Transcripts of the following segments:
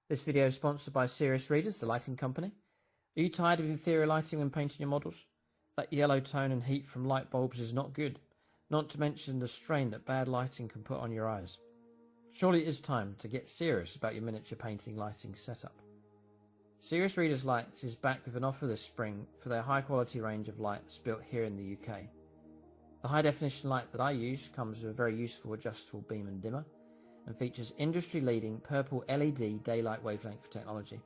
This video is sponsored by Serious Readers, the lighting company. Are you tired of inferior lighting when painting your models? That yellow tone and heat from light bulbs is not good, not to mention the strain that bad lighting can put on your eyes. Surely it is time to get serious about your miniature painting lighting setup. Serious Readers Lights is back with an offer this spring for their high quality range of lights built here in the UK. The high definition light that I use comes with a very useful adjustable beam and dimmer, and features industry-leading purple LED daylight wavelength technology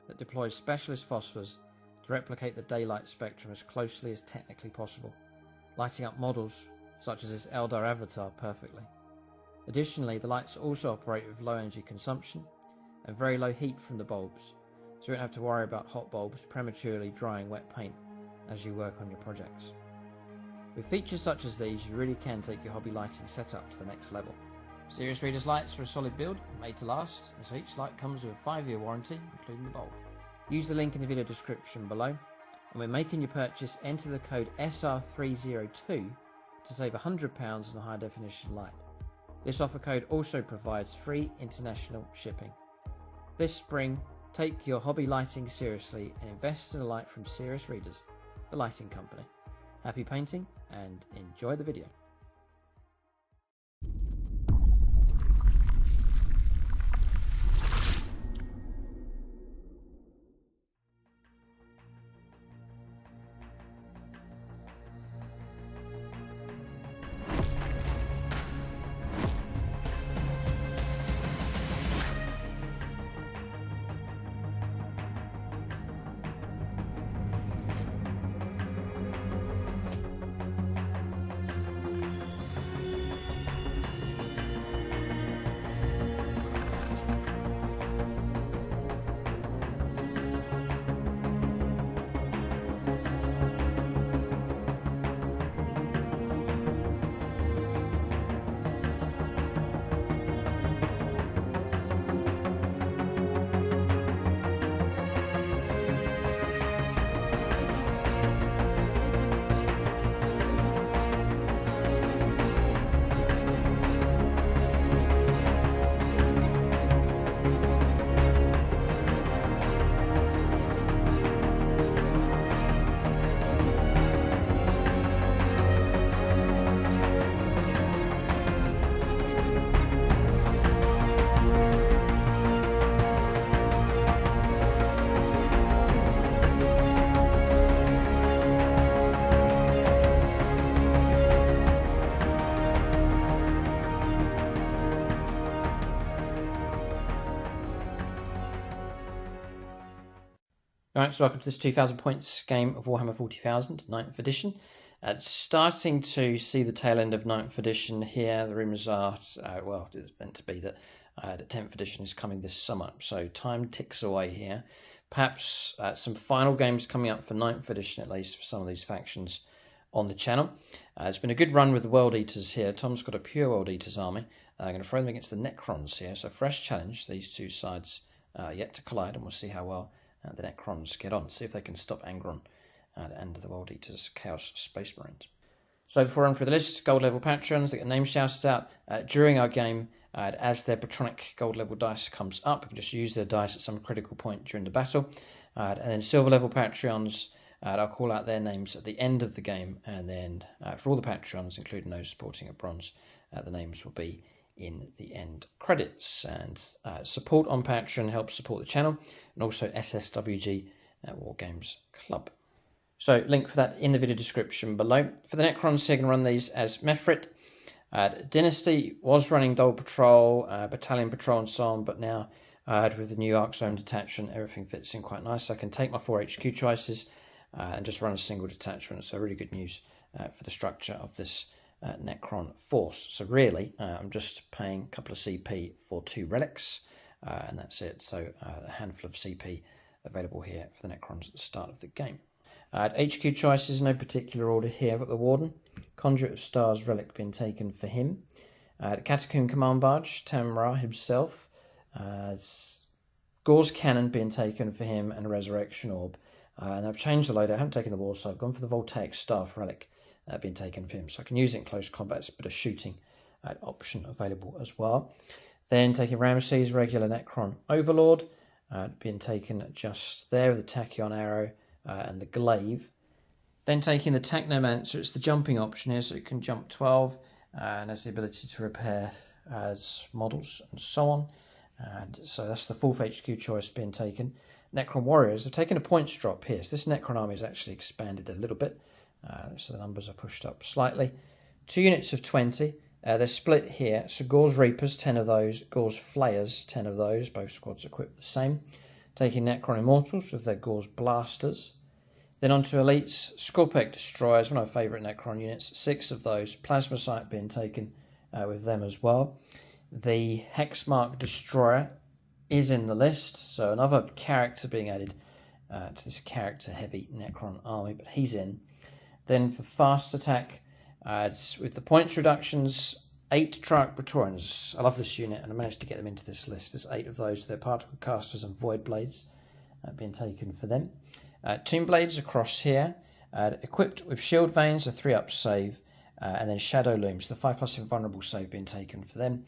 that deploys specialist phosphors to replicate the daylight spectrum as closely as technically possible, lighting up models such as this Eldar avatar perfectly. Additionally, the lights also operate with low energy consumption and very low heat from the bulbs, so you won't have to worry about hot bulbs prematurely drying wet paint as you work on your projects. With features such as these, you really can take your hobby lighting setup to the next level. Serious Readers lights are a solid build, made to last, and so each light comes with a 5-year warranty, including the bulb. Use the link in the video description below, and when making your purchase, enter the code SR302 to save £100 on a high definition light. This offer code also provides free international shipping. This spring, take your hobby lighting seriously and invest in a light from Serious Readers, the lighting company. Happy painting and enjoy the video. Alright, so welcome to this 2000 points game of Warhammer 40,000, 9th edition. Starting to see the tail end of 9th edition here. The rumours are, well, it's meant to be that the 10th edition is coming this summer. So time ticks away here. Perhaps some final games coming up for 9th edition, at least, for some of these factions on the channel. It's been a good run with the World Eaters here. Tom's got a pure World Eaters army. I'm going to throw them against the Necrons here. So fresh challenge. These two sides yet to collide, and we'll see how well the Necrons get on, see if they can stop Angron and the World Eaters Chaos Space Marines. So before I run through the list, gold level patrons, they get name shouted out during our game as their Patronic gold level dice comes up. You can just use their dice at some critical point during the battle. And then silver level Patreons, I'll call out their names at the end of the game, and then for all the Patreons, including those supporting at bronze, the names will be in the end credits. And support on Patreon helps support the channel, and also SSWG War Games Club. So link for that in the video description below. For the Necrons, you're going to run these as Mefrit. Dynasty was running Dole Patrol, Battalion Patrol and so on, but now with the new Arc Zone detachment, everything fits in quite nice. So I can take my 4 HQ choices and just run a single detachment. So really good news for the structure of this Necron force. So really, I'm just paying a couple of CP for 2 relics, and that's it. So a handful of CP available here for the Necrons at the start of the game. HQ choices, no particular order here. I've got the Warden, Conduit of Stars relic being taken for him. Catacomb Command Barge, Tamra himself. Gore's Cannon being taken for him, and a Resurrection Orb. And I've changed the loadout. I haven't taken the War, so I've gone for the Voltaic Staff relic being taken for him. So I can use it in close combat. It's a bit of shooting option available as well. Then taking Ramses, regular Necron Overlord. being taken just there with the tachyon arrow and the glaive. Then taking the Technomancer, it's the jumping option here, so it can jump 12 and has the ability to repair as models and so on. And so that's the 4th HQ choice being taken. Necron Warriors have taken a points drop here. So this Necron army has actually expanded a little bit. So the numbers are pushed up slightly. 2 units of 20. They're split here. So Gauls Reapers, 10 of those. Gauls Flayers, 10 of those. Both squads equipped the same. Taking Necron Immortals with their Gauls Blasters. Then on to Elites, Scorpec Destroyers, one of our favourite Necron units. 6 of those. Plasma Sight being taken with them as well. The Hexmark Destroyer is in the list, so another character being added to this character-heavy Necron army, but he's in. Then for fast attack, with the points reductions, 8 Triarch Praetorians. I love this unit, and I managed to get them into this list. There's 8 of those. They're Particle Casters and Void Blades being taken for them. Tomb Blades across here, equipped with Shield Veins, a 3-up save, and then Shadow Looms, the 5+ invulnerable save being taken for them.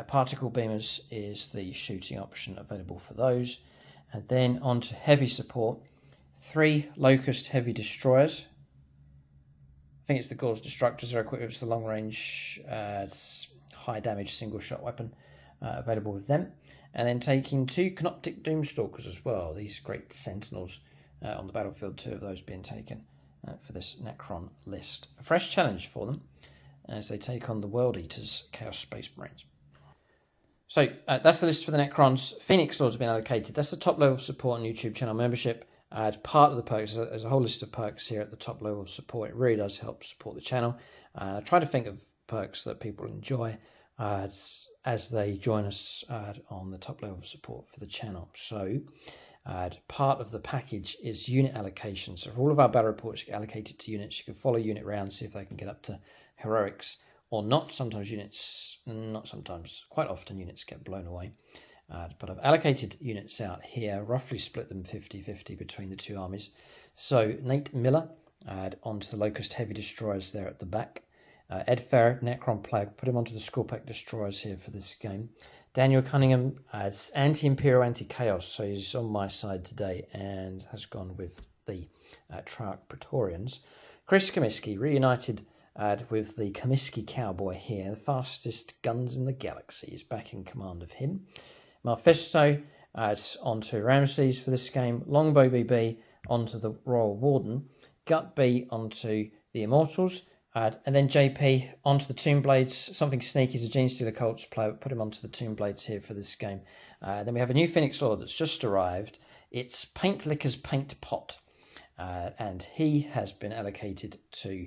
Particle Beamers is the shooting option available for those. And then on to heavy support, 3 Locust Heavy Destroyers. I think it's the Gauls Destructors are equipped with the long range, high damage single shot weapon available with them. And then taking 2 Canoptic Doomstalkers as well, these great sentinels on the battlefield, 2 of those being taken for this Necron list. A fresh challenge for them as they take on the World Eaters Chaos Space Marines. So that's the list for the Necrons. Phoenix Lords have been allocated. That's the top level of support on YouTube channel membership. As part of the perks, there's a whole list of perks here at the top level of support. It really does help support the channel. I try to think of perks that people enjoy as they join us on the top level of support for the channel. So part of the package is unit allocation. So for all of our battle reports get allocated to units, you can follow unit round, see if they can get up to heroics or not. Sometimes units, not sometimes, quite often units get blown away. But I've allocated units out here, roughly split them 50-50 between the 2 armies. So Nate Miller onto the Locust Heavy Destroyers there at the back. Ed Ferrer, Necron Plague, put him onto the Scorpec Destroyers here for this game. Daniel Cunningham as Anti-Imperial, Anti-Chaos, so he's on my side today and has gone with the Triarch Praetorians. Chris Comiskey reunited with the Comiskey Cowboy here, the fastest guns in the galaxy, is back in command of him. Mephisto onto Ramses for this game. Longbow BB onto the Royal Warden. Gut B onto the Immortals. And then JP onto the Tomb Blades. Something sneaky is a Genestealer Cults player. Put him onto the Tomb Blades here for this game. Then we have a new Phoenix Lord that's just arrived. It's Paint Licker's Paint Pot. And he has been allocated to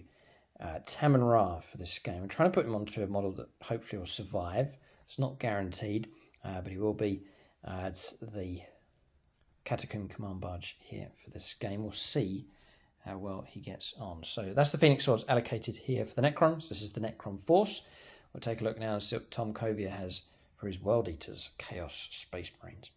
Tamon Ra for this game. I'm trying to put him onto a model that hopefully will survive. It's not guaranteed, but he will be the Catacomb Command Barge here for this game. We'll see how well he gets on. So that's the Phoenix Swords allocated here for the Necrons. This is the Necron Force. We'll take a look now and see what Tom Covia has for his World Eaters Chaos Space Marines.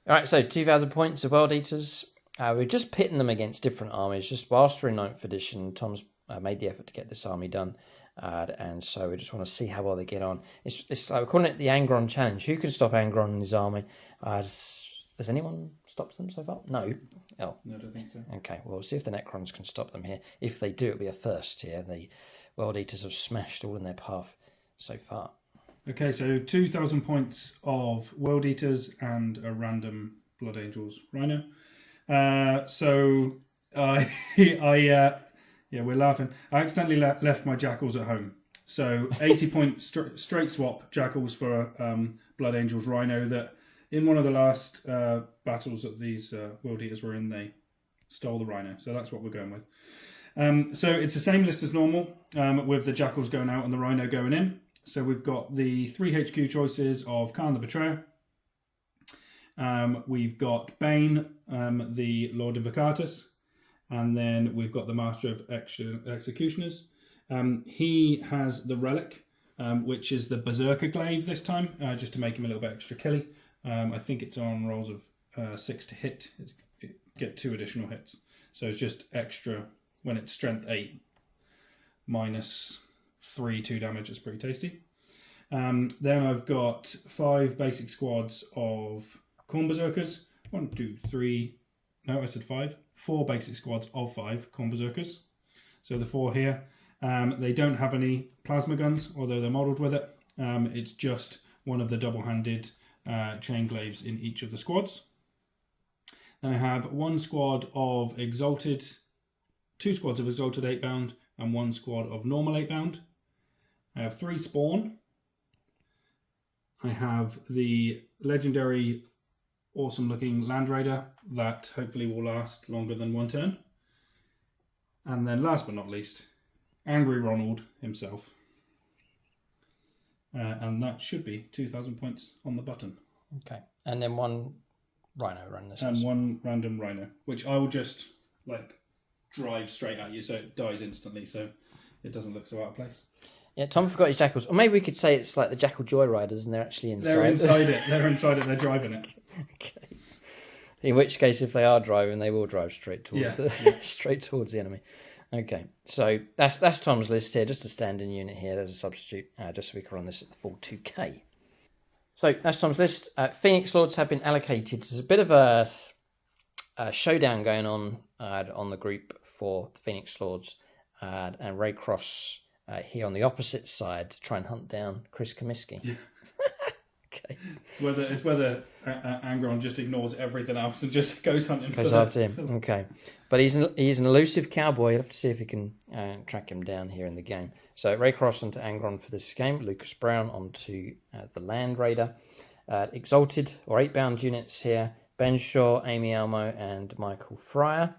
All right, so 2,000 points of World Eaters. We're just pitting them against different armies. Just whilst we're in 9th edition, Tom's made the effort to get this army done. And so we just want to see how well they get on. It's like we're calling it the Angron Challenge. Who can stop Angron and his army? Has anyone stopped them so far? No. Oh. No, I don't think so. Okay, well, we'll see if the Necrons can stop them here. If they do, it'll be a first here. The World Eaters have smashed all in their path so far. Okay, so 2,000 points of World Eaters and a random Blood Angels Rhino. Yeah, we're laughing. I accidentally left my Jackals at home. So 80 point straight swap Jackals for Blood Angels Rhino that in one of the last battles that these World Eaters were in, they stole the Rhino. So that's what we're going with. So it's the same list as normal with the Jackals going out and the Rhino going in. So we've got the 3 HQ choices of Khan the Betrayer. We've got Bane, the Lord Invocatus. And then we've got the Master of Executioners. He has the Relic, which is the Berserker Glaive this time, just to make him a little bit extra killy. I think it's on rolls of 6 to hit. Get 2 additional hits. So it's just extra when it's strength 8 minus 3, 2 damage. It's pretty tasty. Then I've got 5 basic squads of Corn Berserkers. 1, 2, 3. No, I said 5. 4 basic squads of 5 Corn Berserkers. So the 4 here. They don't have any plasma guns, although they're modelled with it. It's just one of the double-handed chain glaives in each of the squads. Then I have 1 squad of Exalted, 2 squads of Exalted 8-bound, and 1 squad of normal 8-bound. I have 3 Spawn. I have the legendary, awesome-looking Land Raider that hopefully will last longer than 1 turn. And then last but not least, Angry Ronald himself. And that should be 2,000 points on the button. Okay. And then 1 Rhino run this. And 1 random Rhino, which I will just drive straight at you so it dies instantly, so it doesn't look so out of place. Yeah, Tom forgot his jackals. Or maybe we could say it's like the Jackal Joyriders and they're actually inside. They're inside it. They're inside it. They're driving it. Okay. In which case, if they are driving, they will drive straight towards straight towards the enemy. Okay, so that's Tom's list here. Just a standing unit here. There's a substitute, just so we can run this at the full 2K. So that's Tom's list. Phoenix Lords have been allocated. There's a bit of a showdown going on the group for the Phoenix Lords and Ray Cross here on the opposite side to try and hunt down Chris Comiskey. Yeah. Okay. It's whether Angron just ignores everything else and just goes hunting for him. Okay, but he's an elusive cowboy. You'll have to see if you can track him down here in the game. So Ray Cross onto Angron for this game. Lucas Brown onto the Land Raider. Exalted or 8-bound units here. Ben Shaw, Amy Elmo, and Michael Fryer.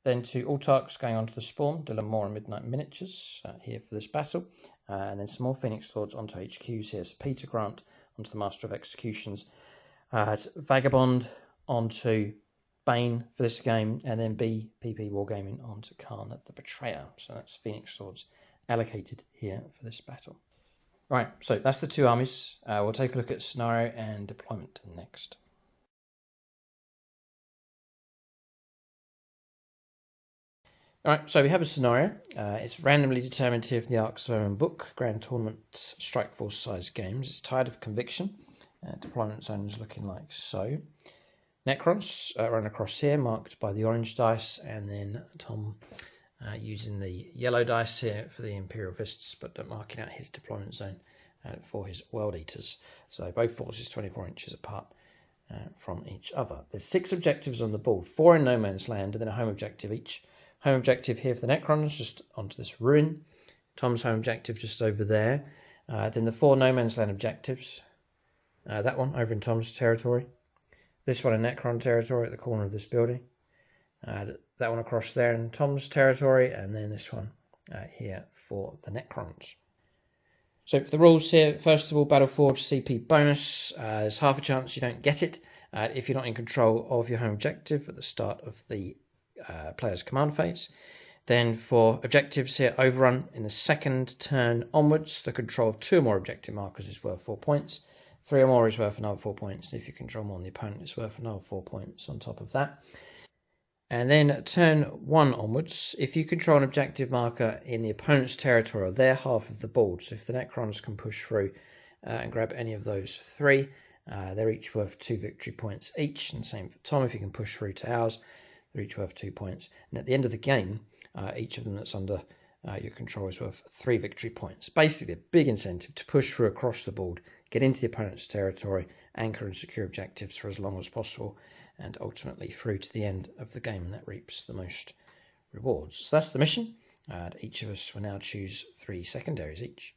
Then 2 Autarchs going onto the Spawn. Dylan Moore and Midnight Miniatures here for this battle. And then some more Phoenix Lords onto HQs here. So Peter Grant onto the Master of Executions. Vagabond onto Bane for this game. And then PP Wargaming onto Khan the Betrayer. So that's Phoenix Lords allocated here for this battle. Right, so that's the 2 armies. We'll take a look at scenario and deployment next. All right, so we have a scenario. It's randomly determined here from the Ark Surveyman book, Grand Tournament Strike Force size games. It's Tide of Conviction. Deployment zone is looking like so. Necrons run across here, marked by the orange dice, and then Tom using the yellow dice here for the Imperial Fists, but marking out his deployment zone for his World Eaters. So both forces 24 inches apart from each other. There's 6 objectives on the board, 4 in no man's land, and then a home objective each. Home objective here for the Necrons, just onto this ruin. Tom's home objective just over there. Then the 4 no man's land objectives. That one over in Tom's territory. This one in Necron territory at the corner of this building. That one across there in Tom's territory. And then this one here for the Necrons. So for the rules here, first of all, Battleforge CP bonus. There's half a chance you don't get it if you're not in control of your home objective at the start of the player's command phase. Then for objectives here, overrun in the second turn onwards, the control of 2 or more objective markers is worth 4 points. 3 or more is worth another 4 points. And if you control more than the opponent, it's worth another 4 points on top of that. And then turn 1 onwards, if you control an objective marker in the opponent's territory or their half of the board, so if the Necrons can push through and grab any of those 3, they're each worth 2 victory points each. And same for Tom, if you can push through to ours, they're each worth 2 points. And at the end of the game, each of them that's under your control is worth 3 victory points. Basically, a big incentive to push through across the board, get into the opponent's territory, anchor and secure objectives for as long as possible, and ultimately through to the end of the game, and that reaps the most rewards. So that's the mission. And each of us will now choose 3 secondaries each.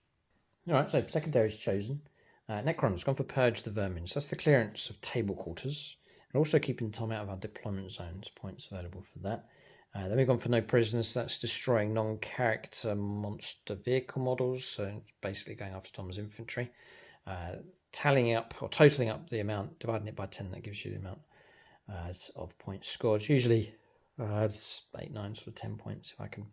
All right, so secondaries chosen. Necron's gone for Purge the Vermin. So that's the clearance of table quarters. And also keeping Tom out of our deployment zones. Points available for that. Then we've gone for No Prisoners. That's destroying non-character monster vehicle models. So basically going after Tom's infantry. Tallying up or totaling up the amount, dividing it by 10, that gives you the amount of points scored. Usually it's 8, 9, sort of 10 points if I can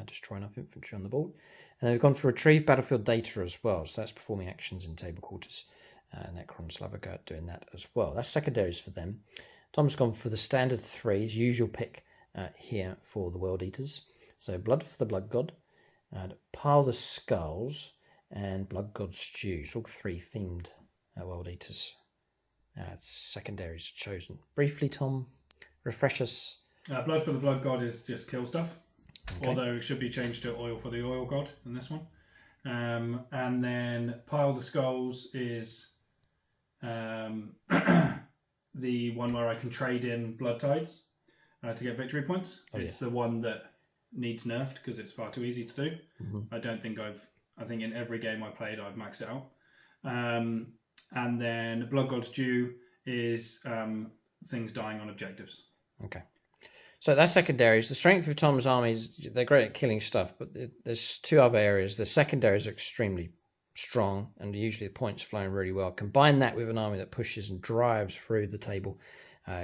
destroy enough infantry on the board. And then we've gone for Retrieve Battlefield Data as well. So that's performing actions in table quarters. Necrons love a go at doing that as well. That's secondaries for them. Tom's gone for the standard 3, his usual pick here for the World Eaters. So Blood for the Blood God, and Pile the Skulls, and Blood God Stew. It's all three themed World Eaters. Secondaries chosen. Briefly, Tom, refresh us. Blood for the Blood God is just kill stuff, Okay. although it should be changed to Oil for the Oil God in this one. And then Pile the Skulls is the one where I can trade in Blood Tides to get victory points. It's the one that needs nerfed because it's far too easy to do. I don't think I think in every game I played I've maxed it out. And then Blood God's Due is things dying on objectives. Okay. So that's secondaries. The strength of Tom's armies, they're great at killing stuff, but there's two other areas. The secondaries are extremely strong, and usually the points flowing really well. Combine that with an army that pushes and drives through the table,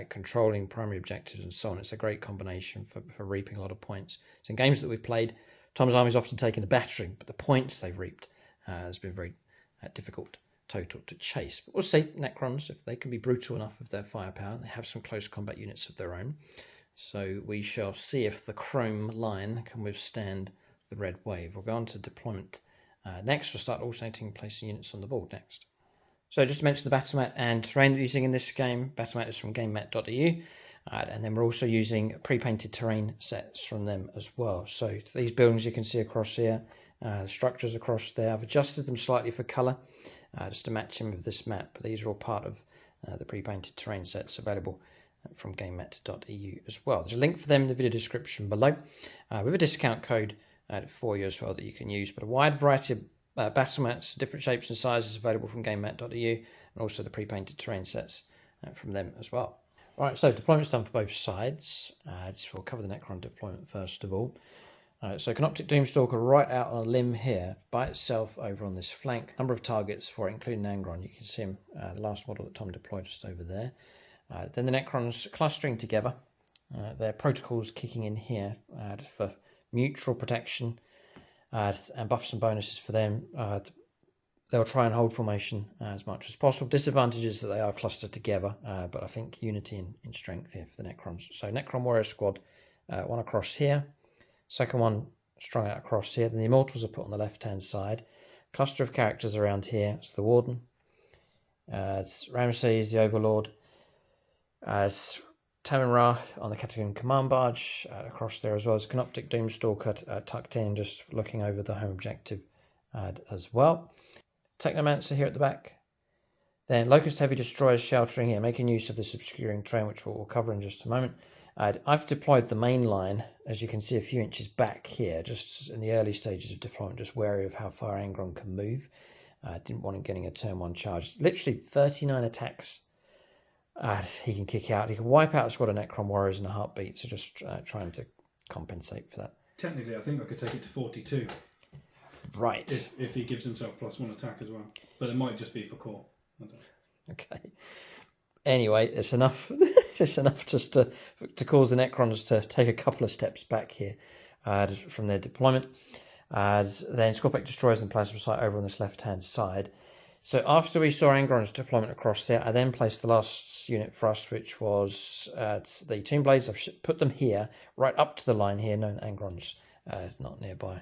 controlling primary objectives and so on. It's a great combination for reaping a lot of points. So in games that we've played, Tom's army's often taken a battering, but the points they've reaped has been very difficult total to chase. But we'll see, Necrons, if they can be brutal enough with their firepower, they have some close combat units of their own. So we shall see if the Chrome line can withstand the red wave. We'll go on to deployment next. We'll start alternating placing units on the board next. So just to mention the battle mat and terrain that we're using in this game. Battle mat is from gamemat.eu, and then we're also using pre-painted terrain sets from them as well. So these buildings you can see across here, the structures across there, I've adjusted them slightly for colour just to match in with this map. But these are all part of the pre-painted terrain sets available from gamemat.eu as well. There's a link for them in the video description below with a discount code for you as well that you can use. But a wide variety of battle mats, different shapes and sizes available from gamemat.eu, and also the pre-painted terrain sets from them as well. All right, so deployment's done for both sides. We'll cover the Necron deployment first of all. So Canoptic Doomstalker right out on a limb here by itself over on this flank. Number of targets for it, including Angron. You can see him, the last model that Tom deployed just over there. Then the Necrons clustering together. Their protocols kicking in here for mutual protection and buffs and bonuses for them. They'll try and hold formation as much as possible. Disadvantages that they are clustered together, but I think unity in strength here for the Necrons. So Necron Warrior Squad, one across here. Second one strung out across here. Then the Immortals are put on the left-hand side. Cluster of characters around here. It's the Warden. It's Ramses, the Overlord. As Tamin Ra on the Catacomb Command Barge across there, as well as Canoptic Doomstalker tucked in, just looking over the home objective as well. Technomancer here at the back. Then Locust Heavy Destroyers sheltering here, making use of this obscuring terrain, which we'll cover in just a moment. I've deployed the main line, as you can see, a few inches back here, just in the early stages of deployment, just wary of how far Angron can move. Didn't want him getting a turn one charge. Literally 39 attacks he can kick out. He can wipe out a squad of Necron Warriors in a heartbeat, so just trying to compensate for that. Technically, I think I could take it to 42. Right. If he gives himself +1 attack as well. But it might just be for core. Okay. Anyway, it's enough. It's enough just to cause the Necrons to take a couple of steps back here from their deployment. Then Scorpic Destroyers and Plasma Sight over on this left-hand side. So after we saw Angron's deployment across there, I then placed the last unit for us, which was the Tomb Blades. I've put them here, right up to the line here, knowing Angron's not nearby,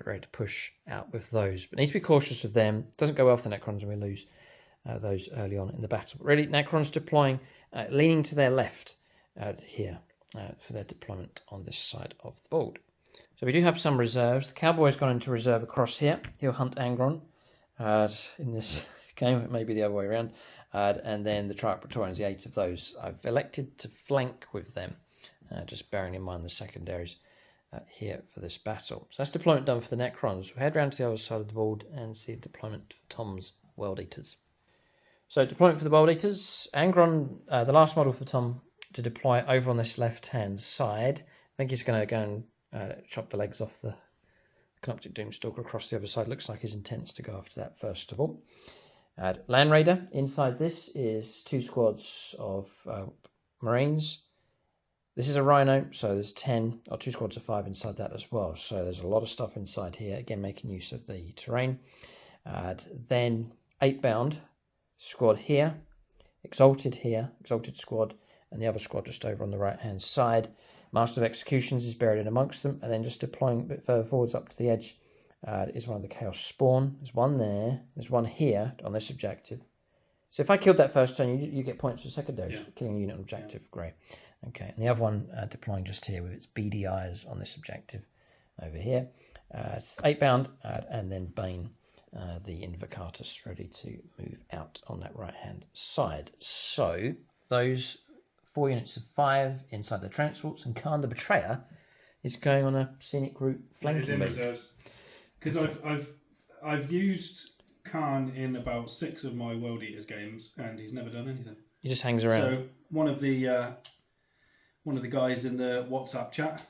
ready to push out with those. But need to be cautious of them. Doesn't go well for the Necrons, and we lose those early on in the battle. But really, Necrons deploying, leaning to their left here for their deployment on this side of the board. So we do have some reserves. The Cowboy's gone into reserve across here. He'll hunt Angron in this game. It may be the other way around. And then the Triarch Praetorians, the 8 of those. I've elected to flank with them, just bearing in mind the secondaries here for this battle. So that's deployment done for the Necrons. We'll head round to the other side of the board and see the deployment for Tom's World Eaters. So deployment for the World Eaters. Angron, the last model for Tom to deploy over on this left-hand side. I think he's going to go and chop the legs off the Canoptic Doomstalker across the other side. Looks like his intent's to go after that first of all. Land Raider. Inside this is 2 squads of Marines. This is a Rhino, so there's 10 or 2 squads of 5 inside that as well. So there's a lot of stuff inside here. Again, making use of the terrain. Then 8-bound squad here, Exalted squad, and the other squad just over on the right-hand side. Master of Executions is buried in amongst them, and then just deploying a bit further forwards up to the edge is one of the Chaos Spawn. There's one there. There's one here on this objective. So if I killed that first turn, you get points for secondaries. Yeah. Killing a unit on objective, great. Okay, and the other one deploying just here with its beady eyes on this objective over here. It's 8 bound, and then Bane, the Invocatus, ready to move out on that right-hand side. So those 4 units of 5 inside the transports, and Khan the Betrayer is going on a scenic route flanking move. Because I've used Khan in about 6 of my World Eaters games, and he's never done anything. He just hangs around. So one of the guys in the WhatsApp chat,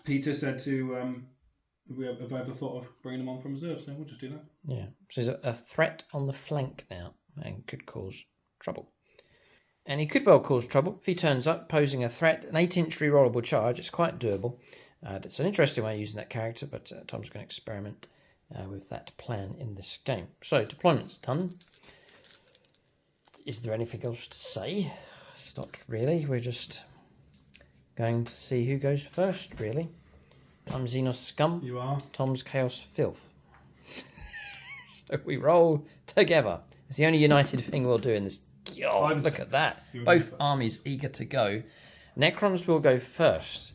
Peter, said to have I ever thought of bringing him on from reserve? So we'll just do that. Yeah, so he's a threat on the flank now, and could cause trouble. And he could well cause trouble if he turns up posing a threat. An 8-inch rerollable charge. It's quite doable. It's an interesting way of using that character, but Tom's going to experiment with that plan in this game. So, deployment's done. Is there anything else to say? It's not really. We're just going to see who goes first, really. I'm Xenos Scum. You are. Tom's Chaos Filth. So we roll together. It's the only united thing we'll do in this. God, look at that. Both armies eager to go. Necrons will go first.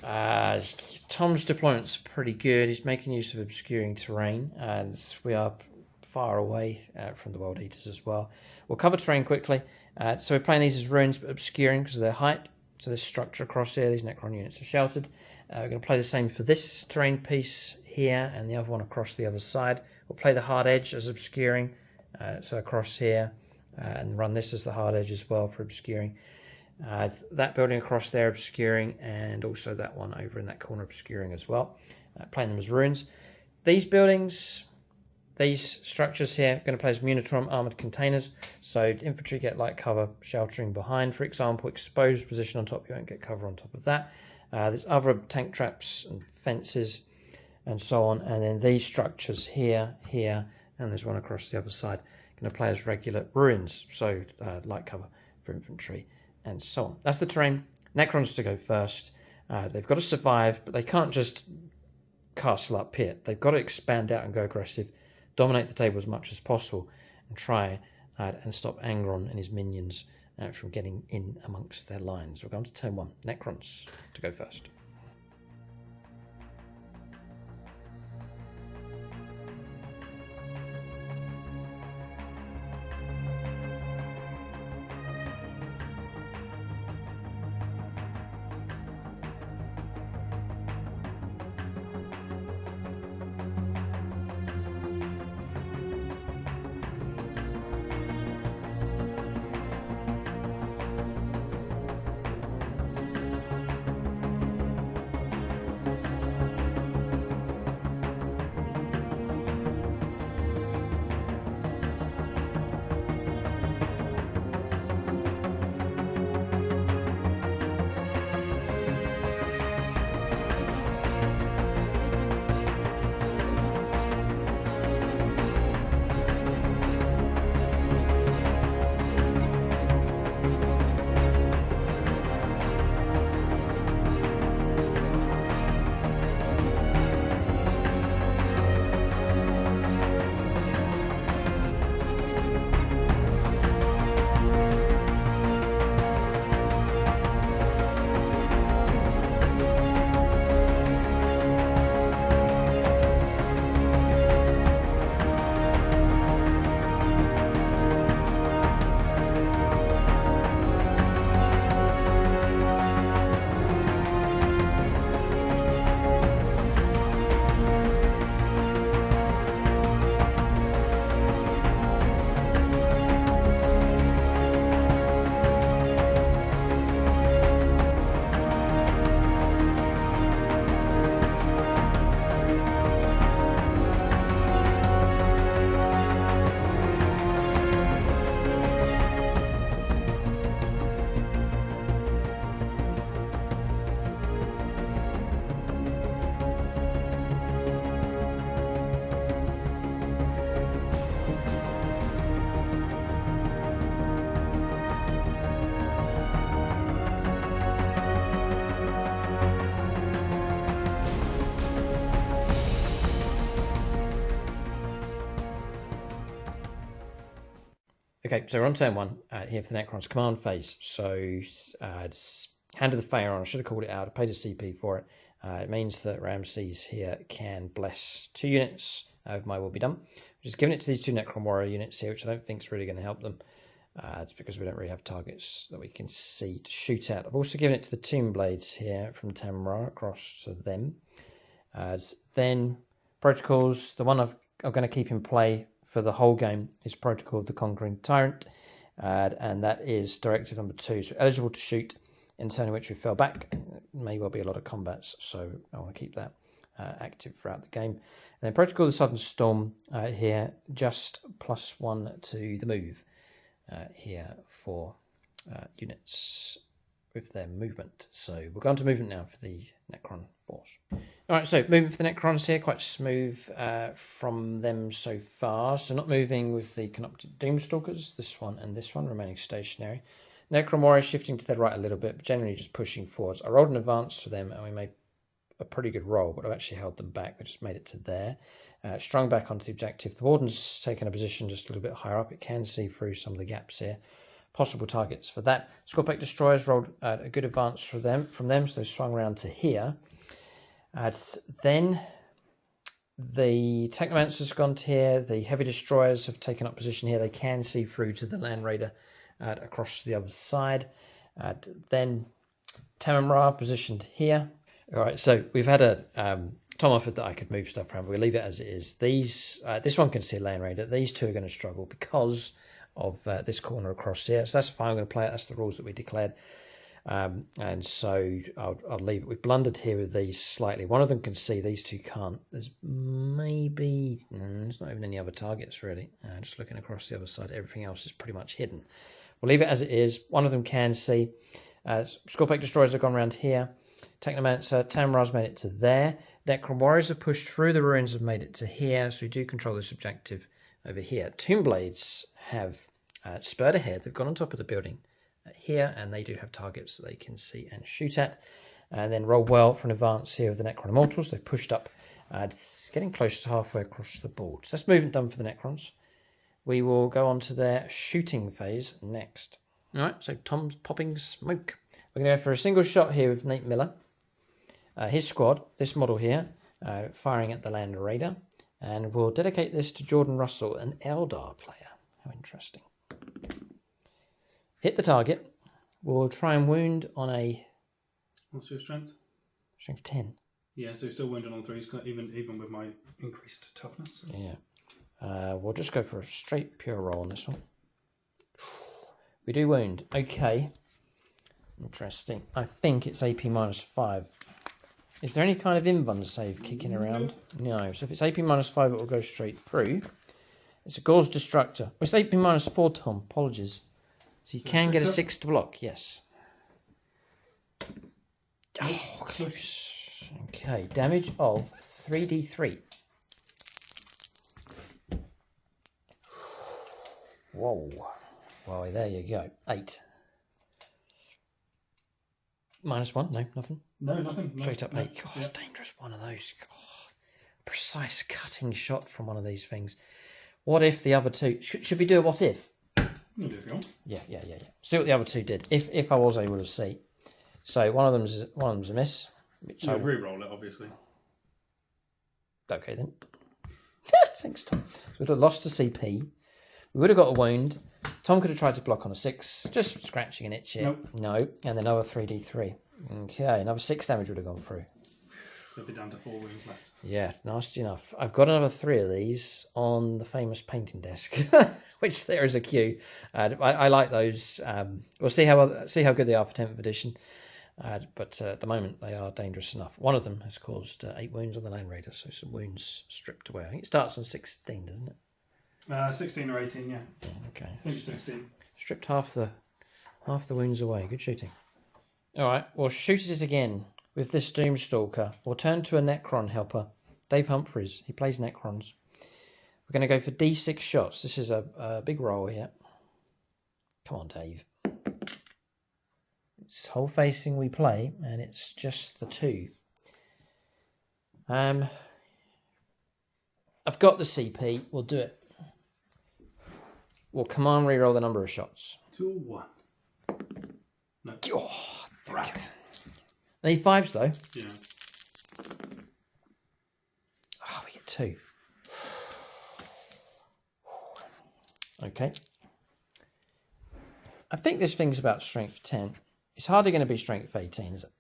Tom's deployment's pretty good. He's making use of obscuring terrain, and we are far away from the World Eaters as well. We'll cover terrain quickly. So we're playing these as ruins, but obscuring because of their height. So this structure across here, these Necron units are sheltered. We're going to play the same for this terrain piece here and the other one across the other side. We'll play the hard edge as obscuring, so across here, and run this as the hard edge as well for obscuring. That building across there obscuring, and also that one over in that corner obscuring as well. Playing them as ruins. These buildings, these structures here, going to play as Munitron armoured containers. So infantry get light cover sheltering behind, for example. Exposed position on top, you won't get cover on top of that. There's other tank traps and fences and so on. And then these structures here, and there's one across the other side. Going to play as regular ruins, so light cover for infantry and so on. That's the terrain. Necrons to go first. They've got to survive, but they can't just castle up here. They've got to expand out and go aggressive, dominate the table as much as possible, and try and stop Angron and his minions from getting in amongst their lines. We're going to turn 1. Necrons to go first. Okay, so we're on turn 1 here for the Necrons command phase. So it's Hand of the Pharaoh. I should have called it out. I paid a CP for it. It means that Ramses here can bless 2 units of my will be done. Just giving it to these 2 Necron warrior units here, which I don't think is really going to help them. It's because we don't really have targets that we can see to shoot at. I've also given it to the Tomb Blades here from Tamra across to them. Then protocols. The one I'm going to keep in play for the whole game is Protocol of the Conquering Tyrant, and that is directive number 2. So eligible to shoot in turn in which we fell back. May well be a lot of combats, so I want to keep that active throughout the game. And then Protocol of the Southern Storm here, just +1 to the move here for units with their movement. So we'll go on to movement now for the Necron force. All right, so movement for the Necrons here, quite smooth from them so far. So not moving with the Canoptic Doomstalkers, this one and this one remaining stationary. Necron Warriors shifting to their right a little bit, but generally just pushing forwards. I rolled an advance for them and we made a pretty good roll, but I've actually held them back. They just made it to there. Strung back onto the objective. The Warden's taken a position just a little bit higher up. It can see through some of the gaps here. Possible targets for that. Scorpic Destroyers rolled a good advance from them, so they swung around to here. Then the Technomancer's gone to here. The Heavy Destroyers have taken up position here. They can see through to the Land Raider across the other side. Then Tamamra positioned here. All right, so we've had a Tom offered that I could move stuff around, but we'll leave it as it is. These this one can see a Land Raider. These 2 are going to struggle because of this corner across here. So that's fine. I'm going to play it. That's the rules that we declared. And so I'll leave it. We've blundered here with these slightly. One of them can see, these 2 can't. There's maybe, there's not even any other targets really. Just looking across the other side, everything else is pretty much hidden. We'll leave it as it is. One of them can see. Scorpic Destroyers have gone around here. Technomancer, Tamra's made it to there. Necron Warriors have pushed through the ruins, have made it to here. So we do control this objective over here. Tomb Blades have spurred ahead. They've gone on top of the building here, and they do have targets that they can see and shoot at. And then roll well for an advance here with the Necron Immortals. They've pushed up, getting close to halfway across the board. So that's movement done for the Necrons. We will go on to their shooting phase next. All right, so Tom's popping smoke. We're going to go for a single shot here with Nate Miller. His squad, this model here, firing at the Land Raider. And we'll dedicate this to Jordan Russell, an Eldar player. How interesting. Hit the target. We'll try and wound on a... What's your strength? Strength 10. Yeah, so still wounded on 3s, even with my increased toughness. Yeah. We'll just go for a straight pure roll on this one. We do wound. Okay. Interesting. I think it's AP -5. Is there any kind of invuln save kicking around? No. So if it's AP -5, it will go straight through. It's a Gauze Destructor. It's AP -4, Tom. Apologies. So you can get a 6 to block. Yes. Oh, close. Okay. Damage of 3d3. Whoa. Well, there you go. 8. -1? No, nothing? No, nothing. Straight up no, 8. God, it's dangerous. One of those. God, precise cutting shot from one of these things. What if the other 2... Should we do a what if? You do if you want. Yeah. See what the other 2 did. If I was able to see. So one of them's a miss. Which You would re-roll it, obviously. Okay then. Thanks, Tom. So we'd have lost a CP. We would have got a wound. Tom could have tried to block on a 6, just scratching an itch here. Nope. No, and then another 3d3. Okay, another 6 damage would have gone through. So it'd be down to 4 wounds left. Yeah, nasty enough. I've got another 3 of these on the famous painting desk, which there is a queue. I like those. We'll see how good they are for 10th edition. But at the moment, they are dangerous enough. One of them has caused 8 wounds on the Land Raider, so some wounds stripped away. I think it starts on 16, doesn't it? 16 or 18, yeah. Okay. I think it's 16. Stripped half the wounds away. Good shooting. All right, we'll shoot it again with this Doomstalker. We'll turn to a Necron helper, Dave Humphreys. He plays Necrons. We're going to go for D6 shots. This is a big roll here. Come on, Dave. It's whole facing we play, and it's just the 2. I've got the CP. We'll do it. will command reroll the number of shots. 2 or 1. No. Oh, right. Need 5s though. Yeah. Oh, we get 2. Okay. I think this thing's about strength 10. It's hardly going to be strength 18, is it?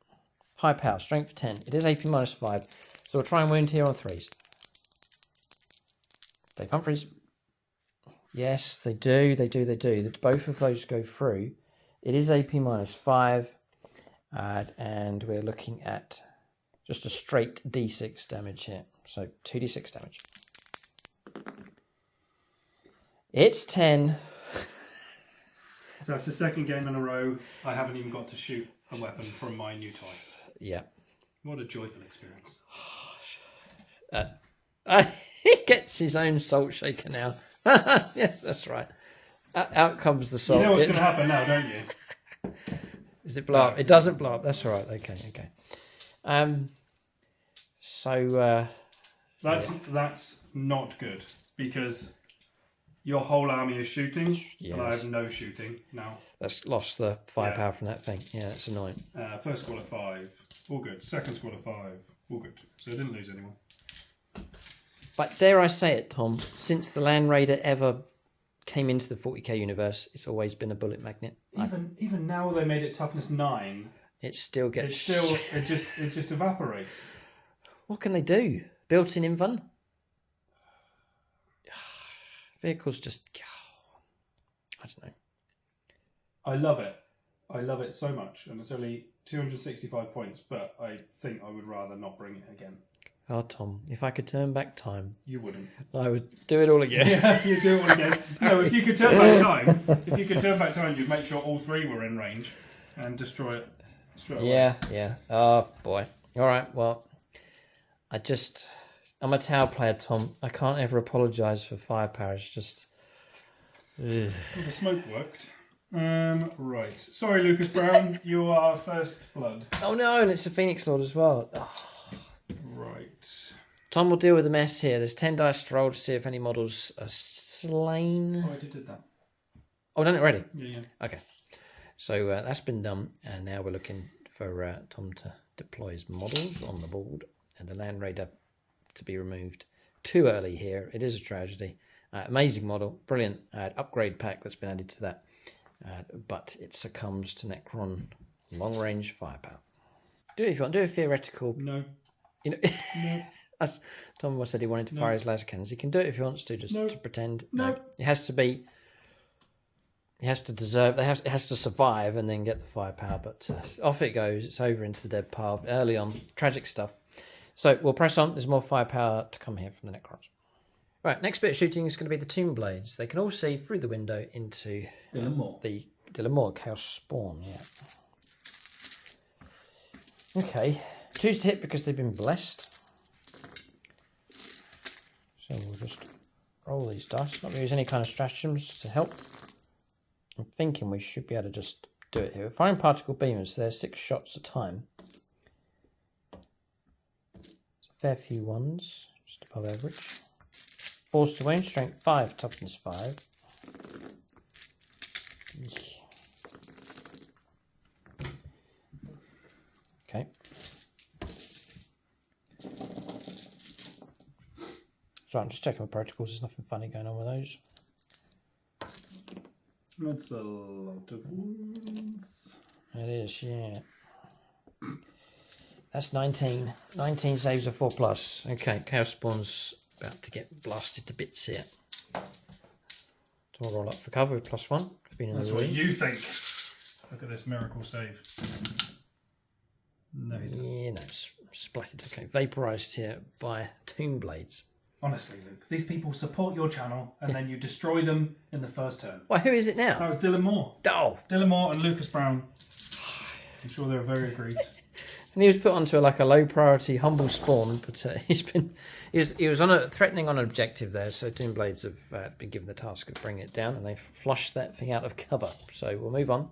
High power, strength 10. It is AP minus 5. So we'll try and wound here on 3s. Dave Humphreys. Yes, they do. Both of those go through. It is AP minus 5. And we're looking at just a straight D6 damage here. So 2d6 damage. It's 10. So that's the second game in a row I haven't even got to shoot a weapon from my new toy. Yeah. What a joyful experience. He gets his own salt shaker now. Yes, that's right. Out comes the salt. You know what's going to happen now, don't you? Does it blow up? It doesn't blow up. That's all right. Okay. That's not good because your whole army is shooting, and I Yes. have no shooting now. That's lost the firepower from that thing. Yeah, that's annoying. First squad of 5, all good. Second squad of 5, all good. So I didn't lose anyone. But dare I say it, Tom, since the Land Raider ever came into the 40k universe, it's always been a bullet magnet. Even now they made it toughness 9. It still gets... It just evaporates. What can they do? Built-in invuln? Vehicles just... I don't know. I love it. I love it so much, and it's only 265 points, but I think I would rather not bring it again. Oh, Tom, if I could turn back time... You wouldn't. I would do it all again. Yeah, you'd do it all again. No, if you could turn back time, you'd make sure all 3 were in range and destroy it straight away. Yeah. Oh, boy. All right, well, I'm a Tau player, Tom. I can't ever apologise for firepower. It's just... Well, the smoke worked. Right. Sorry, Lucas Brown. You are first blood. Oh, no, and it's a Phoenix Lord as well. Oh. Right. Tom will deal with the mess here. There's 10 dice to roll to see if any models are slain. Oh, I did that. Oh, done it already? Yeah. Okay. So that's been done. And now we're looking for Tom to deploy his models on the board. And the Land Raider to be removed too early here. It is a tragedy. Amazing model. Brilliant upgrade pack that's been added to that. But it succumbs to Necron long-range firepower. Do it if you want. Do a theoretical... No. You know, No. as Tom said he wanted to fire his laser cannons. He can do it if he wants to, just to pretend. No. It has to be... It has to deserve... It has to survive and then get the firepower. But off it goes. It's over into the dead pile. Early on. Tragic stuff. So we'll press on. There's more firepower to come here from the Necrons. Right, next bit of shooting is going to be the Tomb Blades. They can all see through the window into the Dillamore Chaos Spawn. Yeah. Okay. 2s to hit because they've been blessed. So we'll just roll these dice. Not going to use any kind of stratagems to help. I'm thinking we should be able to just do it here. Firing particle beamers, they're 6 shots a time. It's a fair few ones, just above average. Force to wound, strength 5, toughness 5. Okay. So I'm just checking my protocols. There's nothing funny going on with those. That's a lot of wounds. It is, yeah. That's 19. 19 saves a 4+. Okay, Chaos Spawn's about to get blasted to bits here. So I'll roll up for cover with +1. For being in That's the what room. you think. Look at this miracle save. No, he's not. Yeah, no, splattered. Okay, vaporized here by Tomb Blades. Honestly, Luke, these people support your channel and then you destroy them in the first turn. Well, who is it now? That was Dylan Moore. Oh! Dylan Moore and Lucas Brown. I'm sure they're very aggrieved. And he was put onto a low priority humble spawn, but he was threatening on an objective there. So Tomb Blades have been given the task of bringing it down, and they've flushed that thing out of cover. So we'll move on.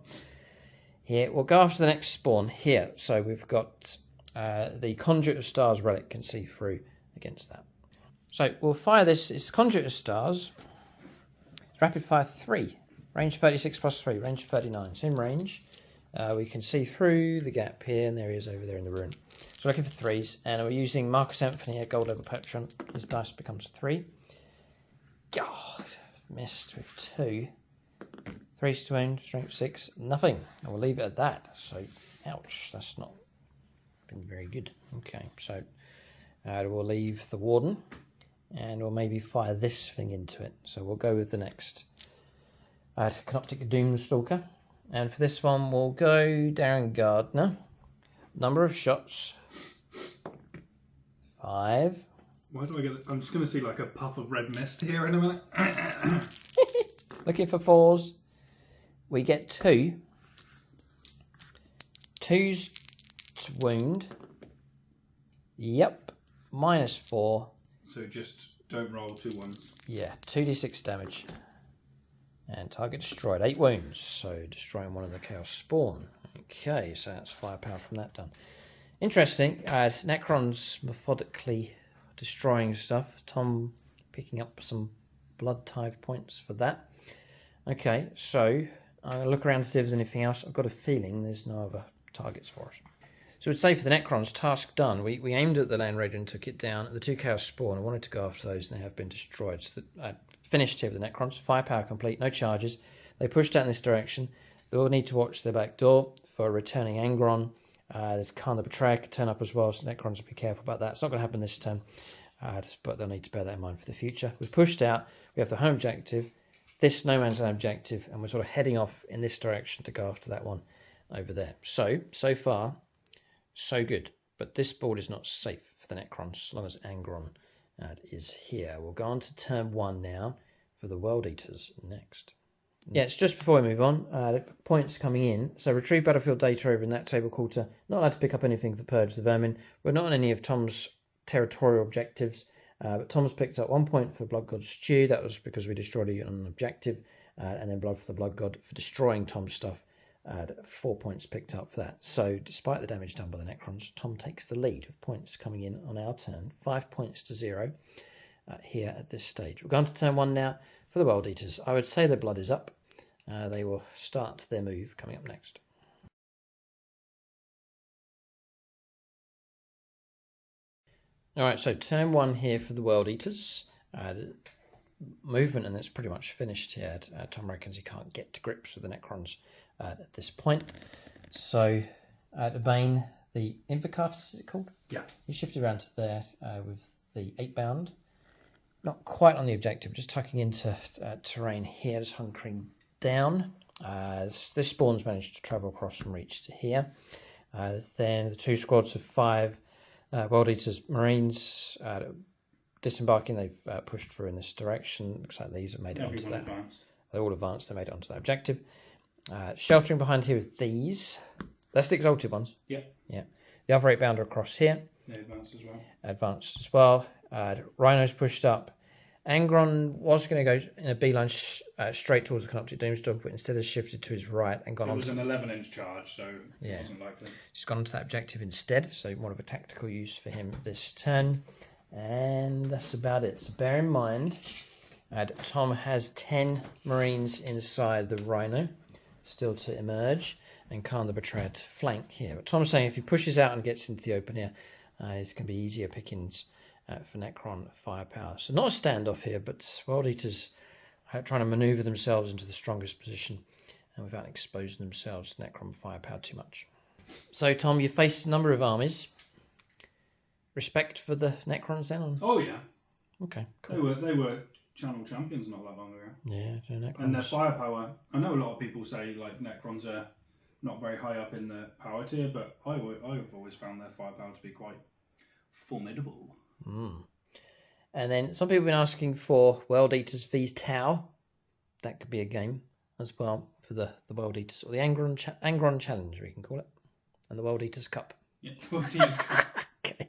Here we'll go after the next spawn here. So we've got the Conduit of Stars relic can see through against that. So we'll fire this. It's Conduit of Stars. rapid fire 3. Range 36 plus 3, range 39. So in range, we can see through the gap here, and there he is over there in the ruin. So looking for 3s, and we're using Marcus Anthony, a gold level patron. His dice becomes 3. God, missed with 2. 3s to wound, strength 6, nothing. And we'll leave it at that. So, ouch, that's not been very good. Okay, so we'll leave the Warden, and we'll maybe fire this thing into it. So we'll go with the next Canoptic Doomstalker. And for this one, we'll go Darren Gardner. Number of shots, 5. Why do I get? I'm just going to see like a puff of red mist here in a minute. Looking for 4s. We get 2. 2s to wound. Yep. -4. So just don't roll 2 1s. Yeah, 2d6 damage. And target destroyed. 8 wounds. So destroying one of the Chaos Spawn. Okay, so that's firepower from that done. Interesting. Necrons methodically destroying stuff. Tom picking up some blood tithe points for that. Okay, so I'm going to look around to see if there's anything else. I've got a feeling there's no other targets for us. So we'd say for the Necrons, task done. We aimed at the Land Raider and took it down. The 2 Chaos Spawn, I wanted to go after those, and they have been destroyed. So finished here with the Necrons. Firepower complete, no charges. They pushed out in this direction. They will need to watch their back door for returning Angron. There's Khan the Betrayer could turn up as well, so Necrons will be careful about that. It's not going to happen this turn, but they'll need to bear that in mind for the future. We've pushed out. We have the home objective, this no man's land objective, and we're sort of heading off in this direction to go after that one over there. So far, so good. But this board is not safe for the Necrons as long as Angron is here. We'll go on to turn 1 now for the World Eaters next. Yeah, it's just before we move on. Points coming in. So retrieve battlefield data over in that table quarter. Not allowed to pick up anything for Purge the Vermin. We're not on any of Tom's territorial objectives. But Tom's picked up 1 point for Blood God Stew. That was because we destroyed an objective. And then Blood for the Blood God for destroying Tom's stuff. 4 points picked up for that. So despite the damage done by the Necrons, Tom takes the lead with points coming in on our turn. 5 points to 0 here at this stage. We're going to turn 1 now for the World Eaters. I would say their blood is up. They will start their move coming up next. Alright, so turn 1 here for the World Eaters. Movement, and it's pretty much finished here. Tom reckons he can't get to grips with the Necrons at this point. So, the Bane, the Invocatus, is it called? Yeah. He shifted around to there with the 8 bound. Not quite on the objective, just tucking into terrain here, just hunkering down. This spawn's managed to travel across and reach to here. Then the 2 squads of 5 World Eaters Marines disembarking. They've pushed through in this direction. Looks like these have made it onto that. Advanced. They're all advanced. They made it onto that objective. Sheltering behind here with these. That's the exalted ones. Yeah. Yeah. The other 8 bounder across here. They advanced as well. Advanced as well. Rhinos pushed up. Angron was going to go in a beeline straight towards the Canoptic Doomstalker, but instead has shifted to his right and gone on. It was an 11-inch charge, so it wasn't likely. She's gone onto that objective instead, so more of a tactical use for him this turn. And that's about it. So bear in mind, Tom has 10 Marines inside the Rhino, still to emerge, and Khan the Betrayer to flank here. But Tom's saying if he pushes out and gets into the open here, it's going to be easier pickings for Necron firepower. So not a standoff here, but World Eaters are trying to manoeuvre themselves into the strongest position and without exposing themselves to Necron firepower too much. So Tom, you faced a number of armies. Respect for the Necrons then? Oh yeah. Okay, cool. They were channel champions not that long ago. Yeah, the Necrons. And their firepower, I know a lot of people say like Necrons are not very high up in the power tier, but I've always found their firepower to be quite formidable. And then some people have been asking for World Eaters vs Tau. That could be a game as well for the World Eaters, or the Angron Challenge, we can call it, and the World Eaters Cup. Yeah, World Eaters Cup. Okay,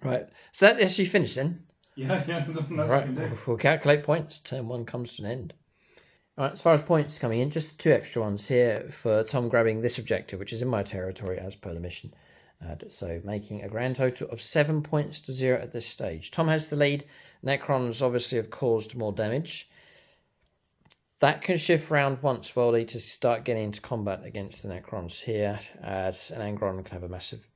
right. So that actually finished then. Yeah, that's what I can do. We'll calculate points. Turn 1 comes to an end. All right, as far as points coming in, just 2 extra ones here for Tom grabbing this objective, which is in my territory as per the mission. So making a grand total of 7 points to 0 at this stage. Tom has the lead. Necrons obviously have caused more damage. That can shift round once World Eaters start getting into combat against the Necrons here. And Angron can have a massive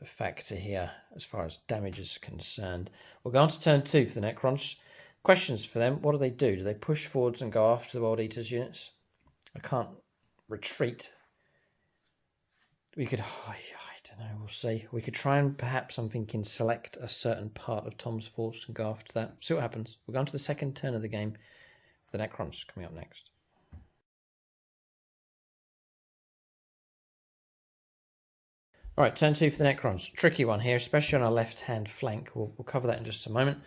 factor here as far as damage is concerned. We'll go on to turn 2 for the Necrons. Questions for them. What do? Do they push forwards and go after the World Eaters units? I can't retreat. We could... I don't know, we'll see. We could try and perhaps, I'm thinking, select a certain part of Tom's force and go after that. See what happens. We'll go on to the second turn of the game. The Necrons coming up next. Alright, turn 2 for the Necrons. Tricky one here, especially on our left-hand flank. We'll cover that in just a moment.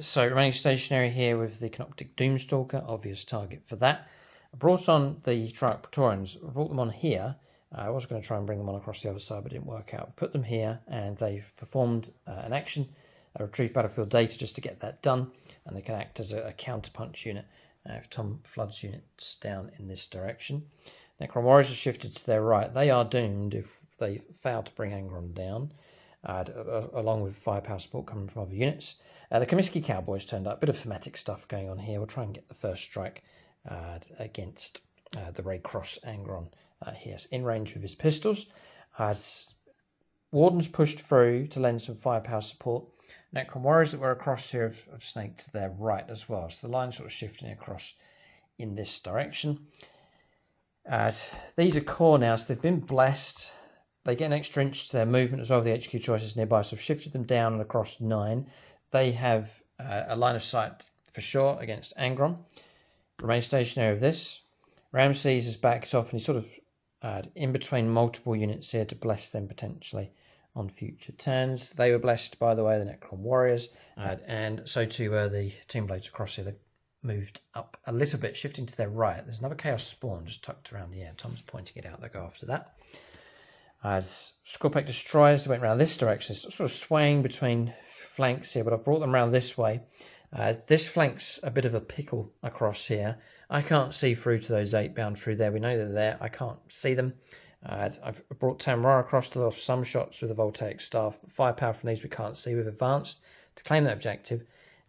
So remaining stationary here with the Canoptic Doomstalker, obvious target for that. I brought on the Triarch Praetorians. I brought them on here. I was going to try and bring them on across the other side, but it didn't work out. Put them here, and they've performed an action, retrieve battlefield data just to get that done, and they can act as a counterpunch unit if Tom floods units down in this direction. Necron Warriors are shifted to their right. They are doomed if they fail to bring Angron down, along with firepower support coming from other units. The Comiskey Cowboys turned up. A bit of thematic stuff going on here. We'll try and get the first strike against the Ray Cross Angron here. So in range with his pistols. Wardens pushed through to lend some firepower support. Necron Warriors that were across here have snaked to their right as well. So the line's sort of shifting across in this direction. These are core now, so they've been blessed. They get an extra inch to their movement as well. The HQ choices nearby, so I've shifted them down and across 9. They have a line of sight for sure against Angron. Remain stationary with this. Ramses is backed off and he's sort of in between multiple units here to bless them potentially on future turns. They were blessed, by the way, the Necron Warriors, and so too were the Tomb Blades across here. They've moved up a little bit, shifting to their right. There's another Chaos Spawn just tucked around the air. Tom's pointing it out. They'll go after that. Scorpic Destroyers went around this direction, sort of swaying between flanks here, but I've brought them around this way. This flank's a bit of a pickle across here. I can't see through to those 8 bound through there. We know they're there. I can't see them. I've brought Tamrar across to off some shots with a Voltaic Staff. Firepower from these we can't see. We've advanced to claim that objective.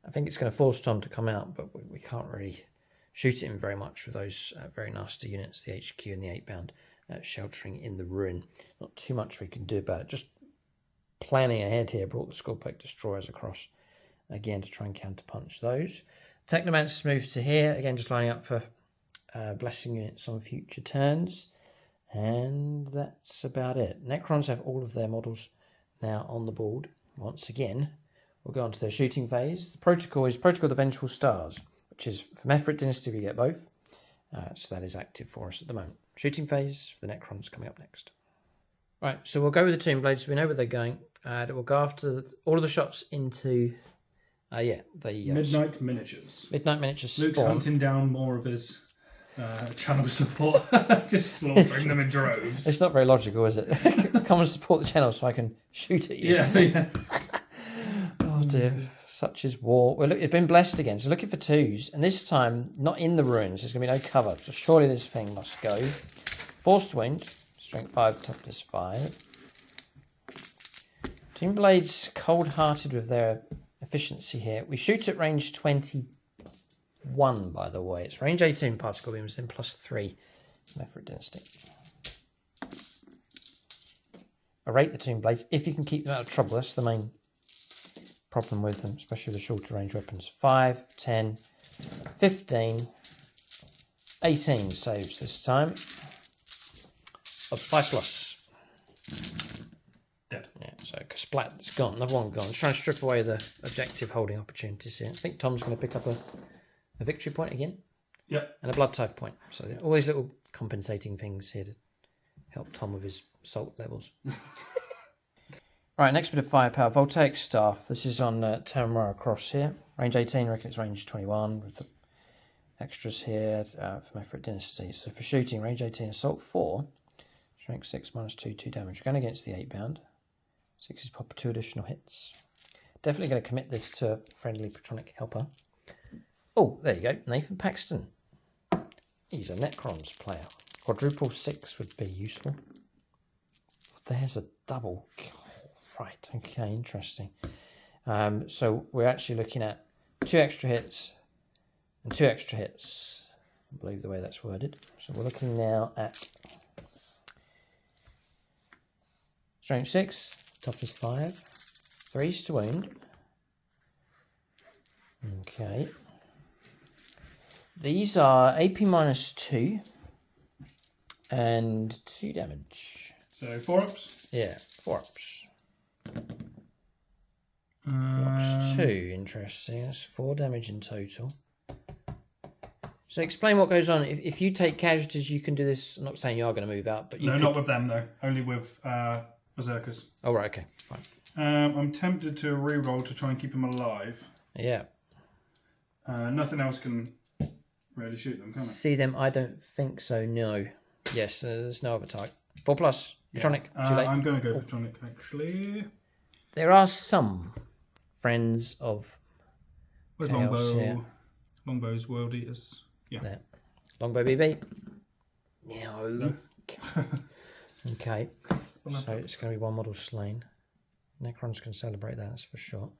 I think it's going to force Tom to come out, but we can't really shoot at him very much with those very nasty units, the HQ and the 8 bound sheltering in the ruin. Not too much we can do about it. Just planning ahead here, brought the Scorpic Destroyers across again to try and counterpunch those. Technomancer's moved to here, again just lining up for blessing units on future turns. And that's about it. Necrons have all of their models now on the board. Once again, we'll go on to their shooting phase. The protocol is Protocol of the Vengeful Stars, which is from Efrit Dynasty we get both. So that is active for us at the moment. Shooting phase for the Necrons coming up next. Right, so we'll go with the Tomb Blades. We know where they're going. We'll go after all of the shots into the Midnight Miniatures. Midnight Miniatures Luke's spawn. hunting down more of his channel support, just slaughtering them in droves. It's not very logical, is it? Come and support the channel so I can shoot at you. Yeah. Oh dear, such is war. Well, look, it's been blessed again. So looking for 2s, and this time not in the ruins. There's going to be no cover. So surely this thing must go. Forced Wound, Strength 5, Toughness 5. Tomb Blades cold-hearted with their efficiency here. We shoot at range 21, by the way. It's range 18 particle beams, then +3 Efrit Dynasty. I rate the Tomb Blades if you can keep them out of trouble. That's the main problem with them, especially with the shorter range weapons. 5, 10, 15, 18 saves this time. Of 5+. Dead. Yeah, so splat, it's gone. Another one gone. Trying to strip away the objective holding opportunities here. I think Tom's going to pick up a victory point again. Yep. And a blood tithe point. So all these little compensating things here to help Tom with his salt levels. Right, next bit of firepower. Voltaic Staff. This is on Tamara Cross here. Range 18, I reckon it's range 21 with the extras here from Efrit Dynasty. So for shooting, range 18, assault 4. Strength 6, -2, 2 damage. We're going against the 8 bound. 6 is pop 2 additional hits. Definitely going to commit this to a friendly Patronic helper. Oh, there you go. Nathan Paxton. He's a Necrons player. Quadruple 6 would be useful. There's a double. Right, okay, interesting. So we're actually looking at 2 extra hits and 2 extra hits. I believe the way that's worded. So we're looking now at strength 6, toughness 5, 3s to wound. Okay. These are AP -2 and 2 damage. So 4 ups? Yeah, 4 ups. Blocks 2, interesting. That's 4 damage in total. So explain what goes on. If you take casualties, you can do this. I'm not saying you are going to move out, but you not with them though. Only with berserkers. Oh right, okay, fine. I'm tempted to reroll to try and keep them alive. Yeah. Nothing else can really shoot them, can it? See them? I don't think so. No. Yes, there's no other type. 4+. Patronic. Too late. I'm going to go Patronic actually. There are some friends of. Where's Chaos, Longbow? yeah. Longbow's World Eaters. Yeah. There. Longbow BB. No. Okay. So it's going to be 1 model slain. Necrons can celebrate that, that's for sure.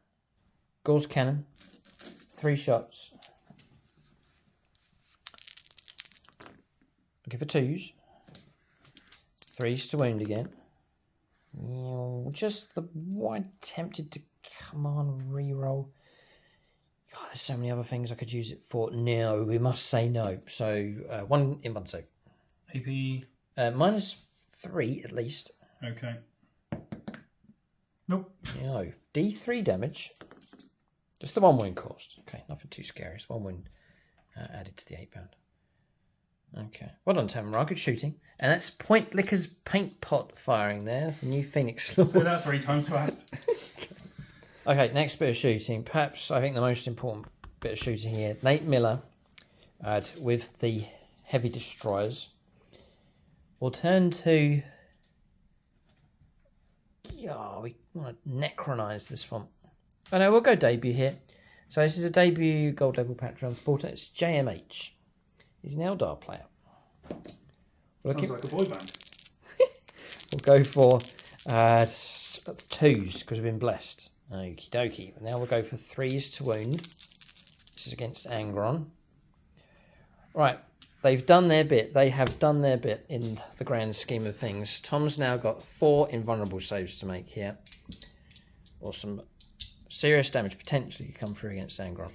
Gauss cannon. 3 shots. Looking for 2s. 3s to wound again. Just the one tempted to come on reroll. God, there's so many other things I could use it for. No, we must say no. So 1 in 1 save. AP. -3 at least. Okay. Nope. No. D3 damage. Just the 1 wound cost. Okay, nothing too scary. It's 1 wound added to the 8 pound. Okay. Well done, Tamara. Good shooting. And that's Point Licker's paint pot firing there. The new Phoenix Lord. Say that 3 times fast. Okay, next bit of shooting. Perhaps I think the most important bit of shooting here. Nate Miller with the heavy destroyers. We'll turn to. Oh, we want to necronize this one. Oh no, we'll go debut here. So this is a debut gold level Patreon supporter. It's JMH. He's an Eldar player. Sounds like a boy band. We'll go for 2s because we've been blessed. Okie dokie. Now we'll go for 3s to wound. This is against Angron. Right. They've done their bit. They have done their bit in the grand scheme of things. Tom's now got 4 invulnerable saves to make here. Or some serious damage potentially could come through against Angron.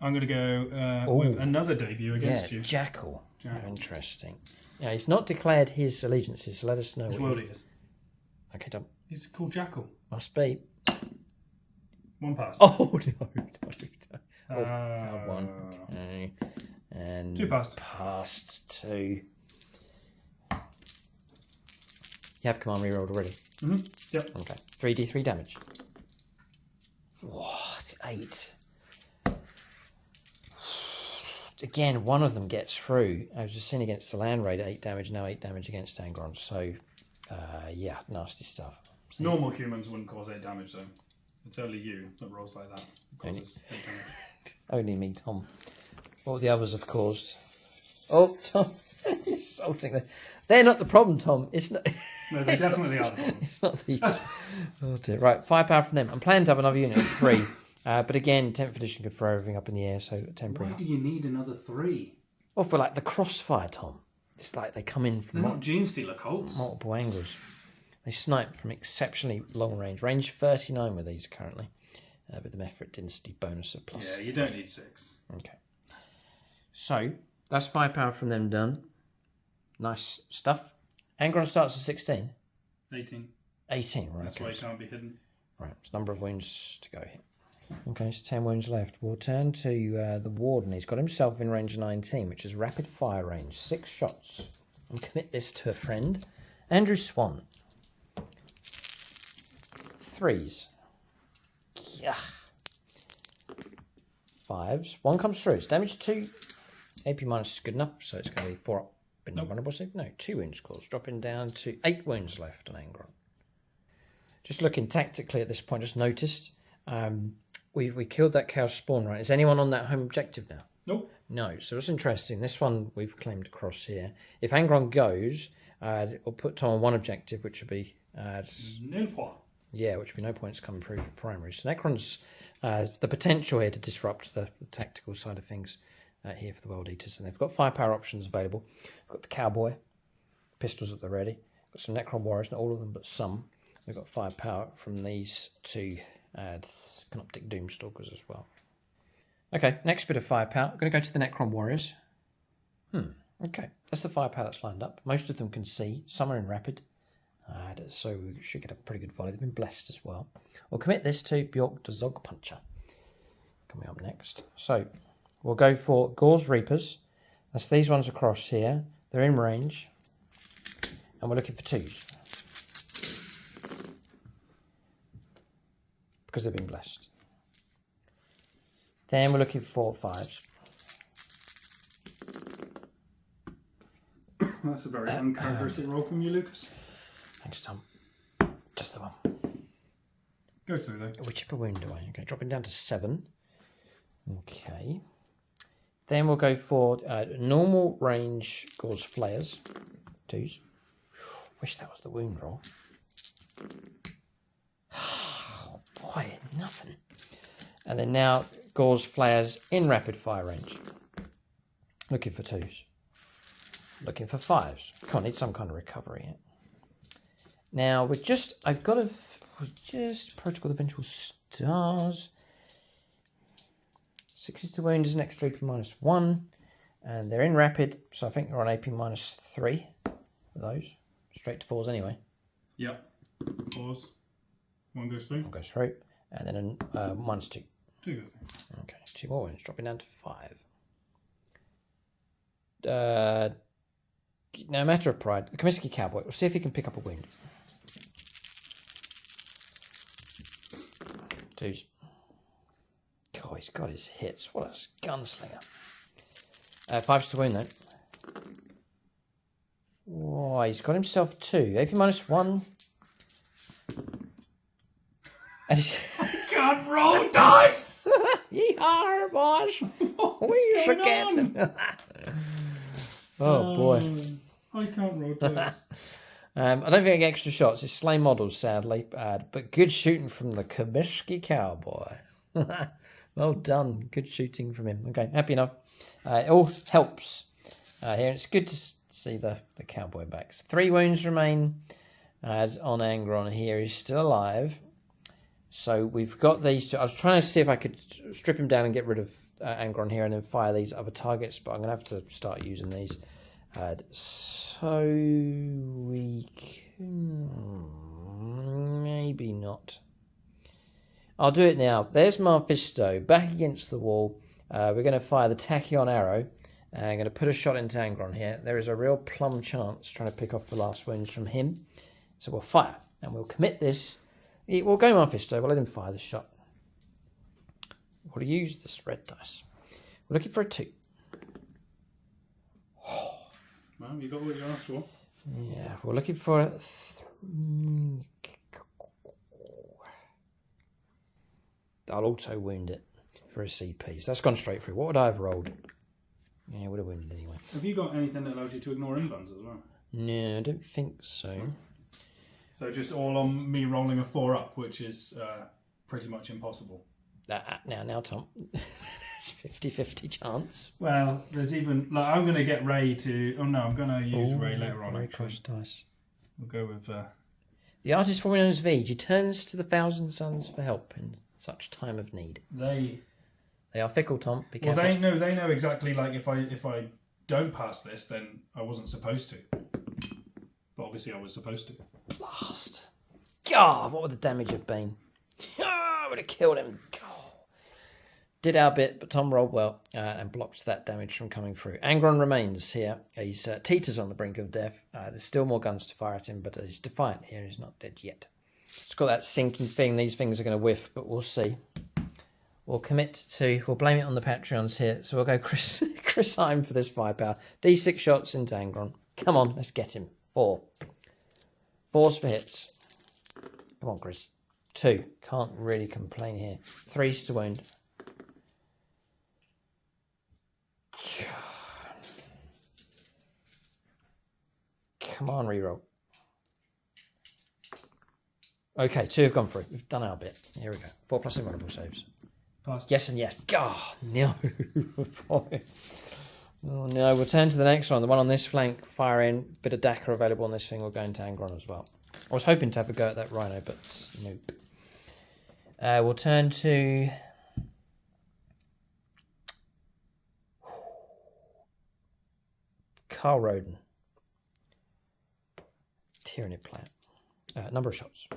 I'm going to go with another debut against you. Jackal. Oh, interesting. Yeah, he's not declared his allegiances, so let us know. His world he is. Okay, Tom. He's called Jackal. Must be. 1 pass. Oh, no. Fouled 1. Okay. And 2 passed. Passed 2. You have command rerolled already? Mm-hmm. Yep. Okay. 3d3 damage. What? 8. Again, one of them gets through. I was just seeing against the land raid, 8 damage, now 8 damage against Angron. So, yeah, nasty stuff. So, normal humans wouldn't cause 8 damage, though. It's only you that rolls like that. It causes 8 damage. Only me, Tom. All the others have caused. Oh, Tom, he's assaulting them. They're not the problem, Tom. It's not. No, they definitely are the problem. It's not the. Oh dear. Right, 5 power from them. I'm planning to have another unit of 3, but again, 10th edition could throw everything up in the air, so temporary. Why do you need another 3? Or for like the crossfire, Tom. It's like they come in from They're not Gene Stealer cults. multiple angles. They snipe from exceptionally long range. Range 39 with these currently, with the Mephrit Dynasty bonus of plus. Yeah, you don't need 6. Okay. So, that's 5 power from them done. Nice stuff. Angron starts at 16. 18. 18, right. That's why he can't be hidden. Right, it's number of wounds to go here. Okay, it's 10 wounds left. We'll turn to the Warden. He's got himself in range 19, which is rapid fire range. 6 shots. And commit this to a friend. Andrew Swan. 3s. Yeah. 5s. 1 comes through. It's damage 2. AP minus is good enough, so it's going to be 4 up. Been vulnerable save? No, 2 wounds caused. Dropping down to 8 wounds left on Angron. Just looking tactically at this point, just noticed we killed that Chaos Spawn, right? Is anyone on that home objective now? Nope. No. So it's interesting. This one we've claimed across here. If Angron goes, we'll put Tom on 1 objective, which would be Nil point. yeah, which would be no points coming through for primary. So Necron's the potential here to disrupt the tactical side of things here for the World Eaters. And they've got firepower options available. We've got the Cowboy, pistols at the ready. Got some Necron Warriors, not all of them, but some. We've got firepower from these two Canoptic Doomstalkers as well. Okay, next bit of firepower. I'm going to go to the Necron Warriors. Okay, that's the firepower that's lined up. Most of them can see. Some are in rapid. So we should get a pretty good volley. They've been blessed as well. We'll commit this to Bjork the Zog Puncher. Coming up next. So we'll go for Gor's Reapers. That's these ones across here. They're in range. And we're looking for 2s. Because they've been blessed. Then we're looking for 5s. That's a very uncharacteristic roll from you, Lucas. Thanks, Tom. Just the one. Goes through though. We chip a wound away. Okay, dropping down to 7. Okay. Then we'll go for normal range Gor's Flayers. 2s. Wish that was the wound roll. Oh boy, nothing. And then now Gor's Flayers in rapid fire range. Looking for 2s. Looking for 5s. Can't need some kind of recovery here. Now we're just Protocol of the Vengeful Stars. 6s to wound is an extra AP -1. And they're in rapid, so I think we're on AP -3 for those. Straight to 4s anyway. Yep. 4s. 1 goes through. 1 goes through. And then -2. 2 goes through. Okay, 2 more wounds, dropping down to 5. No matter of pride, the Comiskey Cowboy. We'll see if he can pick up a wound. 2s. Oh, he's got his hits. What a gunslinger. 5s to wound though. Oh, he's got himself 2. AP -1. And he's... Can't roll dice! Yeehaw, boss! We forget. Oh boy. I can't roll dice. I don't think I get extra shots. It's slay models, sadly. But good shooting from the Comiskey Cowboy. Well done. Good shooting from him. Okay, happy enough. It all helps here. It's good to see the Cowboy backs. 3 wounds remain on Angron here. He's still alive. So we've got these two. I was trying to see if I could strip him down and get rid of Angron here and then fire these other targets, but I'm going to have to start using these. So we can... maybe not. I'll do it now. There's Mephisto back against the wall. We're going to fire the Tachyon arrow. I'm going to put a shot into Angron here. There is a real plum chance trying to pick off the last wounds from him. So we'll fire and we'll commit this. We'll go Mephisto. We'll let him fire the shot. We'll use this red dice. We're looking for a 2. Well, you got what you asked for. Yeah, we're looking for a... I'll auto wound it for a CP. So that's gone straight through. What would I have rolled? Yeah, I would have wounded anyway. Have you got anything that allows you to ignore invuns as well? No, I don't think so. So just all on me rolling a 4 up, which is pretty much impossible. Now, Tom. It's 50-50 chance. Well, there's even... like, I'm going to get Ray to... oh, no, I'm going to use Ray later on, actually. Dice. We'll go with... The artist formerly known as Vij. He turns to the Thousand Suns for help in such time of need. They are fickle, Tom. Be careful. Well, they know exactly, like, if I don't pass this, then I wasn't supposed to. But obviously I was supposed to. Blast. God, what would the damage have been? I would have killed him. God. Did our bit, but Tom rolled well and blocked that damage from coming through. Angron remains here. He's teeters on the brink of death. There's still more guns to fire at him, but he's defiant here. He's not dead yet. It's got that sinking thing. These things are going to whiff, but we'll see. We'll commit to... we'll blame it on the Patreons here. So we'll go Chris Heim for this firepower. D6 shots into Angron. Come on, let's get him. 4. 4s for hits. Come on, Chris. 2. Can't really complain here. 3s to wound. Come on, reroll. Okay, 2 have gone through. We've done our bit. Here we go. 4+ invulnerable saves. Passed. Yes and yes. Oh, no. Oh, no. We'll turn to the next one. The one on this flank, fire in. Bit of Dakar available on this thing. We'll go into Angron as well. I was hoping to have a go at that Rhino, but nope. We'll turn to... Carl Roden. Tyrannid player. Number of shots.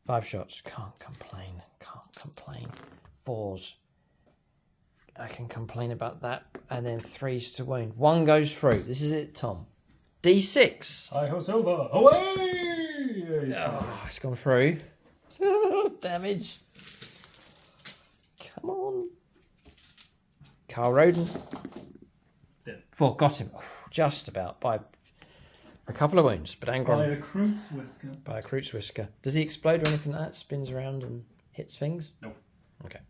5 shots. Can't complain. Can't complain. 4s. I can complain about that. And then 3s to wound. 1 goes through. This is it, Tom. D6. Hi ho silver. Away! Oh, it's gone through. Damage. Come on. Carl Roden. Dead. 4. Got him. Oh, just about. By a couple of wounds. But Angron. By a Croots whisker. By a Croots whisker. Does he explode or anything like that? Spins around and hits things? No. Okay.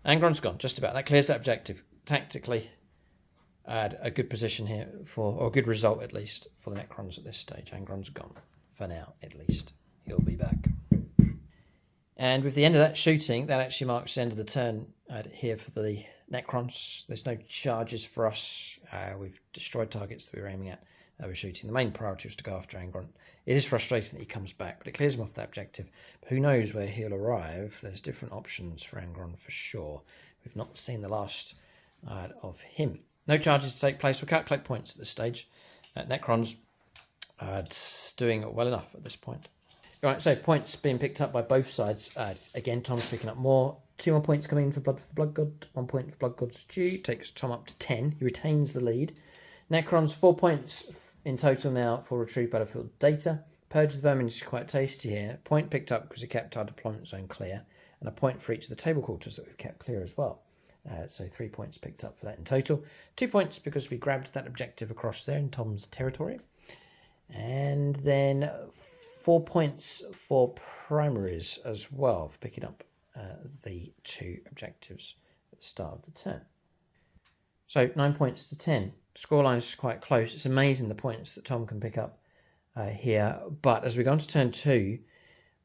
Angron's gone. Just about. That clears that objective. Tactically, a good position here or a good result at least for the Necrons at this stage. Angron's gone. For now, at least. He'll be back. And with the end of that shooting, that actually marks the end of the turn here for the Necrons. There's no charges for us. We've destroyed targets that we were aiming at. We're shooting. The main priority was to go after Angron. It is frustrating that he comes back, but it clears him off that objective. But who knows where he'll arrive? There's different options for Angron for sure. We've not seen the last of him. No charges to take place. We'll calculate points at this stage. Necrons doing well enough at this point. Right, so points being picked up by both sides. Again, Tom's picking up more. 2 more points coming in for the Blood God. 1 point for Blood God Stew. Takes Tom up to 10. He retains the lead. Necrons, 4 points in total now for retrieve battlefield data. Purge the Vermin is quite tasty here. Point picked up because we kept our deployment zone clear. And a point for each of the table quarters that we've kept clear as well. So 3 points picked up for that in total. 2 points because we grabbed that objective across there in Tom's territory. And then 4 points for primaries as well for picking up the 2 objectives at the start of the turn. So 9 points to 10. Scoreline is quite close. It's amazing the points that Tom can pick up here. But as we go on to turn 2,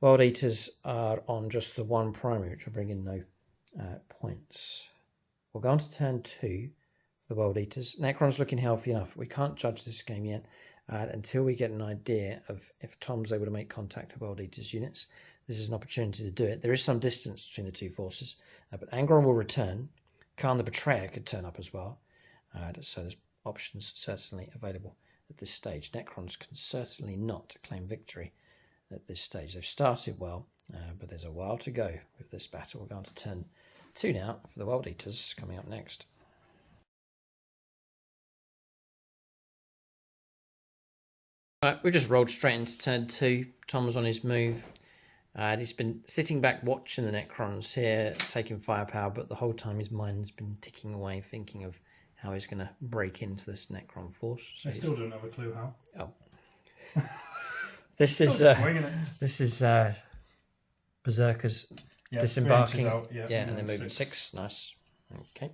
World Eaters are on just the 1 primary, which will bring in no points. We'll go on to turn 2 for the World Eaters. Necron's looking healthy enough. We can't judge this game yet until we get an idea of if Tom's able to make contact with World Eaters units. This is an opportunity to do it. There is some distance between the 2 forces, but Angron will return. Khan the Betrayer could turn up as well. So there's options certainly available at this stage. Necrons can certainly not claim victory at this stage. They've started well, but there's a while to go with this battle. We're going to turn 2 now for the World Eaters coming up next. Right, we've just rolled straight into turn 2. Tom's on his move. He's been sitting back watching the Necrons here, taking firepower, but the whole time his mind's been ticking away, thinking of how he's going to break into this Necron force. So I still don't have a clue how. Oh. This is Berserkers disembarking. And then moving 6. Nice. Okay.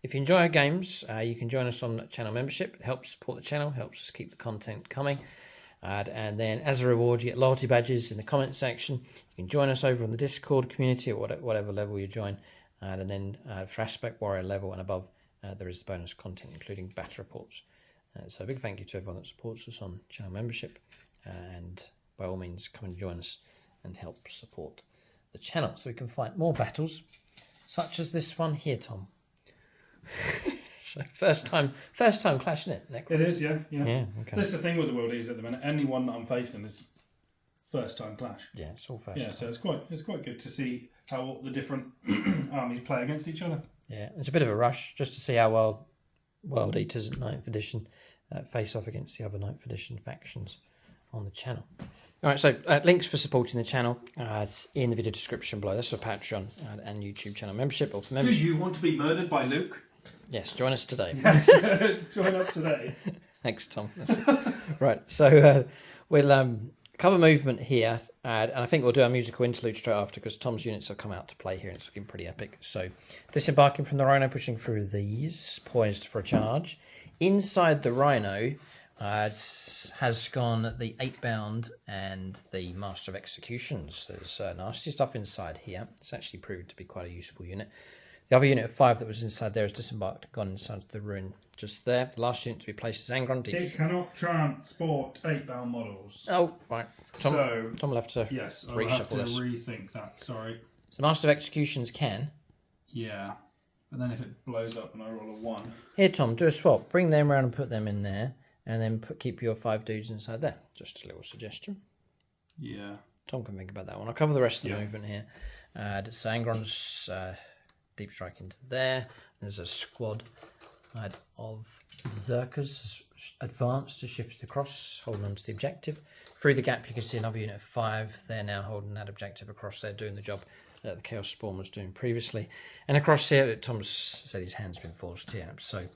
If you enjoy our games, you can join us on channel membership. It helps support the channel, helps us keep the content coming. And then as a reward, you get loyalty badges in the comment section. You can join us over on the Discord community at whatever level you join. And then for Aspect Warrior level and above, there is the bonus content, including battle reports. So a big thank you to everyone that supports us on channel membership. And by all means, come and join us and help support the channel so we can fight more battles, such as this one here, Tom. So first time clash, isn't it? Necron? It is, yeah. Okay. That's the thing with the World Eaters at the minute. Anyone that I'm facing is first time clash. Yeah, it's all first. Yeah, so it's quite good to see how the different armies play against each other. Yeah, it's a bit of a rush just to see how well World Eaters at 9th edition face off against the other 9th edition factions on the channel. All right, so links for supporting the channel in the video description below. That's for Patreon and YouTube channel membership. Or for membership. Do you want to be murdered by Luke? Yes, join us today. Join up today. Thanks, Tom. Right, so we'll cover movement here, and I think we'll do a musical interlude straight after because Tom's units have come out to play here and it's looking pretty epic. So disembarking from the Rhino, pushing through these, poised for a charge. Inside the Rhino, Has gone the 8-bound and the Master of Executions. There's nasty stuff inside here. It's actually proved to be quite a useful unit. The other unit of 5 that was inside there has disembarked and gone inside the ruin just there. The last unit to be placed is Angron. It cannot transport 8-bound models. Oh, right. Tom will have to yes, I'll have to rethink that, sorry. So the Master of Executions can. Yeah, and then if it blows up and I roll a 1. Here, Tom, do a swap. Bring them around and put them in there. And then keep your 5 dudes inside there. Just a little suggestion. Yeah. Tom can think about that one. I'll cover the rest of the movement here. So Angron's deep strike into there. There's a squad of Berserkers advanced to shift across, holding on to the objective. Through the gap, you can see another unit of 5. They're now holding that objective across there, doing the job that the Chaos Spawn was doing previously. And across here, Tom's said his hand's been forced here. So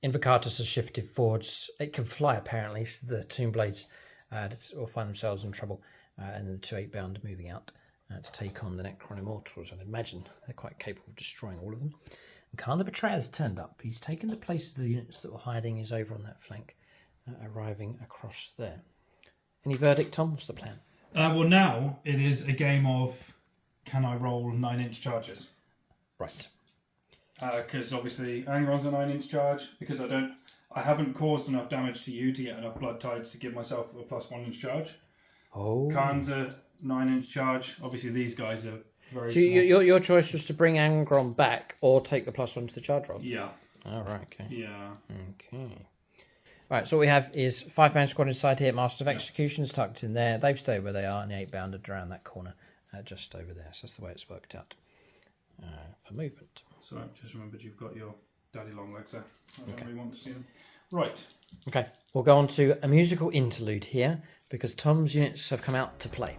Invocatus has shifted forwards. It can fly, apparently, so the Tomb Blades will find themselves in trouble. And then the 2 8-bound moving out to take on the Necron Immortals. And I imagine they're quite capable of destroying all of them. And Khan the Betrayer's turned up. He's taken the place of the units that were hiding. He's over on that flank, arriving across there. Any verdict, Tom? What's the plan? Well, now it is a game of can I roll 9-inch charges? Right. Because obviously Angron's a 9-inch charge. Because I haven't caused enough damage to you to get enough blood tides to give myself a +1-inch charge. Oh. Khan's a 9-inch charge. Obviously these guys are very so small. Your choice was to bring Angron back or take the +1 to the charge roll? Yeah. Oh, right, okay. Yeah. Okay. Right, so what we have is 5-man squad inside here. Master of Executions tucked in there. They've stayed where they are, and the 8-bounded around that corner, just over there. So that's the way it's worked out for movement. So I've just remembered you've got your daddy long legs there. I don't really want to see them. Right. Okay, we'll go on to a musical interlude here because Tom's units have come out to play.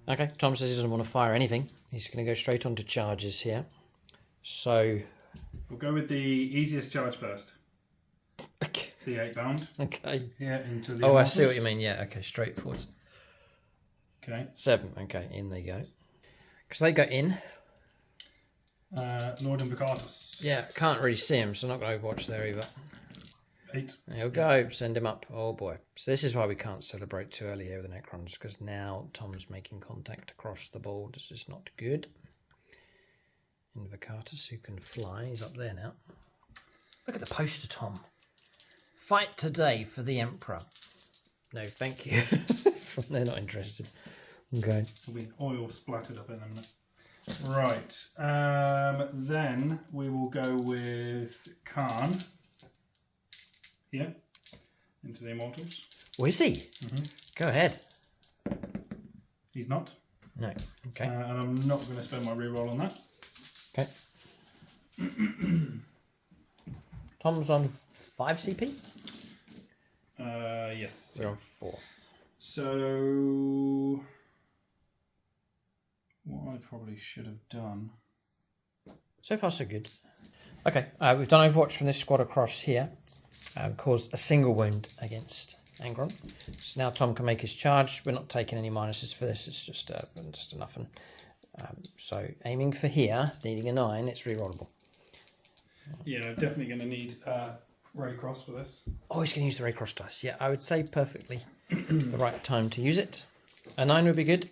Okay, Tom says he doesn't want to fire anything. He's going to go straight on to charges here. So... we'll go with the easiest charge first. Okay. The 8-bound. Okay. Yeah, into the... Oh, I see what you mean. Yeah, okay, straightforward. Okay. 7. Okay, in they go. Because they go in. Northern Vicatus. Yeah, can't really see him, so I'm not going to overwatch there either. 8. There we go. Send him up. Oh boy. So this is why we can't celebrate too early here with the Necrons, because now Tom's making contact across the board. This is not good. Invocatus, who can fly. He's up there now. Look at the poster, Tom. Fight today for the Emperor. No, thank you. They're not interested. Okay. There'll be oil splattered up in them. Right. Then we will go with Khan. Yeah. Into the Immortals. Oh, is he? Go ahead. He's not. No. Okay. And I'm not going to spend my reroll on that. Okay. Tom's on 5 CP? Yes. We're on 4. So, what I probably should have done. So far, so good. Okay, we've done Overwatch from this squad across here. Caused a single wound against Angron. So now Tom can make his charge. We're not taking any minuses for this. It's just a nothing. So aiming for here, needing a 9, it's rerollable. Yeah, definitely going to need Ray Cross for this. Oh, he's going to use the Ray Cross dice. Yeah, I would say perfectly the right time to use it. A 9 would be good.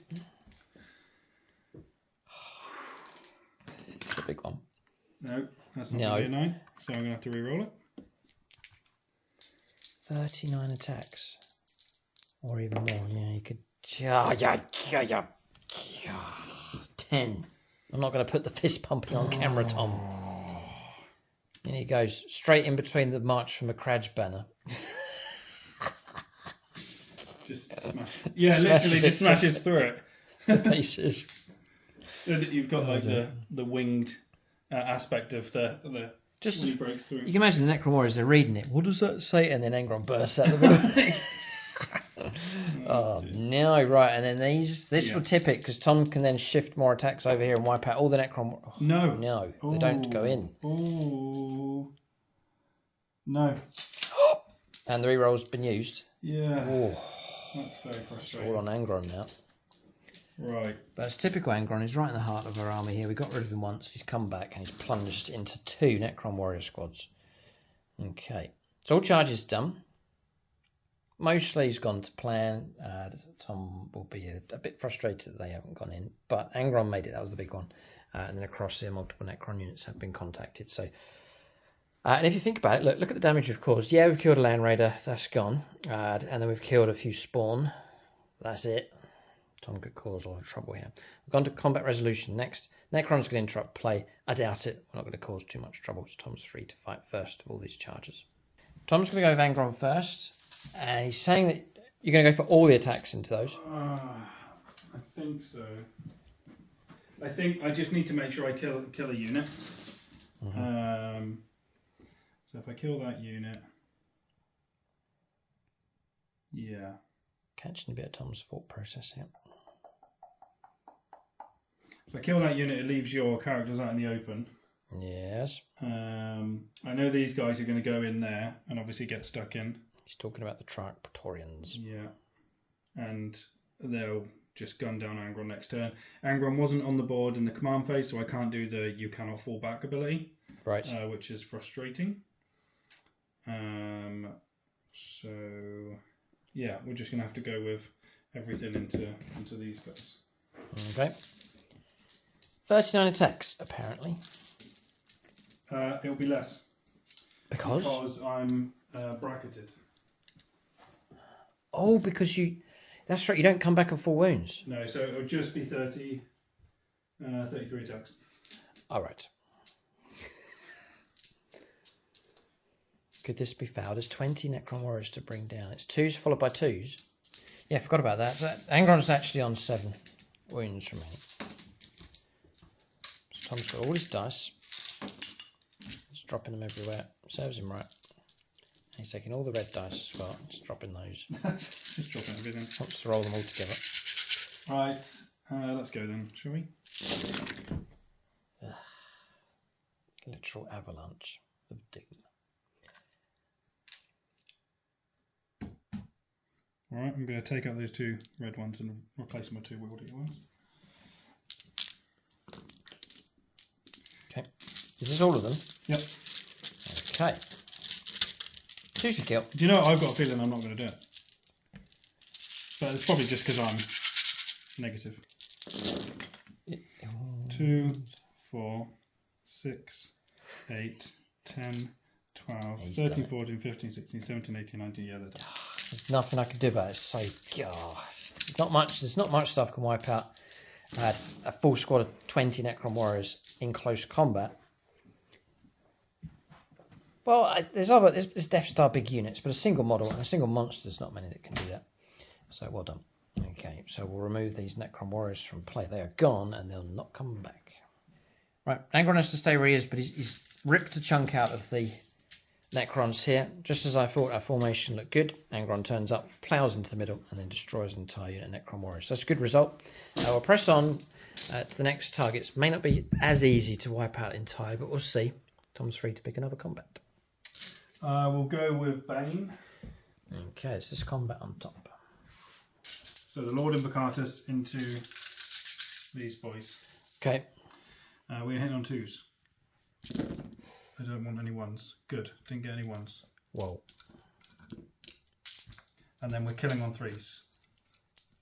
It's a big one. No, that's not going to be a 9. So I'm going to have to reroll it. 39 attacks. Or even more. Yeah, you could... 10. I'm not going to put the fist pumping on camera, Tom. And he goes straight in between the March from a Craj banner. Just smash. Yeah, literally just smashes through it. The pieces. You've got like the winged aspect of the just when he breaks through. You can imagine the Necron Warriors, they're reading it. What does that say? And then Angron bursts out the middle. Oh, no, right. And then this will tip it because Tom can then shift more attacks over here and wipe out all the Necron. Oh, no, they don't go in. Oh, no. And the reroll's been used. Yeah. Oh, that's very frustrating. It's all on Angron now. Right. But it's typical Angron. He's right in the heart of our army here. We got rid of him once. He's come back and he's plunged into 2 Necron Warrior squads. Okay. So all charges done. Mostly he's gone to plan. Tom will be a bit frustrated that they haven't gone in. But Angron made it. That was the big one. And then across here, multiple Necron units have been contacted. So, and if you think about it, look at the damage we've caused. Yeah, we've killed a Land Raider. That's gone. And then we've killed a few Spawn. That's it. Tom could cause a lot of trouble here. We've gone to combat resolution next. Necron's going to interrupt play. I doubt it. We're not going to cause too much trouble. So Tom's free to fight first of all these charges. Tom's going to go with Angron first. And he's saying that you're going to go for all the attacks into those. I think so. I think I just need to make sure I kill a unit. Mm-hmm. So if I kill that unit, yeah. Catching a bit of Tom's thought process here. If I kill that unit, it leaves your characters out in the open. Yes. I know these guys are going to go in there and obviously get stuck in. He's talking about the Triarch Praetorians. Yeah. And they'll just gun down Angron next turn. Angron wasn't on the board in the command phase, so I can't do the you cannot fall back ability. Right. Which is frustrating. So, yeah, we're just going to have to go with everything into these guys. Okay. 39 attacks, apparently. It'll be less. Because? Because I'm bracketed. Oh, because you... That's right, you don't come back on 4 wounds. No, so it'll just be 33 attacks. All right. Could this be fouled? There's 20 Necron Warriors to bring down. It's 2s followed by 2s. Yeah, I forgot about that. So Angron's actually on 7 wounds remaining. So Tom's got all his dice. He's dropping them everywhere. Serves him right. He's taking all the red dice as well. Just dropping those. Just dropping everything. Wants to roll them all together. Right. Let's go then, shall we? Literal avalanche of doom. Alright, I'm going to take out those 2 red ones and replace them with 2 wieldy ones. Okay. Is this all of them? Yep. Okay. 2 to kill. Do you know what? I've got a feeling I'm not going to do it. But it's probably just because I'm negative. 2, 4, 6, 8, 10, 12, He's 13, done it. 14, 15, 16, 17, 18, 19. Yeah, they're done. There's nothing I can do about it. It's so there's not much stuff can wipe out a full squad of 20 Necron warriors in close combat. Well, there's Death Star big units, but a single model and a single monster, there's not many that can do that. So well done. Okay, so we'll remove these Necron warriors from play. They are gone and they'll not come back. Right, Angron has to stay where he is, but he's ripped a chunk out of the Necrons here. Just as I thought our formation looked good, Angron turns up, plows into the middle, and then destroys an entire unit of Necron warriors. So that's a good result. We'll press on to the next targets. May not be as easy to wipe out entirely, but we'll see. Tom's free to pick another combat. We'll go with Bane. Okay, it's this combat on top. So the Lord Invocatus into these boys. Okay. We're hitting on 2s. I don't want any 1s. Good. Didn't get any 1s. Whoa. And then we're killing on 3s.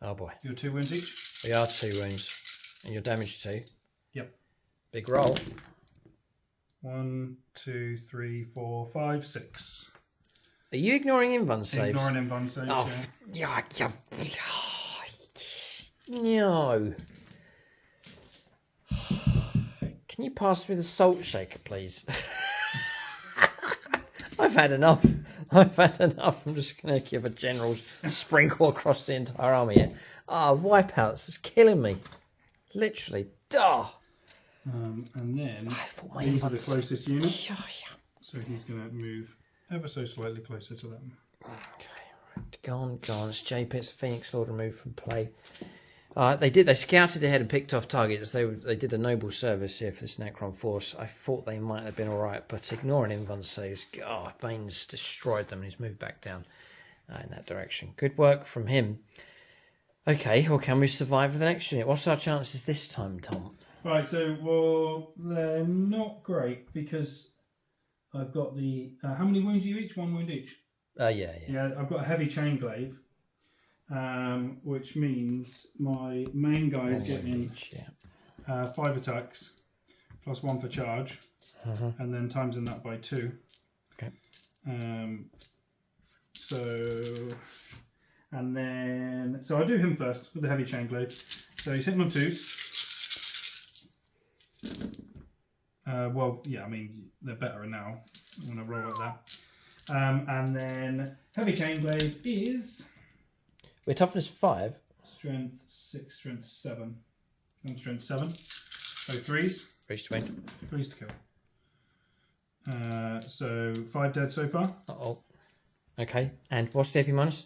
Oh boy. You're 2 wounds each? We are 2 wounds. And you're damaged 2. Yep. Big roll. 1, 2, 3, 4, 5, 6. Are you ignoring invuln saves? Ignoring invuln saves. Oh, yeah. No. Can you pass me the salt shaker, please? I've had enough. I'm just going to give a general sprinkle across the entire army here. Wipeouts. It's killing me. Literally. Duh. And then my these are invuln the closest units. Yeah. So he's going to move ever so slightly closer to them. Okay, right. Gone. It's J-Pits, Phoenix Lord removed from play. They scouted ahead and picked off targets. They did a noble service here for this Necron force. I thought they might have been alright, but ignoring invuln saves, Bane's destroyed them and he's moved back down in that direction. Good work from him. Okay, well, can we survive with the next unit? What's our chances this time, Tom? Right, so they're not great because I've got the how many wounds are you each? 1 wound each. Yeah. I've got a heavy chain glaive. Which means my main guy is getting 5 attacks plus 1 for charge, and then times in that by 2. Okay. So I'll do him first with the heavy chain glaive. So he's hitting on 2s. They're better now. I'm going to roll like that. And then heavy chain glaive is. We're toughness 5. Strength 6, strength 7. And strength 7. So 3s. 3s to win. 3s to kill. So 5 dead so far. Uh-oh. Okay, and what's the AP minus?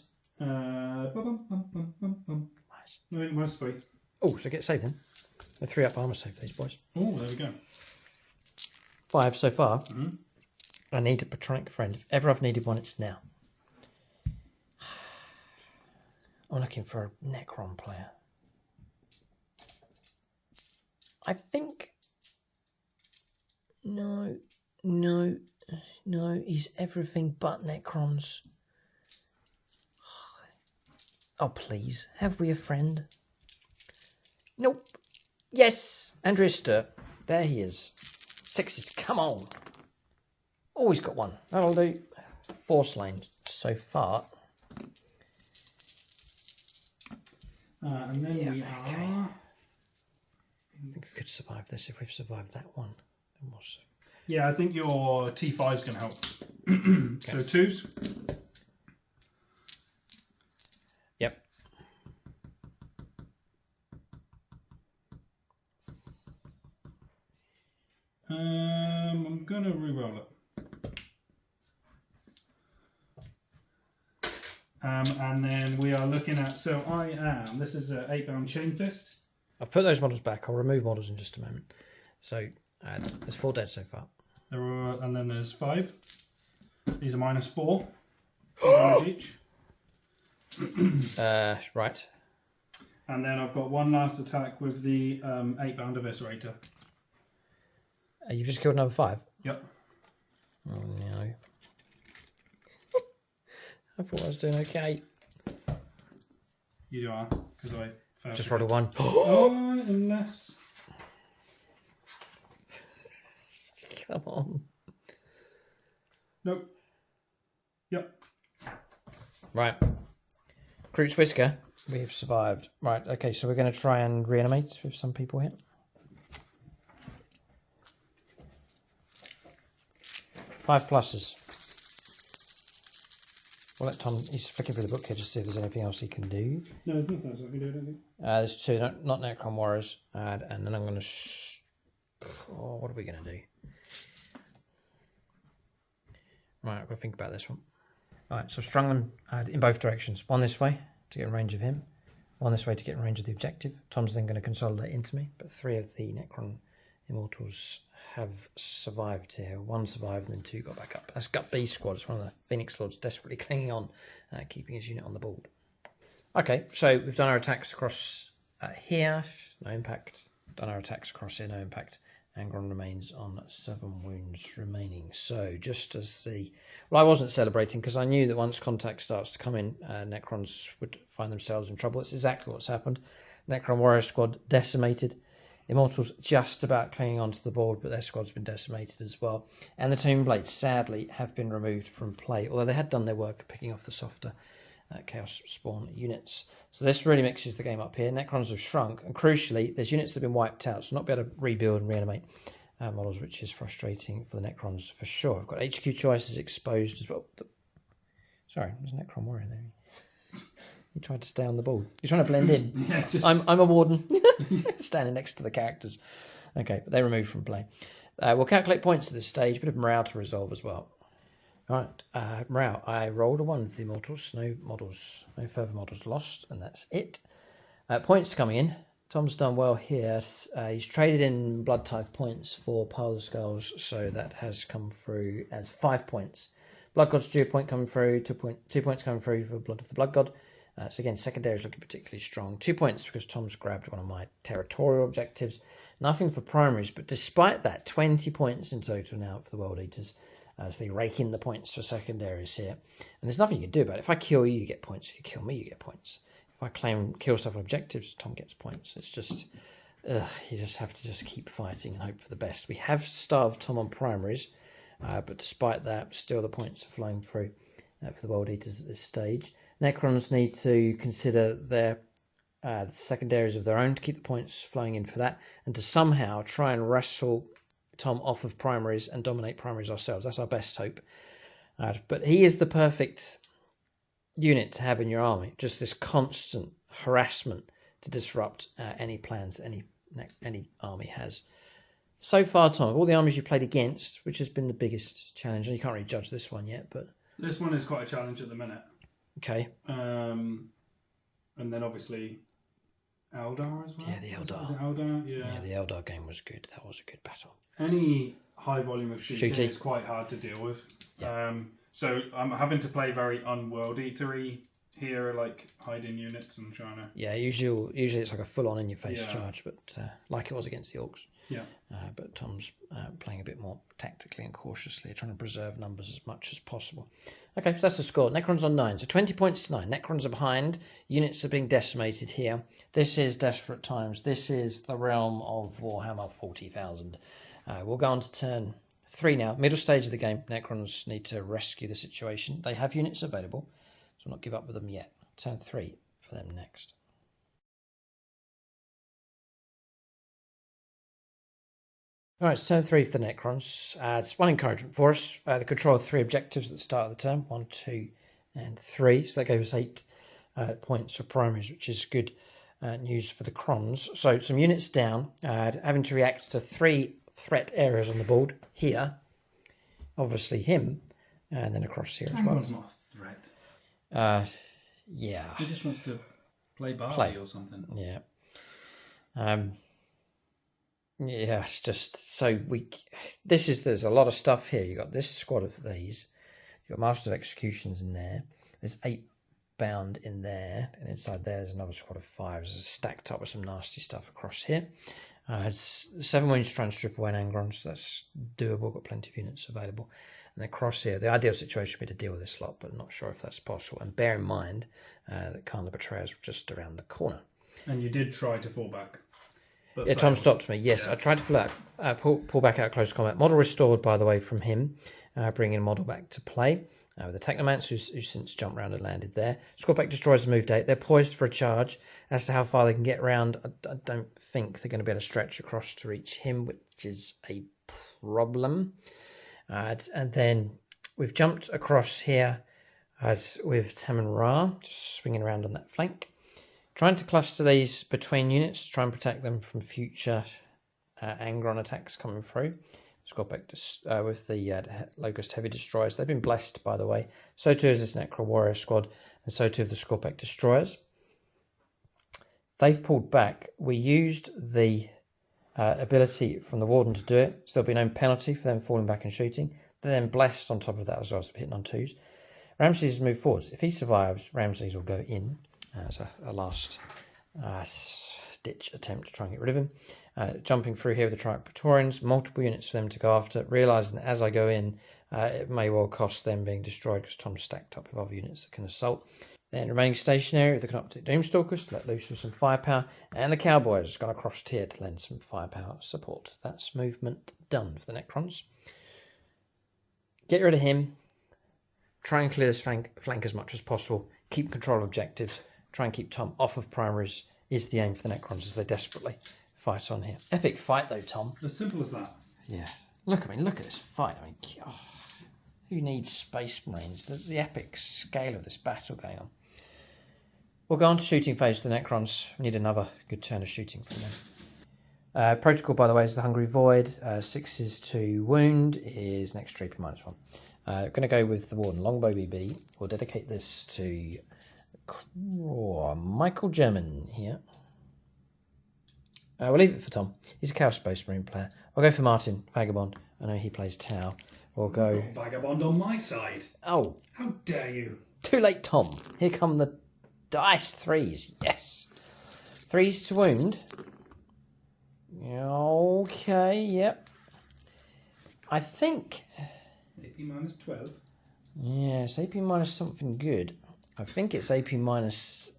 Minus 3. Oh, so get saved then. A 3 up armor save for these boys. Oh, there we go. 5 so far. I need a patronic friend. If ever I've needed one, it's now. I'm looking for a Necron player. I think... No. He's everything but Necrons. Oh, please. Have we a friend? Nope. Yes. Andreas Stur. There he is. 6s. Come on. Always got 1. That'll do. 4 slain so far. And then we are... Okay. I think we could survive this. If we've survived that one, then we'll survive. Yeah, I think your T5 is going to help. So 2s. Yep. I'm going to re-roll it. And then we are looking at, this is an 8-bound chain fist. I've put those models back. I'll remove models in just a moment. So there's 4 dead so far. And then there's 5. These are minus 4 damage each. Right. And then I've got 1 last attack with the 8-bound eviscerator. You just killed another 5? Yep. Oh no. I thought I was doing okay. You are, because I failed. Just rolled a 1. Unless... Come on. Nope. Yep. Right. Croots Whisker, we've survived. Right, okay, so we're going to try and reanimate with some people here. 5 pluses. We'll let Tom, he's flicking through the book here to see if there's anything else he can do. No, there's nothing else I can do, I don't think. There's 2, not Necron Warriors. And then I'm going to... what are we going to do? Right, I've got to think about this one. Right, so strung them in both directions. One this way to get in range of him. One this way to get in range of the objective. Tom's then going to consolidate into me, but 3 of the Necron Immortals have survived here. 1 survived and then 2 got back up. That's Gut B squad. It's one of the Phoenix Lords desperately clinging on, keeping his unit on the board. Okay, so we've done our attacks across here. No impact. Done our attacks across here. No impact. Angron remains on 7 wounds remaining. So just as the... Well, I wasn't celebrating because I knew that once contact starts to come in, Necrons would find themselves in trouble. It's exactly what's happened. Necron Warrior Squad decimated. Immortals just about clinging onto the board, but their squad's been decimated as well. And the Tomb Blades, sadly, have been removed from play, although they had done their work of picking off the softer Chaos Spawn units. So this really mixes the game up here. Necrons have shrunk, and crucially, there's units that have been wiped out, so not be able to rebuild and reanimate models, which is frustrating for the Necrons for sure. I've got HQ choices exposed as well. Sorry, there's a Necron Warrior there. He tried to stay on the board. He's trying to blend in. Yeah, just... I'm a warden, standing next to the characters. Okay, but they're removed from play. We'll calculate points at this stage, bit of morale to resolve as well. All right, morale. I rolled a 1 for the Immortals. No further models lost, and that's it. Points coming in. Tom's done well here. He's traded in Blood Tithe points for Pile of Skulls, so that has come through as 5 points. Blood God's due a point coming through, 2 points coming through for Blood of the Blood God. So again, secondary is looking particularly strong. 2 points because Tom's grabbed one of my territorial objectives. Nothing for primaries, but despite that, 20 points in total now for the World Eaters. So they rake in the points for secondaries here. And there's nothing you can do about it. If I kill you, you get points. If you kill me, you get points. If I kill stuff on objectives, Tom gets points. It's just, you just have to just keep fighting and hope for the best. We have starved Tom on primaries, but despite that, still the points are flowing through for the World Eaters at this stage. Necrons need to consider their secondaries of their own to keep the points flowing in for that, and to somehow try and wrestle Tom off of primaries and dominate primaries ourselves. That's our best hope. But he is the perfect unit to have in your army. Just this constant harassment to disrupt any plans any army has. So far, Tom, of all the armies you played against, which has been the biggest challenge, and you can't really judge this one yet, but... This one is quite a challenge at the minute. Okay. And then obviously Eldar as well. Yeah, the Eldar. Eldar, Yeah, the Eldar game was good. That was a good battle. Any high volume of shooting is quite hard to deal with. Yeah. So I'm having to play very unworld eatery here, like hiding units and trying to... Yeah, usually it's like a full-on in-your-face charge, but like it was against the Orcs. Yeah. But Tom's playing a bit more tactically and cautiously, trying to preserve numbers as much as possible. Okay, so that's the score. Necrons on 9. So 20 points to 9. Necrons are behind. Units are being decimated here. This is desperate times. This is the realm of Warhammer 40,000. We'll go on to turn 3 now. Middle stage of the game. Necrons need to rescue the situation. They have units available, so I'll not give up with them yet. Turn 3 for them next. All right, so turn 3 for the Necrons. It's one encouragement for us. They control 3 objectives at the start of the turn. 1, 2, and 3. So that gave us 8 points for primaries, which is good news for the Crons. So some units down, having to react to 3 threat areas on the board. Here, obviously him, and then across here as well. Angron's not a threat. Yeah. He just wants to play Barbie or something. Yeah. Yeah, it's just so weak. There's a lot of stuff here. You've got this squad of these. You've got Master of Executions in there. There's 8 bound in there. And inside there's another squad of 5. There's stacked up with some nasty stuff across here. It's 7 wounds to try and strip away an Angron, so that's doable. Got plenty of units available. And across here, the ideal situation would be to deal with this lot, but I'm not sure if that's possible. And bear in mind that Khan the Betrayer's just around the corner. And you did try to fall back. But Yeah, Tom failed. stopped me. Yes, Yeah. I tried to pull back out of close combat. Model restored, by the way, from him. Bringing model back to play. With the Technomancer, who's since jumped around and landed there. Squadback Destroyers moved 8. They're poised for a charge. As to how far they can get around, I don't think they're going to be able to stretch across to reach him, which is a problem. And then we've jumped across here with Tam and Ra, just swinging around on that flank. Trying to cluster these between units to try and protect them from future Angron attacks coming through. Squadback with the Locust Heavy Destroyers. They've been blessed, by the way. So too is this Necron Warrior Squad, and so too have the Squadback Destroyers. They've pulled back. We used the ability from the Warden to do it, so there'll be no penalty for them falling back and shooting. They're then blessed on top of that as well, so hitting on 2s. Ramses has moved forwards. If he survives, Ramses will go in as a last ditch attempt to try and get rid of him. Jumping through here with the Triarch Praetorians, multiple units for them to go after, realising that as I go in, it may well cost them being destroyed because Tom's stacked up with other units that can assault. Then remaining stationary with the Canoptic Doomstalkers, let loose with some firepower, and the Cowboys has gone across here to lend some firepower support. That's movement done for the Necrons. Get rid of him, try and clear this flank as much as possible, keep control of objectives, try and keep Tom off of primaries is the aim for the Necrons as they desperately fight on here. Epic fight though, Tom. As simple as that. Yeah. Look at this fight. I mean, oh, who needs Space Marines? The epic scale of this battle going on. We'll go on to shooting phase for the Necrons. We need another good turn of shooting from them. Protocol, by the way, is the Hungry Void. 6s to wound is next to -1. Going to go with the Warden Longbow BB. We'll dedicate this to Michael German here. We'll leave it for Tom. He's a Chaos Space Marine player. I'll go for Martin, Vagabond. I know he plays Tau. We'll go... Vagabond on my side. Oh. How dare you? Too late, Tom. Here come the dice 3s. Yes. 3s to wound. Okay, yep. I think... AP minus 12. Yes, AP minus something good. I think it's AP minus...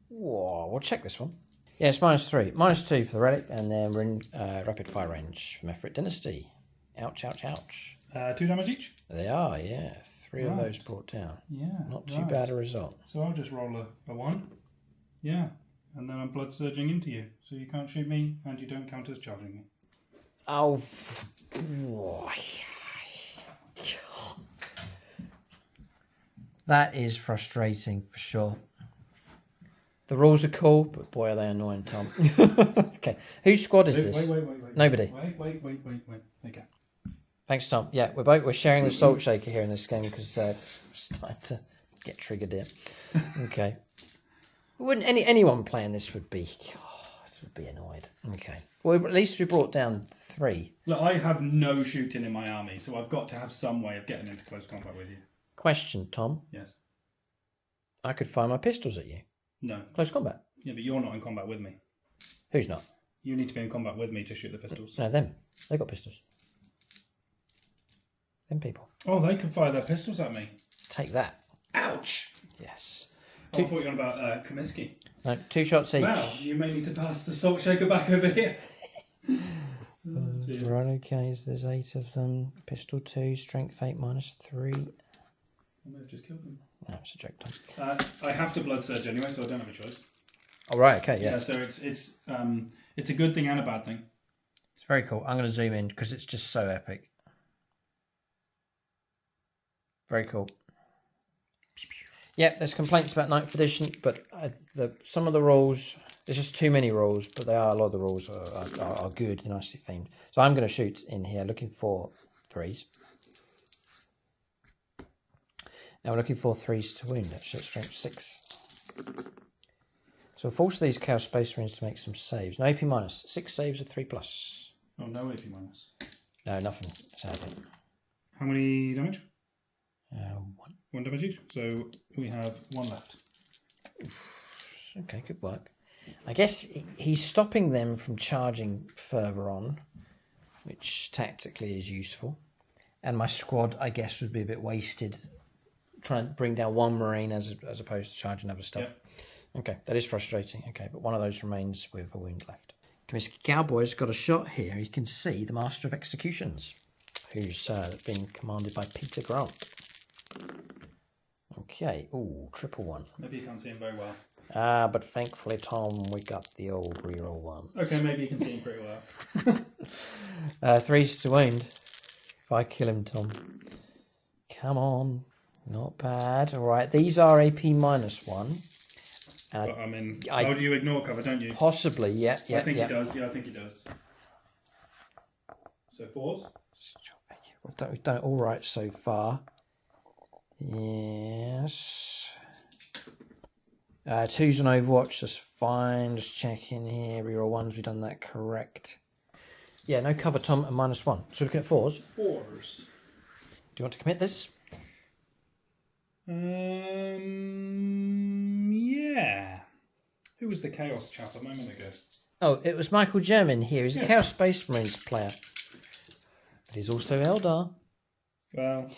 Whoa, we'll check this one. Yeah, it's -3. -2 for the relic, and then we're in rapid fire range from Efrit Dynasty. Ouch, ouch, ouch. 2 damage each? They are, yeah. 3 of those brought down. Yeah. Not too bad a result. So I'll just roll a 1. Yeah. And then I'm blood surging into you. So you can't shoot me, and you don't count as charging me. Oh. That is frustrating for sure. The rules are cool, but boy are they annoying, Tom. Okay, whose squad is this? Wait. Nobody. Wait. Okay. Thanks, Tom. Yeah, we're sharing the Salt Shaker here in this game because I'm starting to get triggered here. Okay. Wouldn't anyone playing this would be annoyed. Okay. Well, at least we brought down 3. Look, I have no shooting in my army, so I've got to have some way of getting into close combat with you. Question, Tom. Yes. I could fire my pistols at you. No. Close combat. Yeah, but you're not in combat with me. Who's not? You need to be in combat with me to shoot the pistols. No, them. They got pistols. Them people. Oh, they can fire their pistols at me. Take that. Ouch! Yes. I thought you were on about Comiskey. No, 2 shots each. Wow, you may need to pass the Salt Shaker back over here. Right, okay, so there's 8 of them. Pistol 2, strength 8, -3. I may have just killed them. No, it's a joke, Tom. I have to blood surge anyway, so I don't have a choice. Oh, right, okay, yeah. Yeah, so it's a good thing and a bad thing. It's very cool. I'm going to zoom in because it's just so epic. Very cool. Yeah, there's complaints about 9th edition, but some of the rules, there's just too many rules, but a lot of the rules are good, they're nicely themed. So I'm going to shoot in here, looking for 3s. Now we're looking for 3s to wound, actually, at strength 6. So we'll force these Chaos Space Marines to make some saves. No AP minus, 6 saves are 3+. Oh, no AP minus. No, nothing, sadly. How many damage? 1. 1 damage each. So we have 1 left. Okay, good work. I guess he's stopping them from charging further on, which tactically is useful. And my squad, I guess, would be a bit wasted trying to bring down 1 Marine as opposed to charging other stuff. Okay, that is frustrating. Okay, but one of those remains with a wound left. Comiskey Cowboy's got a shot here. You can see the Master of Executions, who's been commanded by Peter Grant. Okay, ooh, triple one. Maybe you can't see him very well. But thankfully, Tom, we got the old reroll one. Okay, maybe you can see him pretty well. 3s to wound. If I kill him, Tom. Come on. Not bad. All right, these are AP -1. But I mean, how do you ignore cover, don't you? Possibly, yeah. I think he does. Yeah, I think he does. So 4s? We've done it all right so far. Yes. 2s on Overwatch, that's fine. Just checking here. Reroll 1s, we've done that correct. Yeah, no cover, Tom, and -1. So we're looking at 4s. 4s. Do you want to commit this? Yeah. Who was the Chaos chap a moment ago? Oh, it was Michael German here. He's a Chaos Space Marines player. But he's also Eldar. Well,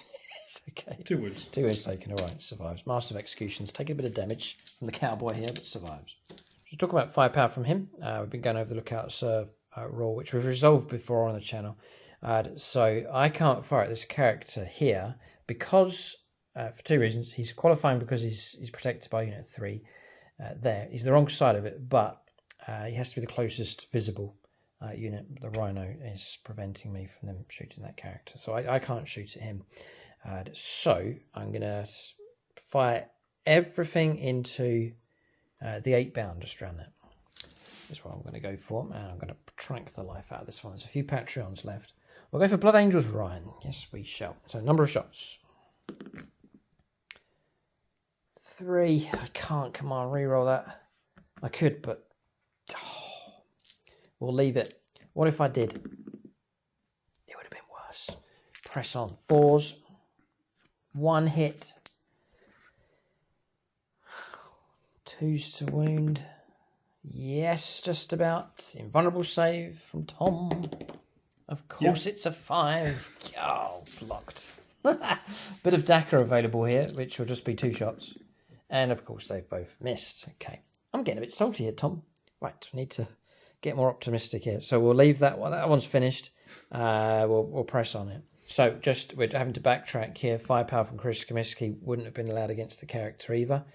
it's okay. 2 wounds. 2 wounds taken, alright, survives. Master of Executions, taking a bit of damage from the cowboy here, but survives. So talk about firepower from him. We've been going over the Lookouts rule, which we've resolved before on the channel. So I can't fire at this character here because, for 2 reasons. He's qualifying because he's protected by Unit 3 there. He's the wrong side of it, but he has to be the closest visible unit. The Rhino is preventing me from them shooting that character. So I can't shoot at him. So I'm going to fire everything into the 8-bound just around there. That's what I'm going to go for. And I'm going to trank the life out of this one. There's a few Patreons left. We'll go for Blood Angels Ryan. Yes, we shall. So number of shots. 3. I can't. Come on, reroll that. I could, but we'll leave it. What if I did? It would have been worse. Press on. 4s. 1 hit. 2s to wound. Yes, just about. Invulnerable save from Tom. Of course, It's a 5. Oh, blocked. Bit of Dakar available here, which will just be 2 shots. And of course, they've both missed. Okay. I'm getting a bit salty here, Tom. Right, we need to get more optimistic here. So we'll leave that one. That one's finished. We'll press on it. So we're having to backtrack here. Firepower from Chris Comiskey wouldn't have been allowed against the character either.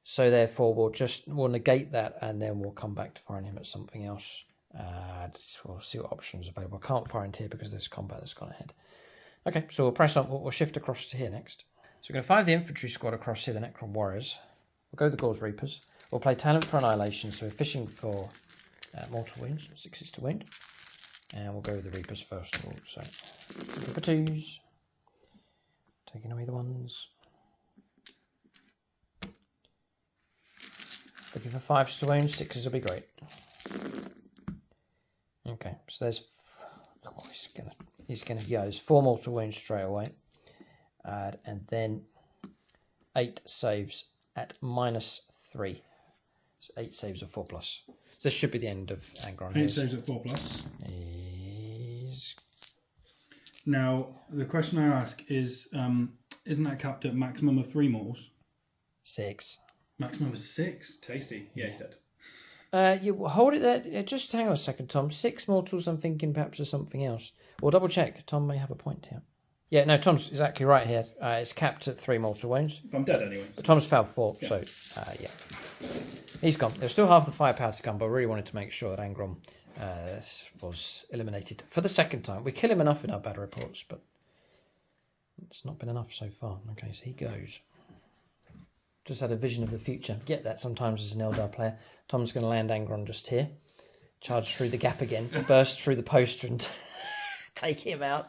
So therefore, we'll negate that, and then we'll come back to firing him at something else. We'll see what options are available. I can't fire into here because there's combat that's gone ahead. Okay, so we'll press on. We'll shift across to here next. So we're going to fire the infantry squad across here, the Necron Warriors. We'll go the Gauls Reapers. We'll play Talent for Annihilation, so we're fishing for mortal wounds, 6s to wound. And we'll go with the Reapers first of all. So looking for 2s. Taking away the 1s. Looking for 5s to wound, 6s will be great. Okay, so there's there's 4 mortal wounds straight away. And then 8 saves at -3. So 8 saves of 4+. So this should be the end of Angron. 8 saves at 4+. Now, the question I ask is, isn't that capped at maximum of 3 mortals? 6. Maximum of 6? Tasty. Yeah, he's dead. You hold it there. Just hang on a second, Tom. 6 mortals, I'm thinking perhaps of something else. We'll double check. Tom may have a point here. Yeah, no, Tom's exactly right here. It's capped at 3 mortal wounds. I'm dead anyway. But Tom's failed 4, yeah. So, yeah. He's gone. There's still half the firepower to come, but I really wanted to make sure that Angron was eliminated for the second time. We kill him enough in our battle reports, but it's not been enough so far. Okay, so he goes. Just had a vision of the future. Get that sometimes as an Eldar player. Tom's going to land Angron just here. Charge through the gap again. Burst through the poster and take him out.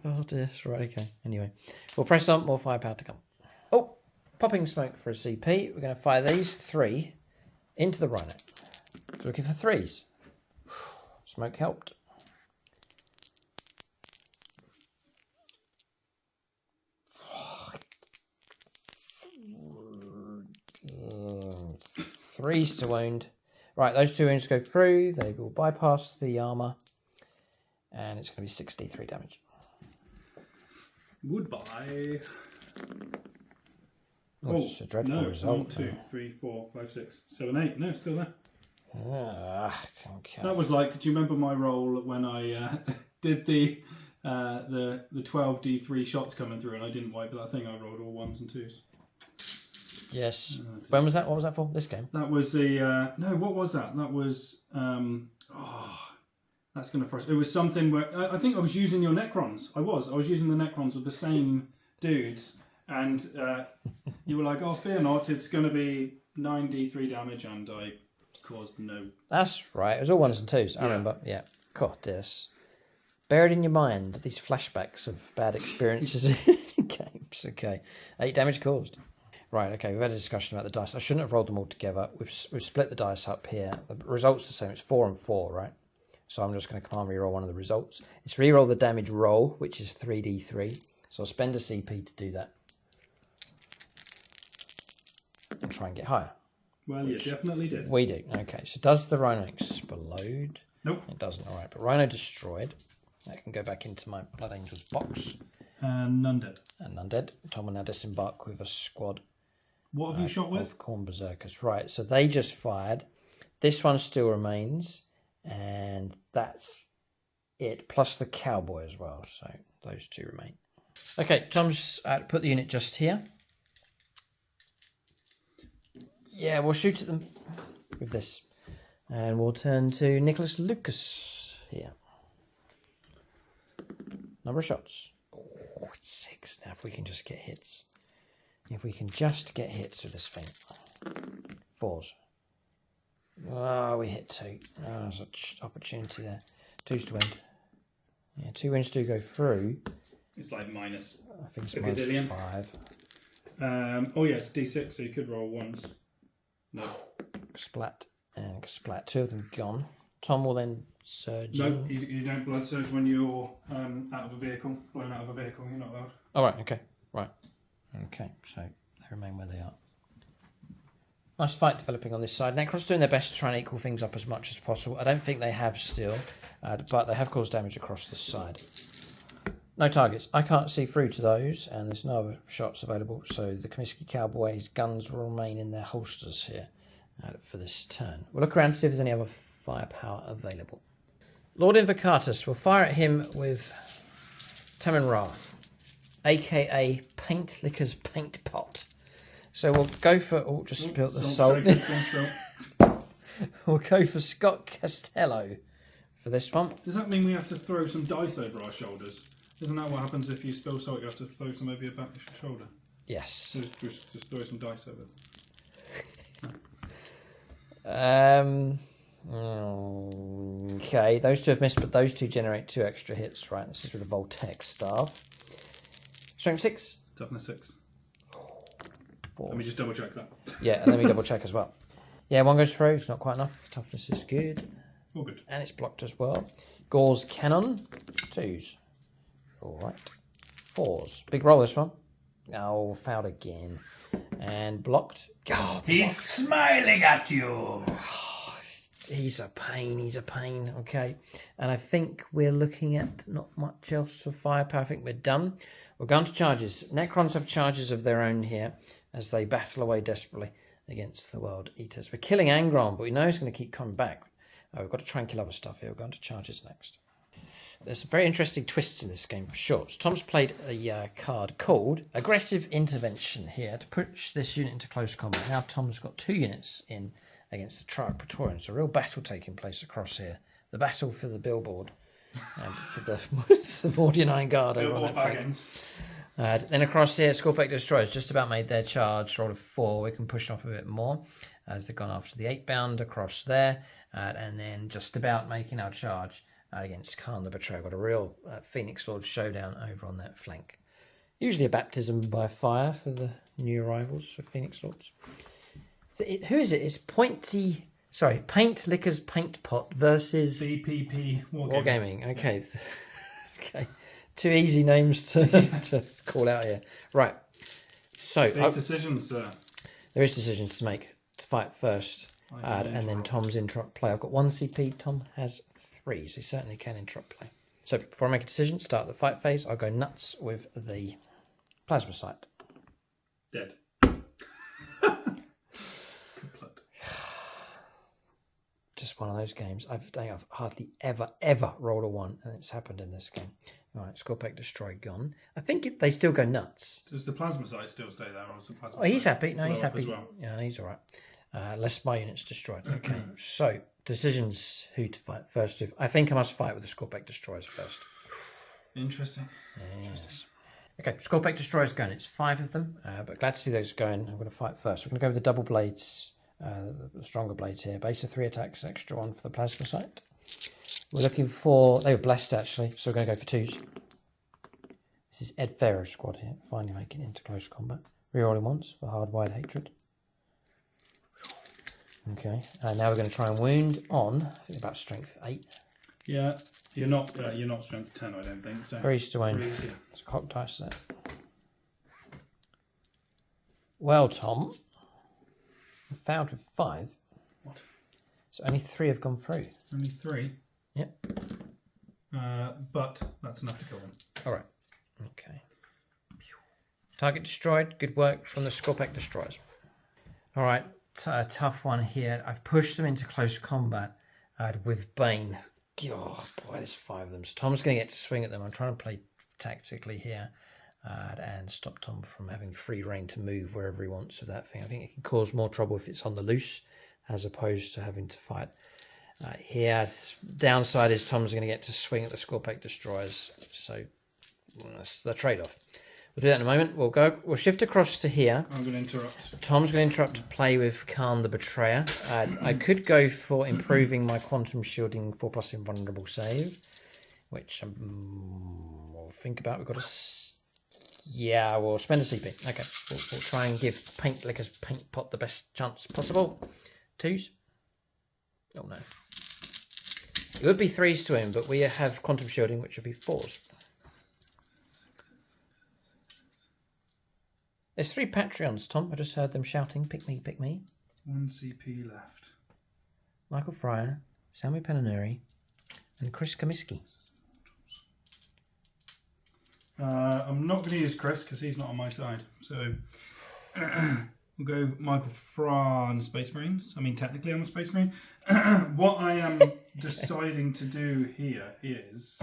Oh dear. Right, okay. Anyway. We'll press on. More firepower to come. Oh! Popping smoke for a CP. We're going to fire these 3 into the Rhino. Looking for 3s. Smoke helped. Threes to wound. Right, those 2 wounds go through. They will bypass the armour. And it's going to be 63 damage. Goodbye. Oh, it's a dreadful no, result. 1, 2, 3, 4, 5, 6, 7, 8. No, still there. Okay. That was like, do you remember my role when I did the 12d3 shots coming through and I didn't wipe that thing? I rolled all 1s and 2s. Yes. When was that? What was that for? This game? That was the no. What was that? That was that's going to frustrate. It was something where I think I was using your Necrons. I was using the Necrons with the same dudes, and you were like, "Oh, fear not, it's going to be 9d3 damage," and I caused no. That's right. It was all 1s and 2s. I remember. Yeah. God, this buried in your mind these flashbacks of bad experiences in games. Okay, 8 damage caused. Right, okay, we've had a discussion about the dice. I shouldn't have rolled them all together. We've split the dice up here. The result's the same. It's 4 and 4, right? So I'm just going to command reroll one of the results. It's reroll the damage roll, which is 3d3. So I'll spend a CP to do that. And try and get higher. Well, you definitely did. We do. Okay, so does the Rhino explode? Nope. It doesn't, all right. But Rhino destroyed. That can go back into my Blood Angels box. And none dead. And none dead. Tom will now disembark with a squad. What have you shot with? Of Khorne Berserkers. Right, so they just fired. This one still remains. And that's it. Plus the cowboy as well. So those 2 remain. Okay, Tom's put the unit just here. Yeah, we'll shoot at them with this. And we'll turn to Nicholas Lucas here. Number of shots. Oh, 6. Now if we can just get hits. If we can just get hits with this thing. 4s. Oh, we hit 2. Oh, there's an opportunity there. 2's to win. Yeah, 2 wins do go through. It's like minus. I think it's a minus gazillion. 5. Oh yeah, it's d6, so you could roll 1s. No. Splat and splat. 2 of them gone. Tom will then surge. No, you don't blood surge when you're out of a vehicle. Blown out of a vehicle, you're not allowed. Oh, right, okay. Right. Okay, so they remain where they are. Nice fight developing on this side. Necron's doing their best to try and equal things up as much as possible. I don't think they have still, but they have caused damage across this side. No targets. I can't see through to those, and there's no other shots available, so the Comiskey Cowboys' guns will remain in their holsters here for this turn. We'll look around to see if there's any other firepower available. Lord Invocatus will fire at him with Taman Ra, a.k.a. Paint Licker's Paint Pot. So we'll go for... Oh, just spilt the salt. We'll go for Scott Castello for this one. Does that mean we have to throw some dice over our shoulders? Isn't that what happens if you spill salt? You have to throw some over your back shoulder. Yes. Just throw some dice over. Okay, those 2 have missed, but those 2 generate 2 extra hits, right? This is with a Voltec staff. Strength 6. Toughness 6. 4. Let me just double check that. Yeah, and let me double check as well. Yeah, 1 goes through. It's not quite enough. Toughness is good. All good. And it's blocked as well. Gore's Cannon. 2s. All right. 4s. Big roll this one. Oh, fouled again. And blocked. Oh, He's smiling at you. He's a pain. Okay. And I think we're looking at not much else for firepower. I think we're done. We're going to charges. Necrons have charges of their own here as they battle away desperately against the World Eaters. We're killing Angron, but we know he's going to keep coming back. Oh, we've got to try and kill other stuff here. We're going to charges next. There's some very interesting twists in this game for sure. So Tom's played a card called Aggressive Intervention here to push this unit into close combat. Now Tom's got 2 units in against the Triarch Praetorians. A real battle taking place across here. The battle for the billboard and for the Mordian Iron Guard over on that flank. Then across here, Scorpec Destroyers just about made their charge. Roll of 4. We can push them up a bit more as they've gone after the 8-bound across there. And then just about making our charge against Khan the Betrayer. Got a real Phoenix Lord showdown over on that flank. Usually a baptism by fire for the new arrivals for Phoenix Lords. So who is it? It's Paint Licker's Paint Pot versus CPP Wargaming. Okay. Okay. 2 easy names to call out here. Right. So big decisions, sir. There is decisions to make. To fight first. And then Tom's interrupt play. I've got 1 CP. Tom has 3, so he certainly can interrupt play. So before I make a decision, start the fight phase, I'll go nuts with the plasma sight. Dead. just one of those games. I've hardly ever rolled a 1, and it's happened in this game. All right, Scorpack Destroy gone. I think they still go nuts. Does the plasma site still stay there, or does the plasma? Oh, he's site happy. No, he's blow up happy. as well? Yeah, he's all right. Less my units destroyed. Okay, so decisions who to fight first. I think I must fight with the Scorpack Destroyers first. Interesting. Yes. Okay, Scorpack Destroyers going. It's 5 of them, but glad to see those going. I'm going to fight first. We're going to go with the double blades, the stronger blades here. Base of 3 attacks, extra 1 for the plasma site. We're looking for... They were blessed, actually, so we're going to go for 2s. This is Ed Ferro's squad here, finally making it into close combat. Rerolling once for hardwired hatred. Okay, now we're going to try and wound on, I think about strength 8. Yeah, you're not strength 10, I don't think. So 3s to wound. 3s, yeah. It's a cock dice set. Well, Tom, I failed with 5. What? So only 3 have gone through. Only 3? Yep. But that's enough to kill them. All right. Okay. Target destroyed. Good work from the Scorpack Destroyers. All right. A tough one here. I've pushed them into close combat with Bane. Oh, boy, there's 5 of them. So Tom's going to get to swing at them. I'm trying to play tactically here and stop Tom from having free reign to move wherever he wants with that thing. I think it can cause more trouble if it's on the loose as opposed to having to fight. Here, downside is Tom's going to get to swing at the Scorpack Destroyers. So that's the trade-off. We'll do that in a moment. We'll shift across to here. I'm going to interrupt. Tom's going to interrupt to play with Khan the Betrayer. I could go for improving my quantum shielding 4+ invulnerable save, which we'll think about. We've got we'll spend a CP. Okay, we'll try and give Paint Licker's Paint Pot the best chance possible. 2s. Oh no. It would be 3s to him, but we have quantum shielding, which would be 4s. There's 3 Patreons, Tom. I just heard them shouting, pick me, pick me. 1 CP left. Michael Fryer, Sammy Penanuri, and Chris Comiskey. I'm not going to use Chris because he's not on my side. So we'll go Michael Fryer on Space Marines. I mean, technically I'm a Space Marine. What I am deciding to do here is...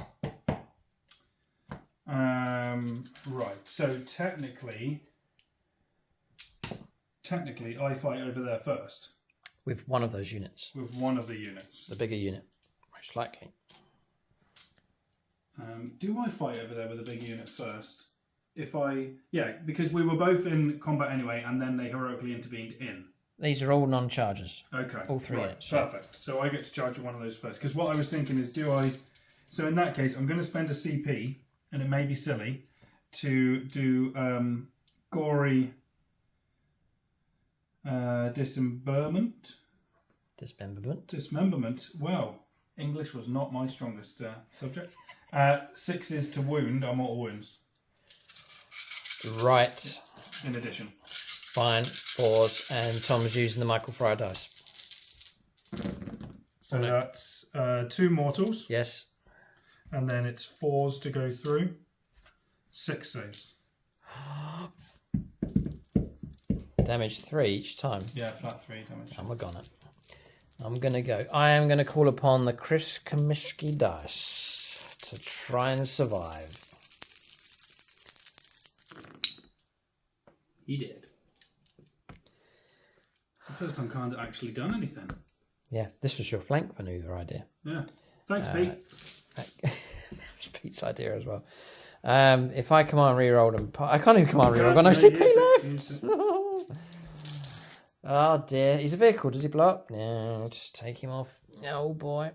right, so technically I fight over there first. With one of those units. With one of the units. The bigger unit, most likely. Do I fight over there with a big unit first? Because we were both in combat anyway, and then they heroically intervened in. These are all non-chargers. Okay. All 3 right, units. Perfect. Yeah. So I get to charge one of those first. Because what I was thinking is, so in that case, I'm going to spend a CP, and it may be silly, to do gory dismemberment. Dismemberment. Well, English was not my strongest subject. 6s to wound are mortal wounds. Right. In addition. Fine. 4s, and Tom's using the Michael Fryer dice. So that's 2 mortals. Yes. And then it's 4s to go through. 6 saves. Damage 3 each time. Yeah, flat 3 damage. I'm going to go. I am going to call upon the Chris Comiskey dice to try and survive. He did. It's the first time Khan's actually done anything. Yeah, this was your flank maneuver idea. Yeah. Thanks, Pete. That was Pete's idea as well. If I command reroll them, I can't even command reroll. I've got no CP left. Oh dear, he's a vehicle. Does he blow up? No, just take him off. Oh boy.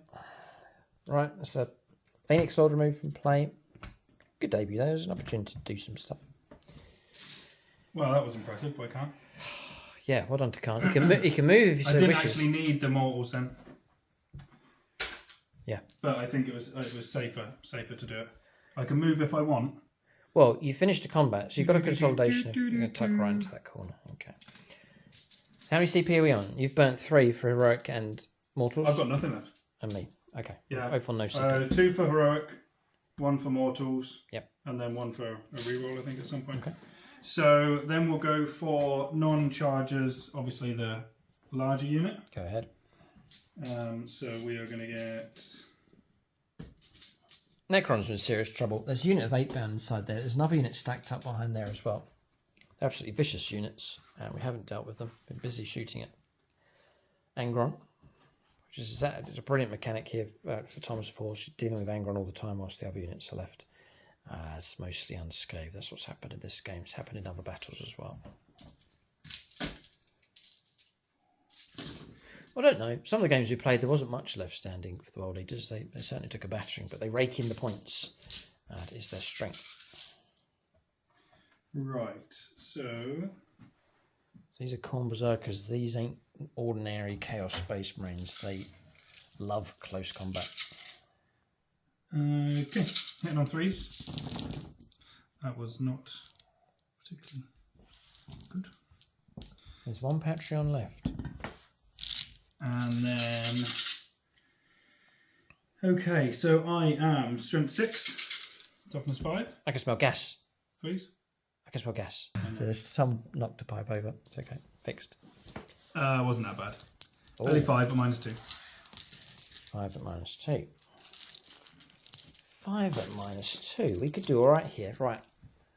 Right, that's a Phoenix Sword removed from play. Good debut though. There's an opportunity to do some stuff. Well, that was impressive. I can't. Yeah, well done to Khan. He can move if he so wishes. I didn't actually need the mortals then. Yeah, but I think it was safer to do it. I can move if I want. Well, you finished the combat, so you've got a consolidation. You're going to tuck right into that corner. Okay. So how many CP are we on? You've burnt 3 for heroic and mortals. I've got nothing left. And me. Okay. Yeah. Both on no CP. 2 for heroic, 1 for mortals. Yep. And then 1 for a reroll, I think, at some point. Okay. So then we'll go for non-chargers, obviously the larger unit. Go ahead. So we are going to get... Necrons are in serious trouble. There's a unit of 8 bound inside there. There's another unit stacked up behind there as well. They're absolutely vicious units, and we haven't dealt with them. Been busy shooting at Angron, which is a brilliant mechanic here for Tom's force. You're dealing with Angron all the time whilst the other units are left. It's mostly unscathed. That's what's happened in this game. It's happened in other battles as well. Well, I don't know. Some of the games we played, there wasn't much left standing for the World Leaders. They certainly took a battering, but they rake in the points. That is their strength. Right, so These are Khorne Berserkers. These ain't ordinary Chaos Space Marines. They love close combat. Okay, hitting on 3s. That was not particularly good. There's one Patreon left. And then... Okay, so I am strength 6, toughness 5. I can smell gas. 3s. I can smell gas. So there's some knocked a pipe over. It's okay. Fixed. Wasn't that bad. Ooh. Only 5 at -2. 5 at -2. 5 at -2. We could do all right here. Right.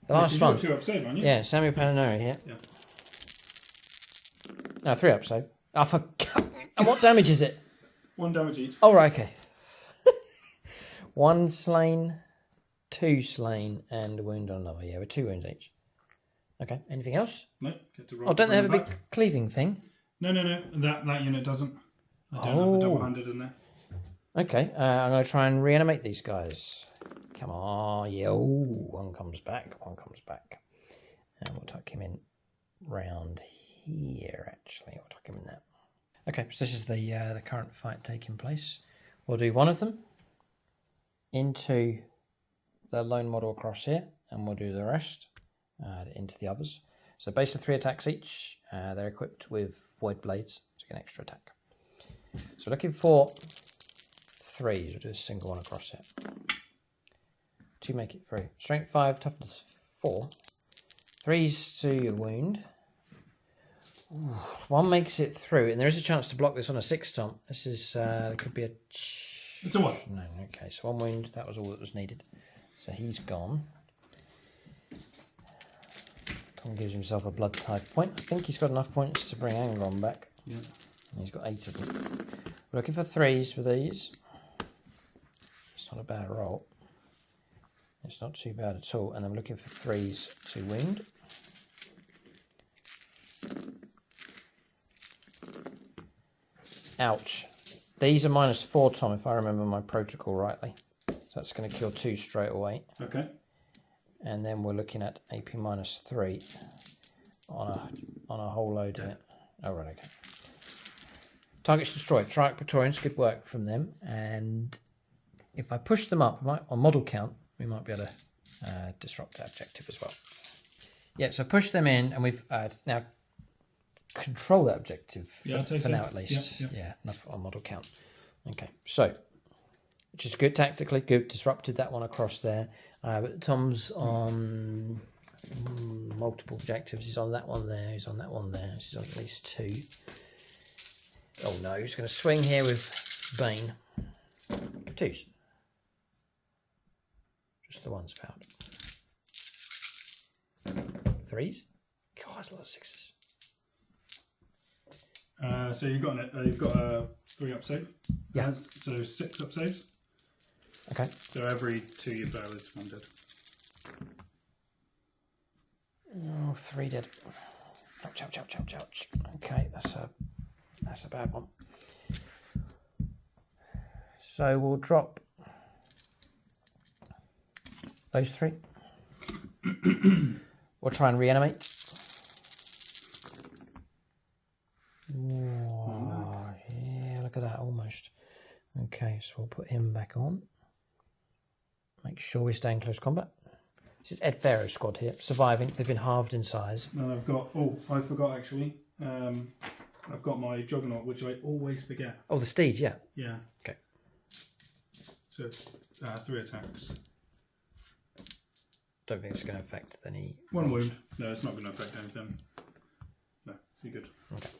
The last one. 2 up save, aren't you? Yeah, Samuel Paninari here. Yeah. No, 3 up save. Oh, for... And what damage is it? 1 damage each. Oh, right, okay. 1 slain, 2 slain, and a wound on another. Yeah, with 2 wounds each. Okay, anything else? No, get to roll. Oh, don't they have a big back. cleaving thing? No. That unit doesn't. I don't have the double-handed in there. Okay, I'm going to try and reanimate these guys. Come on, yeah. Ooh, one comes back. And we'll tuck him in round here, actually. We'll tuck him in there. Okay, so this is the current fight taking place. We'll do one of them into the lone model across here, and we'll do the rest into the others. So base of 3 attacks each. They're equipped with void blades to get an extra attack. So looking for 3s. We'll do a single one across here. 2 make it 3. Strength 5, toughness 4. 3s to a wound. Ooh, 1 makes it through, and there is a chance to block this on a 6 Tom. This is it could be a. It's a 1. No, okay. So 1 wound. That was all that was needed. So he's gone. Tom gives himself a blood type point. I think he's got enough points to bring Angron back. Yeah. And he's got 8 of them. We're looking for 3s with these. It's not a bad roll. It's not too bad at all. And I'm looking for 3s to wound. Ouch. These are -4, Tom, if I remember my protocol rightly. So that's going to kill 2 straight away. Okay. And then we're looking at AP -3 on a whole load of it. Oh, right, okay. Targets destroyed. Triarch Praetorians, good work from them. And if I push them up on model count, we might be able to disrupt that objective as well. Yeah, so push them in, and we've now control that objective for now at least. Yeah, enough on model count. Okay, so which is good tactically, good. Disrupted that one across there. But Tom's on multiple objectives. He's on that one there. He's on that one there. He's on at least 2. Oh no, he's going to swing here with Bane. 2s. Just the ones found. 3s. God, that's a lot of 6s. So you've got a 3 up save. Yeah. So 6 up saves. Okay. So every 2 you fail is 1 dead. Oh, 3 dead. Ouch, ouch, ouch, ouch, ouch. Okay, that's a bad one. So we'll drop those 3. We'll try and reanimate. Oh, yeah, look at that, almost. Okay, so we'll put him back on. Make sure we stay in close combat. This is Ed Farrow's squad here, surviving. They've been halved in size. And I've got, I forgot actually. I've got my Juggernaut, which I always forget. Oh, the Steed, yeah. Yeah. Okay. So 3 attacks. Don't think it's going to affect any... 1 wound. No, it's not going to affect anything. No, you're good. Okay.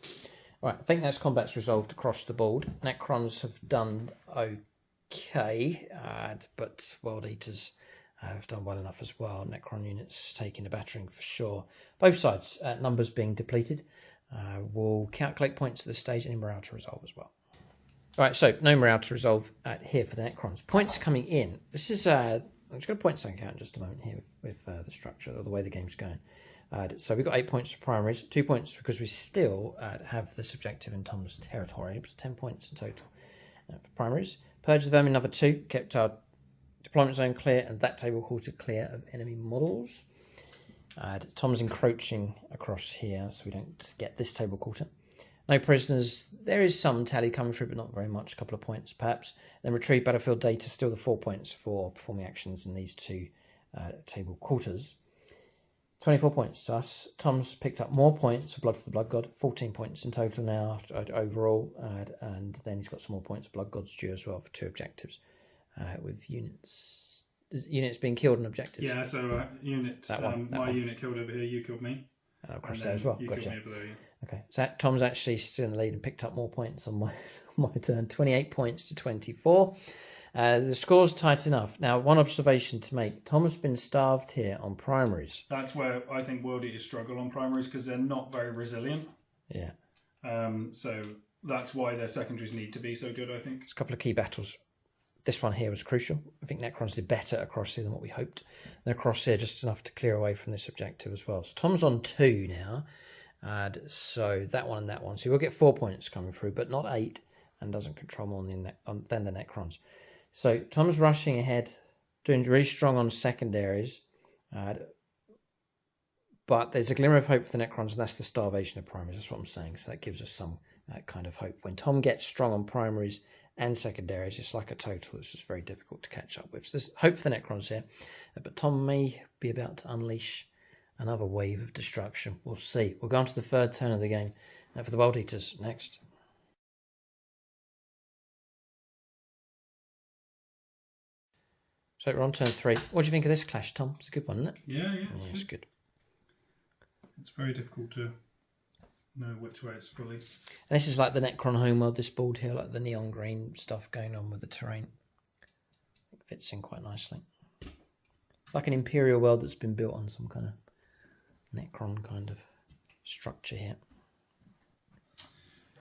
Right, I think that's combat's resolved across the board. Necrons have done okay, but World Eaters have done well enough as well. Necron units taking a battering for sure. Both sides, numbers being depleted. We'll calculate points at this stage, any morale to resolve as well. All right, so no morale to resolve here for the Necrons. Points coming in. This is, I'm just going to point something out in just a moment here with the structure or the way the game's going. So we've got 8 points for primaries, 2 points because we still have this objective in Tom's territory. It's 10 points in total for primaries. Purge the Vermin, another 2. Kept our deployment zone clear and that table quarter clear of enemy models. Tom's encroaching across here so we don't get this table quarter. No prisoners. There is some tally coming through, but not very much. A couple of points perhaps. Then retrieve battlefield data, still the 4 points for performing actions in these 2 table quarters. 24 points to us. Tom's picked up more points for Blood for the Blood God. 14 points in total now overall. And then he's got some more points for Blood God's due as well for 2 objectives. With units being killed on objectives. Yeah, so unit, my unit killed over here, you killed me. And across there as well. You Gotcha. killed me over there, yeah. Okay, so Tom's actually still in the lead and picked up more points on my turn. 28 points to 24. The score's tight enough. Now, one observation to make. Tom has been starved here on primaries. That's where I think World Eaters struggle on primaries because they're not very resilient. Yeah. So that's why their secondaries need to be so good, I think. There's a couple of key battles. This one here was crucial. I think Necrons did better across here than what we hoped. They're across here just enough to clear away from this objective as well. So Tom's on 2 now. So that one and that one. So we'll get 4 points coming through, but not 8, and doesn't control more than the Necrons. So Tom's rushing ahead, doing really strong on secondaries. But there's a glimmer of hope for the Necrons, and that's the starvation of primaries. That's what I'm saying. So that gives us some kind of hope. When Tom gets strong on primaries and secondaries, it's like a total. It's just very difficult to catch up with. So there's hope for the Necrons here. But Tom may be about to unleash another wave of destruction. We'll see. We'll go on to the 3rd turn of the game for the World Eaters next. So we're on turn 3. What do you think of this clash, Tom? It's a good one, isn't it? Yeah. Yeah, it's good. It's very difficult to know which way it's fully. And this is like the Necron homeworld, this board here, like the neon green stuff going on with the terrain. It fits in quite nicely. It's like an Imperial world that's been built on some kind of Necron kind of structure here.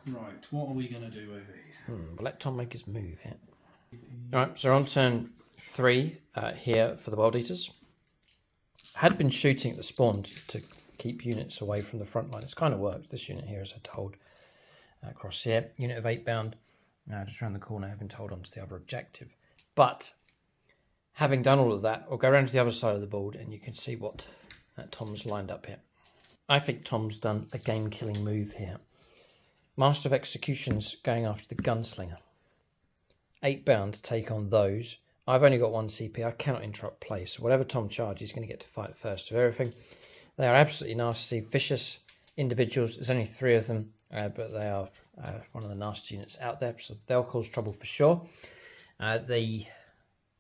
Right, what are we going to do over here? We'll let Tom make his move here. Alright, so on turn 3 here for the World Eaters. Had been shooting at the spawn to keep units away from the front line. It's kind of worked. This unit here, as I told, across here. Unit of 8 bound, just around the corner, having told onto the other objective. But having done all of that, we'll go around to the other side of the board and you can see what Tom's lined up here. I think Tom's done a game-killing move here. Master of Executions going after the Gunslinger. 8 bound to take on those. I've only got 1 CP. I cannot interrupt play. So whatever Tom charges, he's going to get to fight first of everything. They are absolutely nasty, vicious individuals. There's only 3 of them, but they are one of the nasty units out there. So they'll cause trouble for sure. The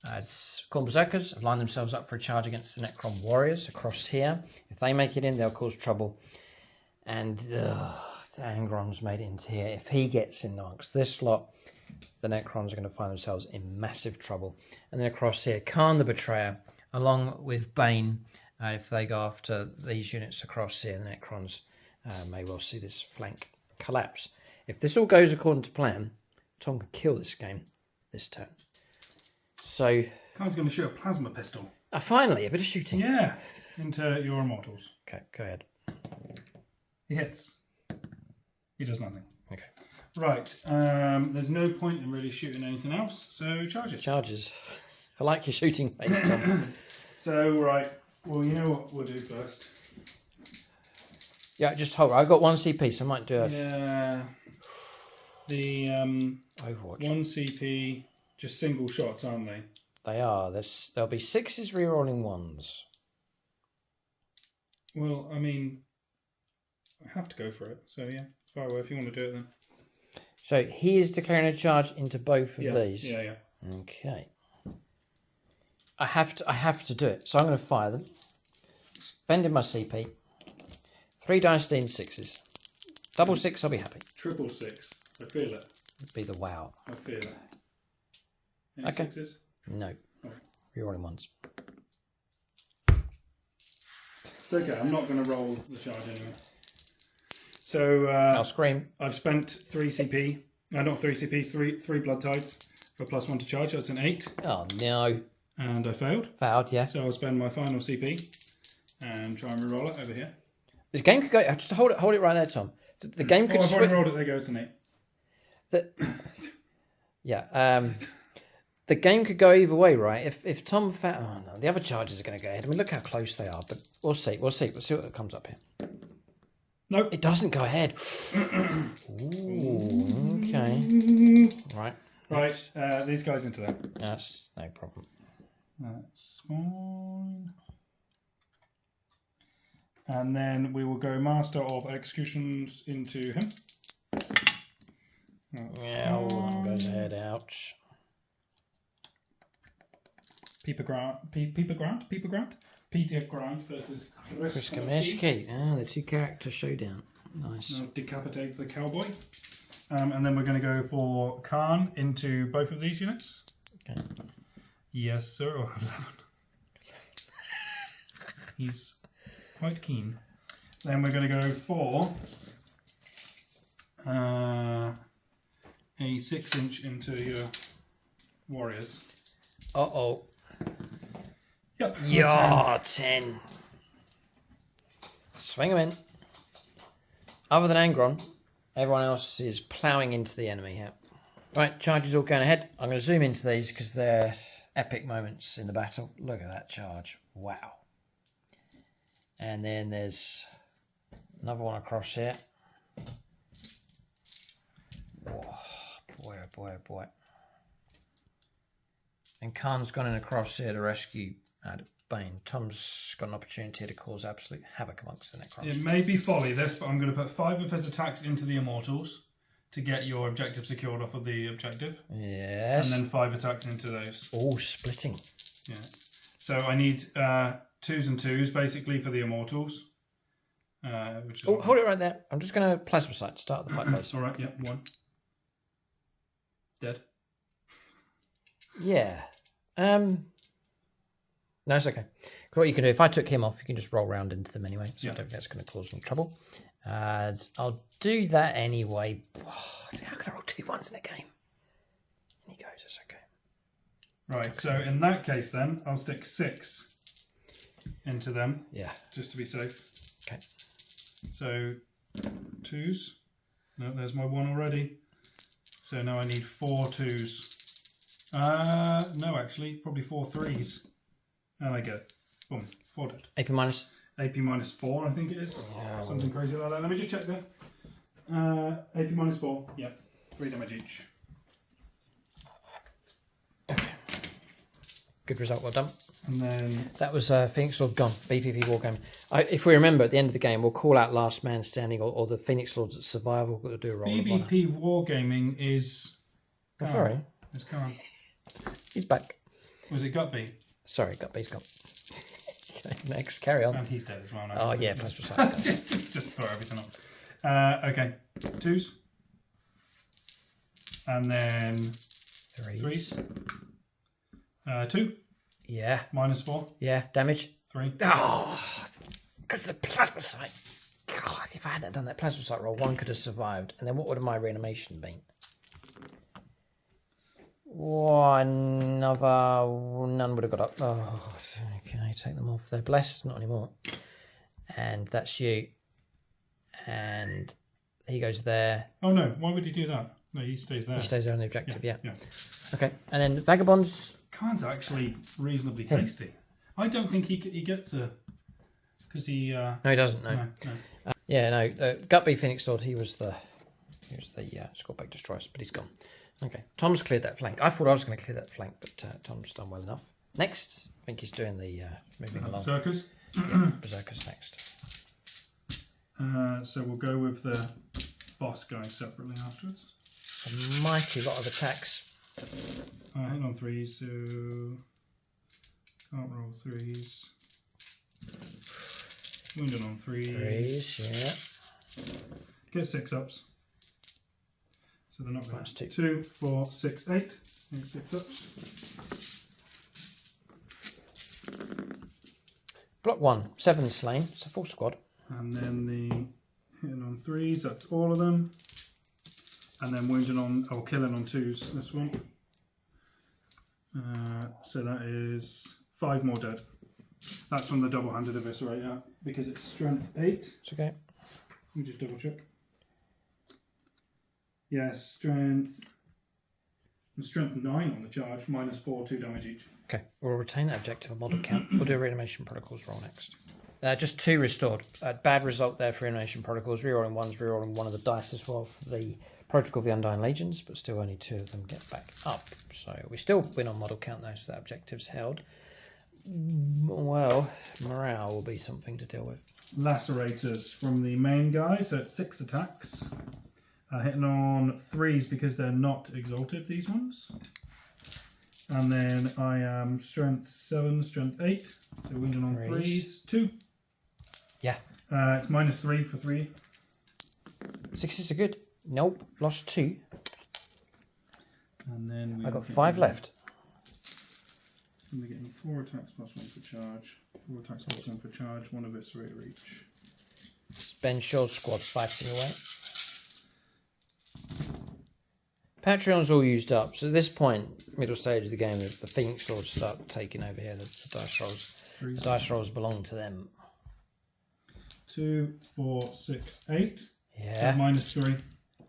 Khorne Berserkers have lined themselves up for a charge against the Necron Warriors across here. If they make it in, they'll cause trouble. And the Angron's made it into here. If he gets in amongst this lot, the Necrons are going to find themselves in massive trouble. And then across here, Khan the Betrayer, along with Bane, if they go after these units across here, the Necrons may well see this flank collapse. If this all goes according to plan, Tom can kill this game this turn. So Khan's going to shoot a plasma pistol. Finally, a bit of shooting. Yeah, into your immortals. Okay, go ahead. He hits. He does nothing. Okay. Right, there's no point in really shooting anything else, so charge it. Charges. I like your shooting, mate, Tom. So, right, well, you know what we'll do first. Yeah, just hold. I've got 1 CP, so I might do a... Yeah. The Overwatch. 1 CP, just single shots, aren't they? They are. There'll be 6s rerolling 1s. Well, I mean, I have to go for it, so yeah. Far away if you want to do it then. So he is declaring a charge into both of these. Yeah. Okay. I have to do it. So I'm going to fire them. Spending my CP. 3 dice 6s. Double six, I'll be happy. Triple six. I feel it. It'd be the wow. I feel it. Any Okay. sixes? No. Oh. You're rolling ones. It's okay, I'm not going to roll the charge anyway. So I'll scream. I've spent 3 CP. Not 3 CPs, 3 blood tides for +1 to charge. That's an 8. Oh no. And I failed. Failed, yeah. So I'll spend my final CP and try and reroll it over here. This game could go. Just hold it right there, Tom. The game could I've switch. already rolled it. There you go. It's an 8. Yeah. The game could go either way, right? If Tom found, oh no, the other charges are going to go ahead. I mean, look how close they are. But we'll see. We'll see what comes up here. Nope. It doesn't go ahead. Ooh, okay. Right. Right. These guys into there. That's no problem. That's fine. And then we will go Master of Executions into him. Yeah, that goes ahead. Ouch. Peter Grant versus Chris Kaminsky. Oh, the 2 character showdown. Nice. Now decapitate the cowboy. And then we're going to go for Khan into both of these units. Okay. Yes, sir. Oh, 11. He's quite keen. Then we're going to go for a 6-inch into your warriors. Uh-oh. Yep. Yeah, 10. Swing them in. Other than Angron, everyone else is ploughing into the enemy here. Right, charges all going ahead. I'm going to zoom into these because they're epic moments in the battle. Look at that charge. Wow. And then there's another one across here. Oh, boy, oh boy, oh boy. And Khan's gone in across here to rescue Bane. Tom's got an opportunity to cause absolute havoc amongst the Necrons. It may be folly this, but I'm going to put 5 of his attacks into the Immortals to get your objective secured off of the objective. Yes. And then 5 attacks into those. Oh, splitting. Yeah. So I need 2s and 2s basically for the Immortals. Which is hold it right there. I'm just going to plasma sight. Start the fight phase. All right. Yeah. 1. Dead. Yeah. No, it's okay. What you can do, if I took him off, you can just roll round into them anyway. So I don't think that's going to cause any trouble. I'll do that anyway. Oh, how can I roll 2 1s in a game? And he goes, it's okay. Right, so in that case then, I'll stick 6 into them. Yeah. Just to be safe. Okay. So 2s. No, there's my 1 already. So now I need 4 2s. No, actually, probably 4 3s. And I get it. Boom. 4 dead. AP minus. AP minus 4, I think it is. Yeah, Something crazy like that. Let me just check that. AP minus 4. Yeah. 3 damage each. Okay. Good result, well done. And then... That was Phoenix Lord gone. BPP Wargame. If we remember, at the end of the game, we'll call out Last Man Standing or the Phoenix Lords that survive. We've got to do a roll of honor. BBP Wargaming is... Oh, sorry. It's Khan. He's back. Was it Gutby? Sorry, Gutby's gone. Okay, next, carry on. And he's dead as well now. Oh, yeah, plus precise. just throw everything up. Okay, 2s. And then 3s. 2. Yeah. Minus 4. Yeah, damage. 3. Oh, because the plasma sight. God, if I hadn't done that plasma sight roll, 1 could have survived. And then what would my reanimation been? None would have got up. Oh, okay, take them off. They're blessed, not anymore. And that's you. And he goes there. Oh no, why would he do that? No, he stays there. He stays there on the objective, yeah. Yeah. Okay, and then Vagabonds. Khan's actually reasonably tasty. I don't think he gets a... Because he... No, he doesn't, no. Gutby Phoenix Lord, he was the Scorpion Destroyer, but he's gone. Okay, Tom's cleared that flank. I thought I was going to clear that flank, but Tom's done well enough. Next, I think he's doing the moving along. Berserkers. Yeah, Berserkers next. So we'll go with the boss guy separately afterwards. A mighty lot of attacks. Hit on 3s, so can't roll 3s. Wounded on 3s. 3s, Get 6-ups. So they're not going That's 2. 2, 4, 6, 8. 6-ups. Block 1, 7 slain. It's a full squad. And then the hitting on 3s, that's all of them. And then wounding on, or killing on 2s, this one. So that is 5 more dead. That's from the double-handed eviscerator because it's strength 8. It's okay. Let me just double check. Yes, strength 9 on the charge, -4, 2 damage each. Okay, we'll retain that objective and model count. We'll do a reanimation protocols roll next. Just 2 restored. Bad result there for reanimation protocols. Rerolling 1's, rerolling 1 of the dice as well for the protocol of the Undying Legions, but still only 2 of them get back up. So we still win on model count though, so that objective's held. Well, morale will be something to deal with. Lacerators from the main guy, so it's 6 attacks. Hitting on 3s because they're not exalted, these ones. And then I am strength 7, strength 8. So wounding on 3s. 2. Yeah. It's -3 for 3. 6s are good. Nope, lost 2. And then I got 5 left. And we're getting 4 attacks plus 1 for charge. 4 attacks plus 1 for charge, 1 eviscerator each. Ben Shaw's squad fighting away. Patreon's all used up, so at this point, middle stage of the game, the Phoenix Lords start taking over here, the dice rolls. The dice rolls belong to them. 2, 4, 6, 8. Yeah. -3.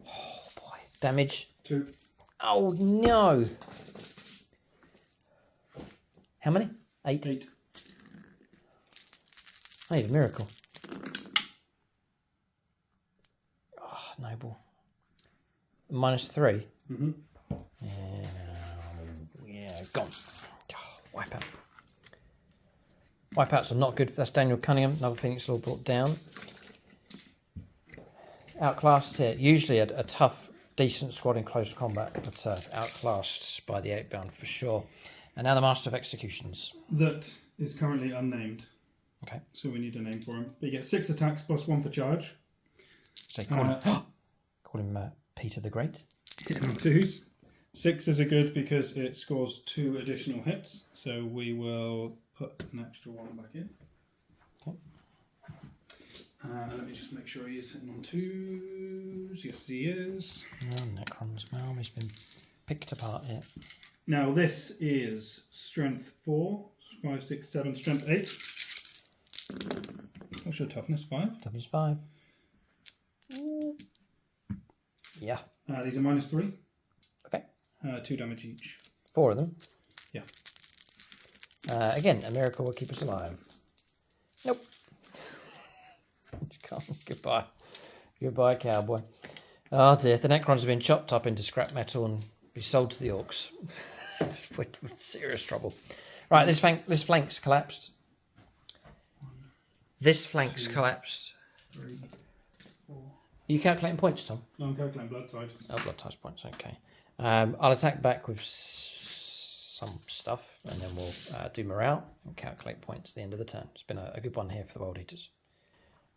Oh boy. Damage. 2. Oh no. How many? 8? 8. I need a miracle. Oh, noble. -3. Mm-hmm. Yeah, gone. Oh, wipe out. Wipeouts are not good. That's Daniel Cunningham, another Phoenix Lord brought down. Outclassed here. Usually a tough, decent squad in close combat, but outclassed by the 8-bound for sure. And now the Master of Executions. That is currently unnamed. Okay. So we need a name for him. But you get 6 attacks plus 1 for charge. So call him Peter the Great. Hitting on 2s. 6s are good because it scores 2 additional hits. So we will put an extra 1 back in. Okay. Let me just make sure he is hitting on 2s. Yes, he is. Oh, Necron's Malm has been picked apart here. Now this is strength 4, 5, 6, 7, strength 8. What's your toughness? 5? Toughness 5. Yeah. These are -3. Okay. 2 damage each. 4 of them. Yeah. Again, a miracle will keep us alive. Nope. Goodbye. Goodbye, cowboy. Oh dear, the Necrons have been chopped up into scrap metal and be sold to the orcs. with serious trouble. Right, this flank's collapsed. 1, This flank's 2, collapsed. 3, 4. Are you calculating points, Tom? No, I'm calculating blood tide. Oh, blood ties points, okay. I'll attack back with some stuff, and then we'll do morale and calculate points at the end of the turn. It's been a good one here for the World Eaters.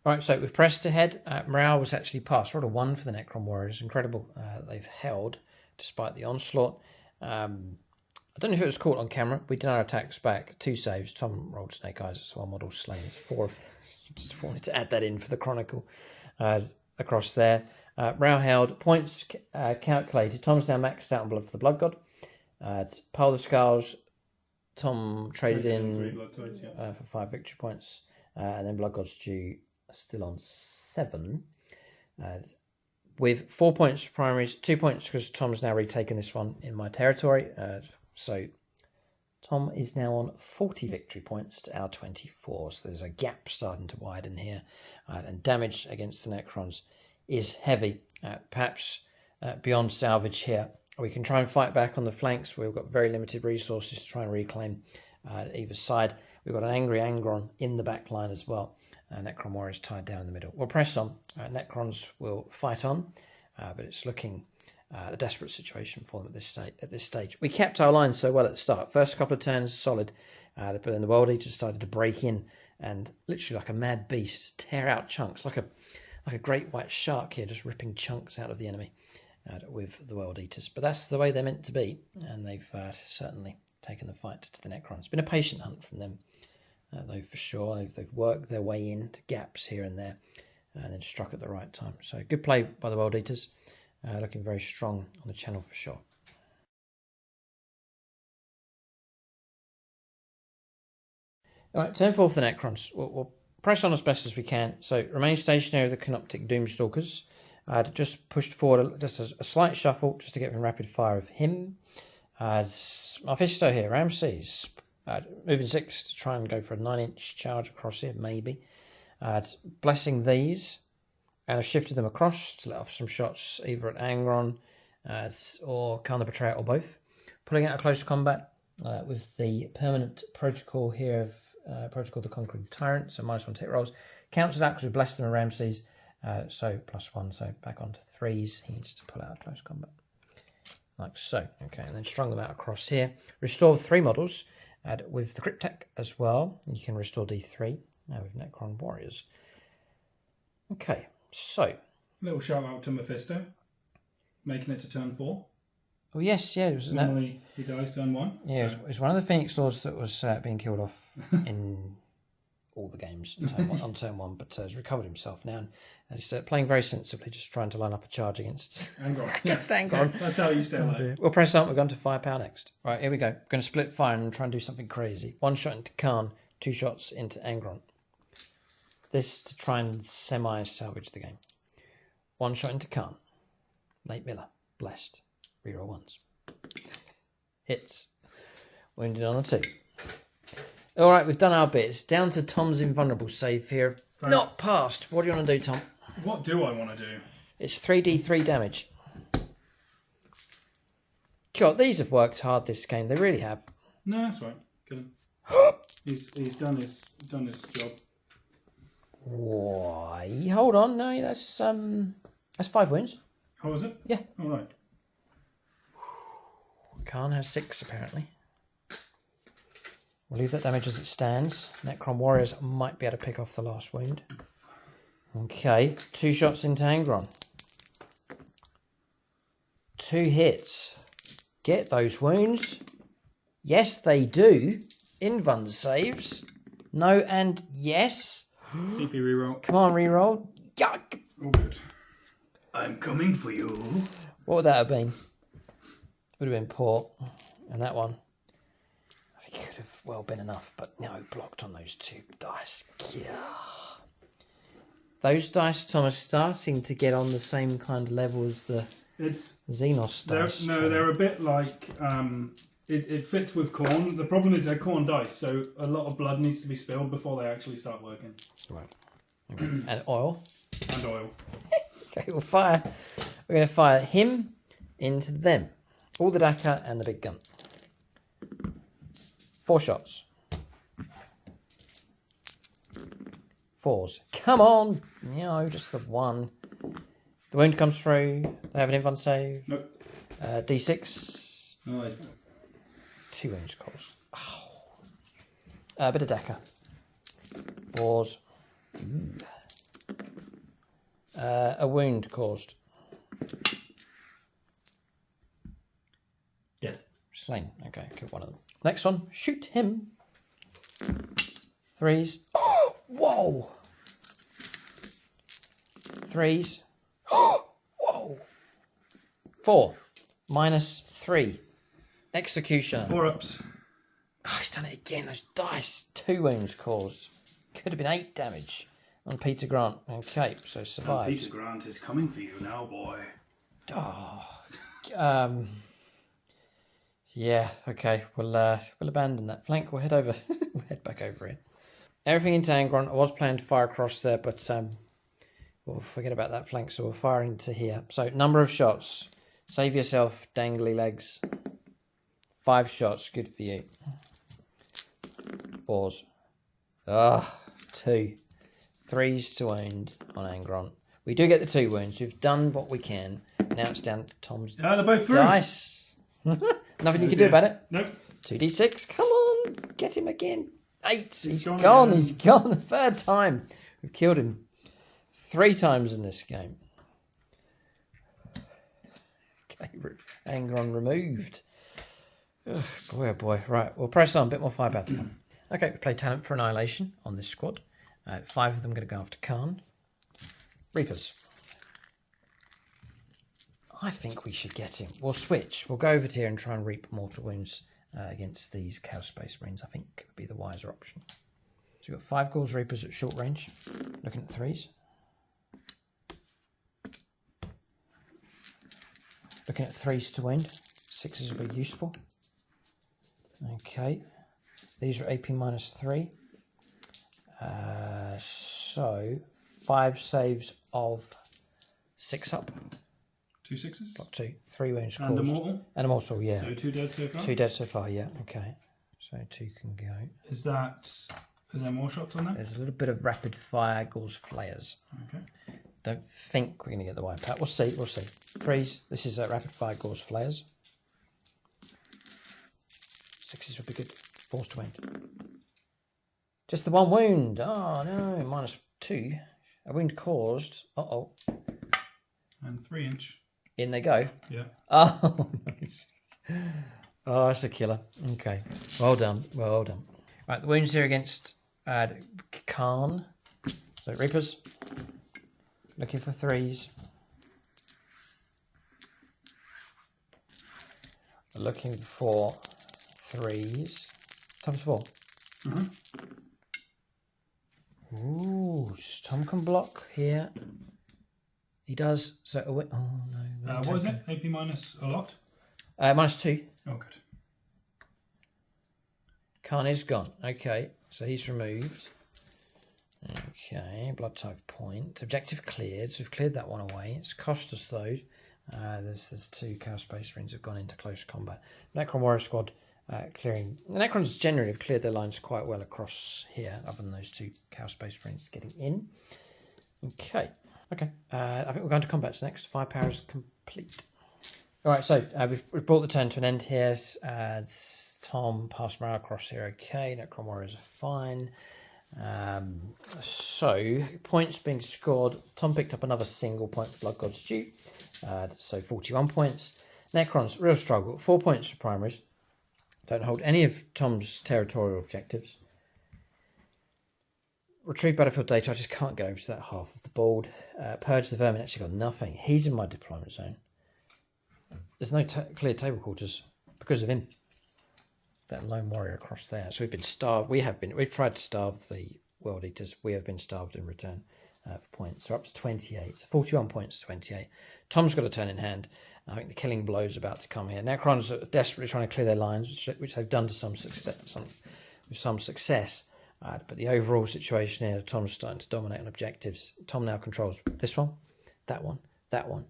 Right, so we've pressed ahead. Morale was actually passed. Rolled a 1 for the Necron Warriors. Incredible. They've held despite the onslaught. I don't know if it was caught on camera. We did our attacks back. 2 saves. Tom rolled Snake Eyes. It's 1 model slain. It's 4 of them. Just wanted to add that in for the Chronicle across there. Morale held. Points calculated. Tom's now maxed out on blood for the Blood God. Pile the Skulls. Tom traded in 3 blood tides, yeah. for 5 victory points. And then Blood God's due still on 7. With 4 points for primaries, 2 points because Tom's now retaken this one in my territory. So Tom is now on 40 victory points to our 24. So there's a gap starting to widen here. And damage against the Necrons is heavy. Perhaps beyond salvage here. We can try and fight back on the flanks. We've got very limited resources to try and reclaim either side. We've got an angry Angron in the back line as well. Necron Warriors tied down in the middle. We'll press on. Necrons will fight on, but it's looking a desperate situation for them at this stage. We kept our line so well at the start. First couple of turns, solid. But then the World Eaters started to break in and literally like a mad beast, tear out chunks, like like a great white shark here, just ripping chunks out of the enemy with the World Eaters. But that's the way they're meant to be, and they've certainly taken the fight to the Necrons. It's been a patient hunt from them, though, for sure. They've worked their way into gaps here and there, and then struck at the right time. So good play by the World Eaters, looking very strong on the channel for sure. All right, turn 4 for the Necrons. We'll press on as best as we can. So remain stationary with the Canoptic Doomstalkers. I'd just pushed forward just a slight shuffle just to get in rapid fire of him. Mephisto here, Ramses. Moving 6 to try and go for a 9-inch charge across here, maybe. Blessing these, and I've shifted them across to let off some shots either at Angron or Khan the Betrayer, or both. Pulling out a close combat with the permanent protocol here of Protocol the Conquering Tyrant, so -1 hit rolls. Cancelled out because we blessed them and Ramses, so +1, so back onto 3s. He needs to pull out a close combat. Like so. Okay, and then strung them out across here. Restore 3 models with the Cryptek as well. You can restore D3 with Necron Warriors. Okay, so. Little shout out to Mephisto, making it to turn 4. Oh, yes, yeah. It was Normally he dies turn 1. Yeah, so. It was one of the Phoenix Lords that was being killed off in all the games on turn 1, but has recovered himself now. And he's playing very sensibly, just trying to line up a charge against Angron. That's how you stay alive. We'll press on. We're going to firepower next. Right, here we go. Going to split fire and try and do something crazy. 1 shot into Khan, 2 shots into Angron. This to try and semi-salvage the game. 1 shot into Khan. Nate Miller, blessed. Reroll 1s. Hits. Wounded on a 2. All right, we've done our bits. Down to Tom's invulnerable save here. Not passed. What do you want to do, Tom? What do I want to do? It's 3d3 damage. God, these have worked hard this game. They really have. No, that's right. Kill him. he's done his job. Why? Hold on. No, that's 5 wounds. Oh, is it? Yeah. All right. Khan has 6 apparently. We'll leave that damage as it stands. Necron Warriors might be able to pick off the last wound. Okay, 2 shots into Angron. 2 hits. Get those wounds. Yes, they do. Invuln saves. No and yes. CP reroll. Come on, reroll. Yuck. All good. I'm coming for you. What would that have been? Would have been poor. And that one, I think it could have well been enough, but no, blocked on those 2 dice. Yeah. Those dice, Tom, are starting to get on the same kind of level as the Xenos dice. They're a bit like, it fits with Khorne. The problem is they're Khorne dice, so a lot of blood needs to be spilled before they actually start working. Right. Okay. And oil. And oil. Okay, we'll fire. We're going to fire him into them. All the Dakar and the big gun. 4 shots. 4s. Come on! No, just the 1. The wound comes through. They have an invuln save. Nope. D6. No, 2 wounds caused. Oh. A bit of Dakar. 4s. A wound caused. Dead. Slain. Okay, kill one of them. Next one. Shoot him. 3s. Oh! Whoa! 3s. Oh! Whoa! 4. -3. Executioner. 4 ups. Oh, he's done it again. Those dice. 2 wounds caused. Could have been 8 damage on Peter Grant. Okay, so survived. Peter Grant is coming for you now, boy. Oh. Yeah, okay. We'll abandon that flank. We'll head over. We'll head back over here. Everything into Angron. I was planning to fire across there, but we'll forget about that flank, so we'll fire into here. So, number of shots. Save yourself, dangly legs. 5 shots. Good for you. 4s. 2. 3s to wound on Angron. We do get the 2 wounds. We've done what we can. Now it's down to Tom's they're both through. Dice. Nothing you can do about it. Nope. 2d6. Come on. Get him again. 8. He's gone. He's gone. The 3rd time. We've killed him. 3 times in this game. Okay, Angron removed. Ugh, boy, oh boy. Right, we'll press on. A bit more firepower to come. Okay, we play Talent for Annihilation on this squad. 5 of them going to go after Khan. Reapers. I think we should get him. We'll switch. We'll go over to here and try and reap mortal wounds against these Chaos Space Marines. I think would be the wiser option. So we've got 5 Ghouls Reapers at short range. Looking at 3s. Looking at 3s to win. 6s will be useful. Okay. These are AP -3. So 5 saves of 6 up. 2 6s? Got 2. 3 wounds caused. And a mortal? And a mortal, yeah. So 2 dead so far? 2 dead so far, yeah. Okay. So 2 can go. Is there more shots on that? There's a little bit of rapid fire Ghouls Flayers. Okay. Don't think we're going to get the wipeout. We'll see, we'll see. 3s. This is rapid fire Ghouls Flayers. 6s would be good. 4s to win. Just the 1 wound. Oh no, -2. A wound caused. Uh-oh. And 3-inch. In they go. Yeah. Oh, nice. Oh, that's a killer. Okay. Well done. Well done. Right, the wounds here against Khan. So Reapers. Looking for 3s. Looking for 3s. ×4. Ooh, Tom can block here. He does. So, oh no. What is it? AP minus a lot? -2. Oh, good. Khan is gone. Okay, so he's removed. Okay, blood type point. Objective cleared. So we've cleared that one away. It's cost us though. There's 2 Chaos Space Marines have gone into close combat. Necron Warrior Squad clearing. The Necrons generally have cleared their lines quite well across here, other than those 2 Chaos Space Marines getting in. Okay. Okay. I think we're going to combats next. Firepower is complete. All right, so we've brought the turn to an end here. Tom passed morale across here. Okay, Necron Warriors are fine. So points being scored. Tom picked up another single point for Blood God's Due. So 41 points. Necrons, real struggle. 4 points for primaries. Don't hold any of Tom's territorial objectives. Retrieve battlefield data. I just can't get over to that half of the board. Purge the vermin. Actually got nothing. He's in my deployment zone. There's no clear table quarters because of him. That lone warrior across there. So we've been starved. We've tried to starve the World Eaters. We have been starved in return for points. So up to 28. So 41 points to 28. Tom's got a turn in hand. I think the killing blow is about to come here. Necrons are desperately trying to clear their lines, which they've done to some success. But the overall situation here, Tom's starting to dominate on objectives. Tom now controls this one, that one, that one.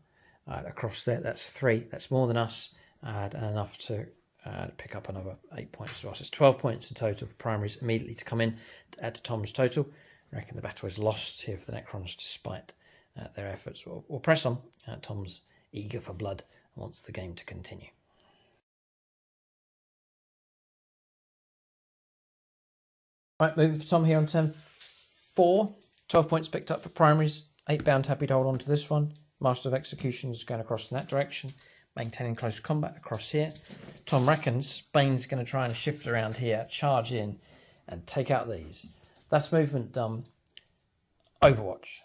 Across there, that's 3. That's more than us, and enough to pick up another 8 points to us. It's 12 points in total for primaries immediately to come in to add to Tom's total. I reckon the battle is lost here for the Necrons despite their efforts. We'll press on. Tom's eager for blood and wants the game to continue. Right, moving for Tom here on turn 4. 12 points picked up for primaries. 8 bound, happy to hold on to this one. Master of Execution is going across in that direction. Maintaining close combat across here. Tom reckons Spain's going to try and shift around here, charge in, and take out these. That's movement done. Overwatch.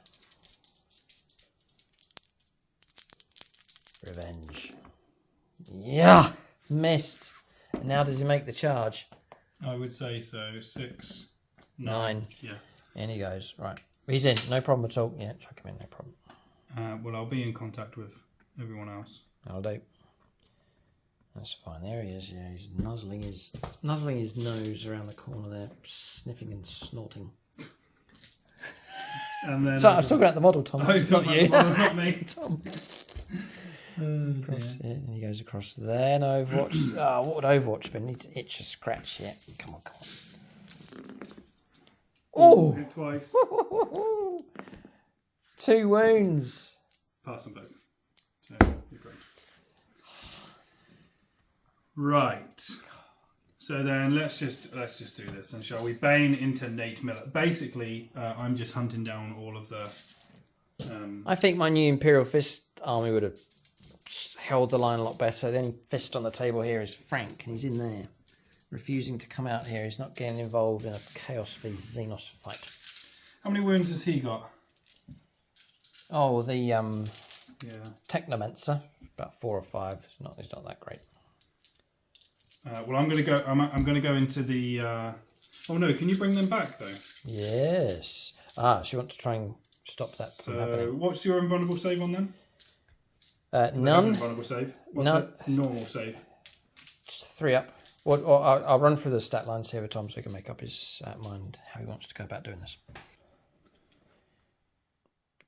Revenge. Yeah! Missed. And now does he make the charge? I would say so. 6, 9. Yeah. In he goes. Right. He's in. No problem at all. Yeah, chuck him in. No problem. Well, I'll be in contact with everyone else. I'll do. That's fine. There he is. Yeah, he's nuzzling his nose around the corner there, sniffing and snorting. And then So I was talking about the model, Tom. Oh, not you. Not me. Tom. Across, yeah, and he goes across there. No Overwatch. What would Overwatch be? I need to itch a scratch here. Come on, come on. Oh! Hit twice. 2 wounds. Pass them both. So, you're great. Right. So then let's just do this, and shall we? Bane into Nate Miller. Basically, I'm just hunting down all of the I think my new Imperial Fist army would have held the line a lot better. The only fist on the table here is Frank, and he's in there, refusing to come out here. He's not getting involved in a Chaos v Xenos fight. How many wounds has he got? Oh, the Technomancer, about 4 or 5. He's not that great. Well, I'm going to go. I'm going to go into the. Oh no! Can you bring them back though? Yes. So you want to try and stop that from happening. What's your invulnerable save on them? None. Invulnerable save. What's None. a normal save? Just 3 up. I'll run through the stat lines here with Tom so he can make up his mind how he wants to go about doing this.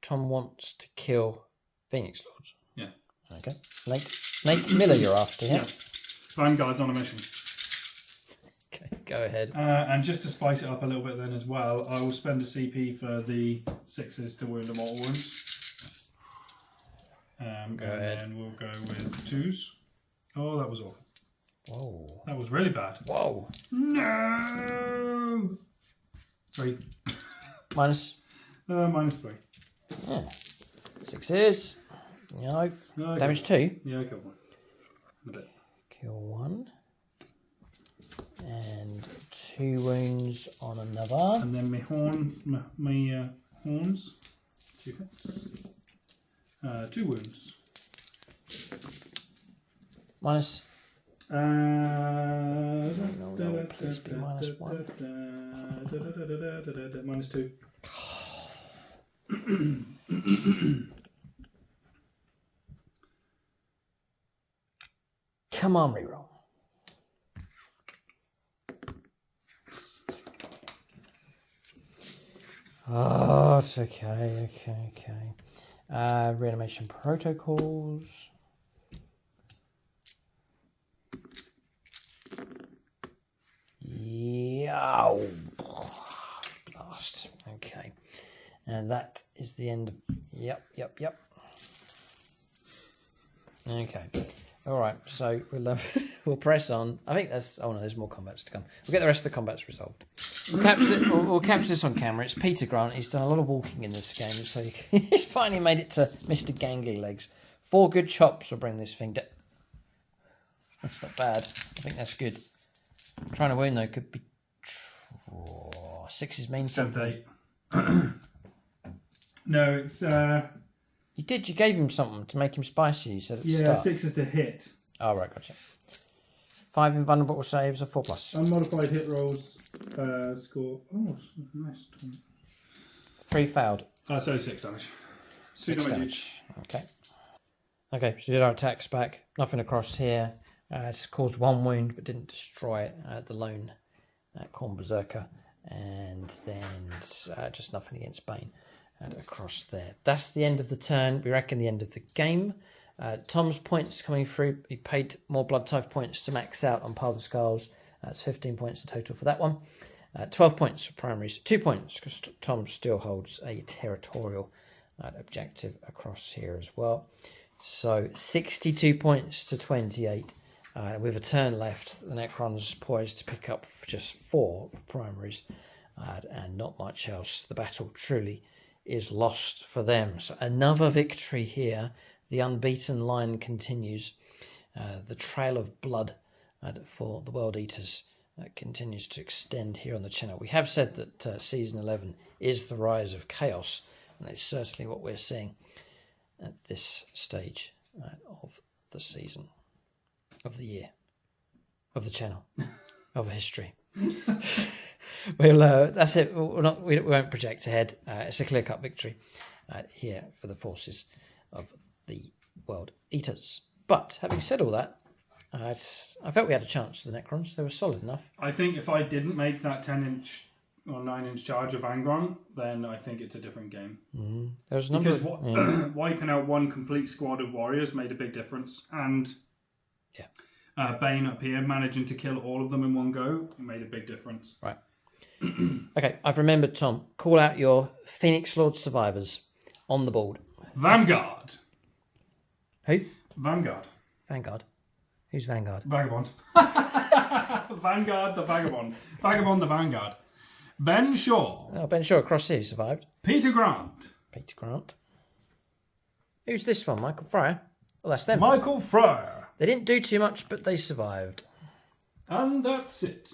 Tom wants to kill Phoenix Lords. Yeah. Okay. Nate Miller, you're after here. Yeah. Vanguard's on a mission. Okay, go ahead. And just to spice it up a little bit then as well, I will spend a CP for the 6s to wound the mortal wounds. Go ahead. And we'll go with 2s. Oh, that was awful. Whoa. That was really bad. Whoa. No! 3. Minus. Minus 3. Yeah. 6s. No. Damage 2. Yeah, I killed 1. A bit. Kill 1. And 2 wounds on another. And then my horns. 2 hits. 2 wounds. Minus. Please be minus 1. Minus 2. Come on, reroll. Oh, it's okay. Reanimation protocols. Yeah. Blast. Okay. And that is the end of... Yep. Okay. All right, so we'll press on. I think that's... Oh, no, there's more combats to come. We'll get the rest of the combats resolved. We'll capture this on camera. It's Peter Grant. He's done a lot of walking in this game, so he's finally made it to Mr. Gangly Legs. 4 good chops will bring this thing down. That's not bad. I think that's good. Trying to wound, though, could be... 6 is mean something. 7 to 8. No, it's... You gave him something to make him spicy, you said at the start. 6 is to hit. Oh, right, gotcha. 5 invulnerable saves or 4+. Unmodified hit rolls score... Oh, nice. 3 failed. So 6 damage. 6 damage. Okay, so we did our attacks back. Nothing across here. Just caused 1 wound, but didn't destroy the lone Khorne Berserker. And then just nothing against Bane. And across there. That's the end of the turn. We reckon the end of the game. Tom's points coming through. He paid more blood type points to max out on Pile the Skulls. That's 15 points in total for that one. 12 points for primaries. 2 points because Tom still holds a territorial objective across here as well. So 62 points to 28. With a turn left, the Necrons poised to pick up just 4 for primaries and not much else. The battle truly is lost for them. So another victory here. The unbeaten line continues. The trail of blood for the World Eaters continues to extend here on the channel. We have said that Season 11 is the rise of chaos, and it's certainly what we're seeing at this stage of the season, of the year, of the channel, of history. Well, that's it. We won't project ahead. It's a clear-cut victory here for the forces of the World Eaters. But having said all that, I felt we had a chance to the Necrons. They were solid enough. I think if I didn't make that 10-inch or 9-inch charge of Angron, then I think it's a different game. Mm-hmm. There was a number because wiping out 1 complete squad of warriors made a big difference. And Bane up here managing to kill all of them in one go made a big difference. Right. Okay, I've remembered, Tom. Call out your Phoenix Lord survivors on the board. Vanguard. Who? Vanguard. Who's Vanguard? Vagabond. Vanguard the Vagabond. Vagabond the Vanguard. Ben Shaw. Oh, Ben Shaw across here survived. Peter Grant. Who's this one? Michael Fryer? Well, that's them. Michael Fryer. They didn't do too much, but they survived. And that's it.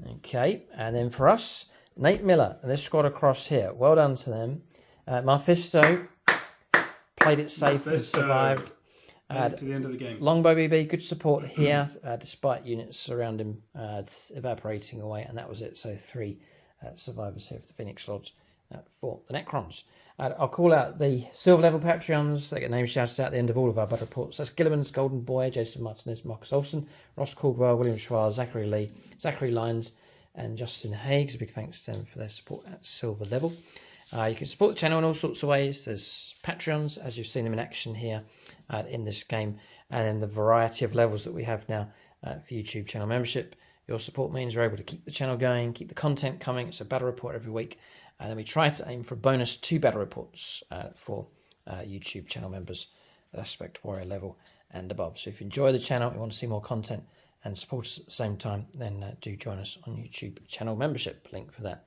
Okay, and then for us, Nate Miller and this squad across here. Well done to them. Mephisto played it safe and survived. To the end of the game. Longbow BB, good support here, despite units around him evaporating away, and that was it. So 3 survivors here for the Phoenix Lords for the Necrons. I'll call out the silver level Patreons. They get name shouted out at the end of all of our battle reports. That's Gilliman's Golden Boy, Jason Martinez, Marcus Olsen, Ross Caldwell, William Schwarz, Zachary Lee, Zachary Lyons, and Justin Hagues. A big thanks to them for their support at silver level. You can support the channel in all sorts of ways. There's Patreons, as you've seen them in action here in this game, and then the variety of levels that we have now for YouTube channel membership. Your support means we're able to keep the channel going, keep the content coming. It's a battle report every week, and then we try to aim for a bonus 2 battle reports for YouTube channel members at Aspect Warrior level and above. So if you enjoy the channel, you want to see more content and support us at the same time, then do join us on YouTube channel membership. Link for that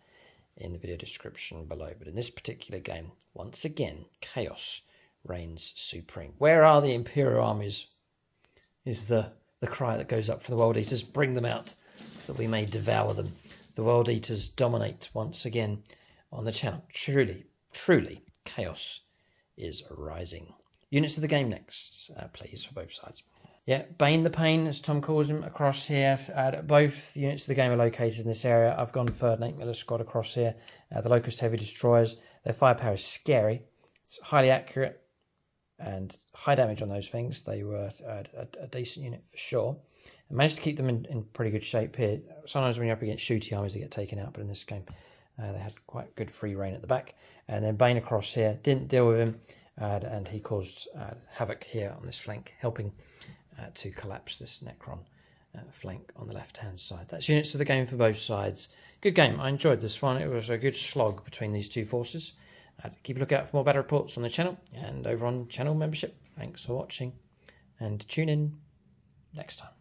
in the video description below. But in this particular game, once again, chaos reigns supreme. Where are the Imperial armies? Is the cry that goes up for the World Eaters. Bring them out that we may devour them. The World Eaters dominate once again on the channel. Truly, truly, chaos is rising. Units of the game next, please, for both sides. Yeah, Bane the Pain, as Tom calls him, across here. Both units of the game are located in this area. I've gone for Nate Miller's squad across here. The Locust Heavy Destroyers. Their firepower is scary. It's highly accurate and high damage on those things. They were a decent unit for sure. I managed to keep them in pretty good shape here. Sometimes when you're up against shooty armies, they get taken out, but in this game, they had quite good free reign at the back. And then Bane across here, didn't deal with him, and he caused havoc here on this flank, helping to collapse this Necron flank on the left-hand side. That's units of the game for both sides. Good game. I enjoyed this one. It was a good slog between these two forces. Keep a lookout for more battle reports on the channel and over on channel membership. Thanks for watching, and tune in next time.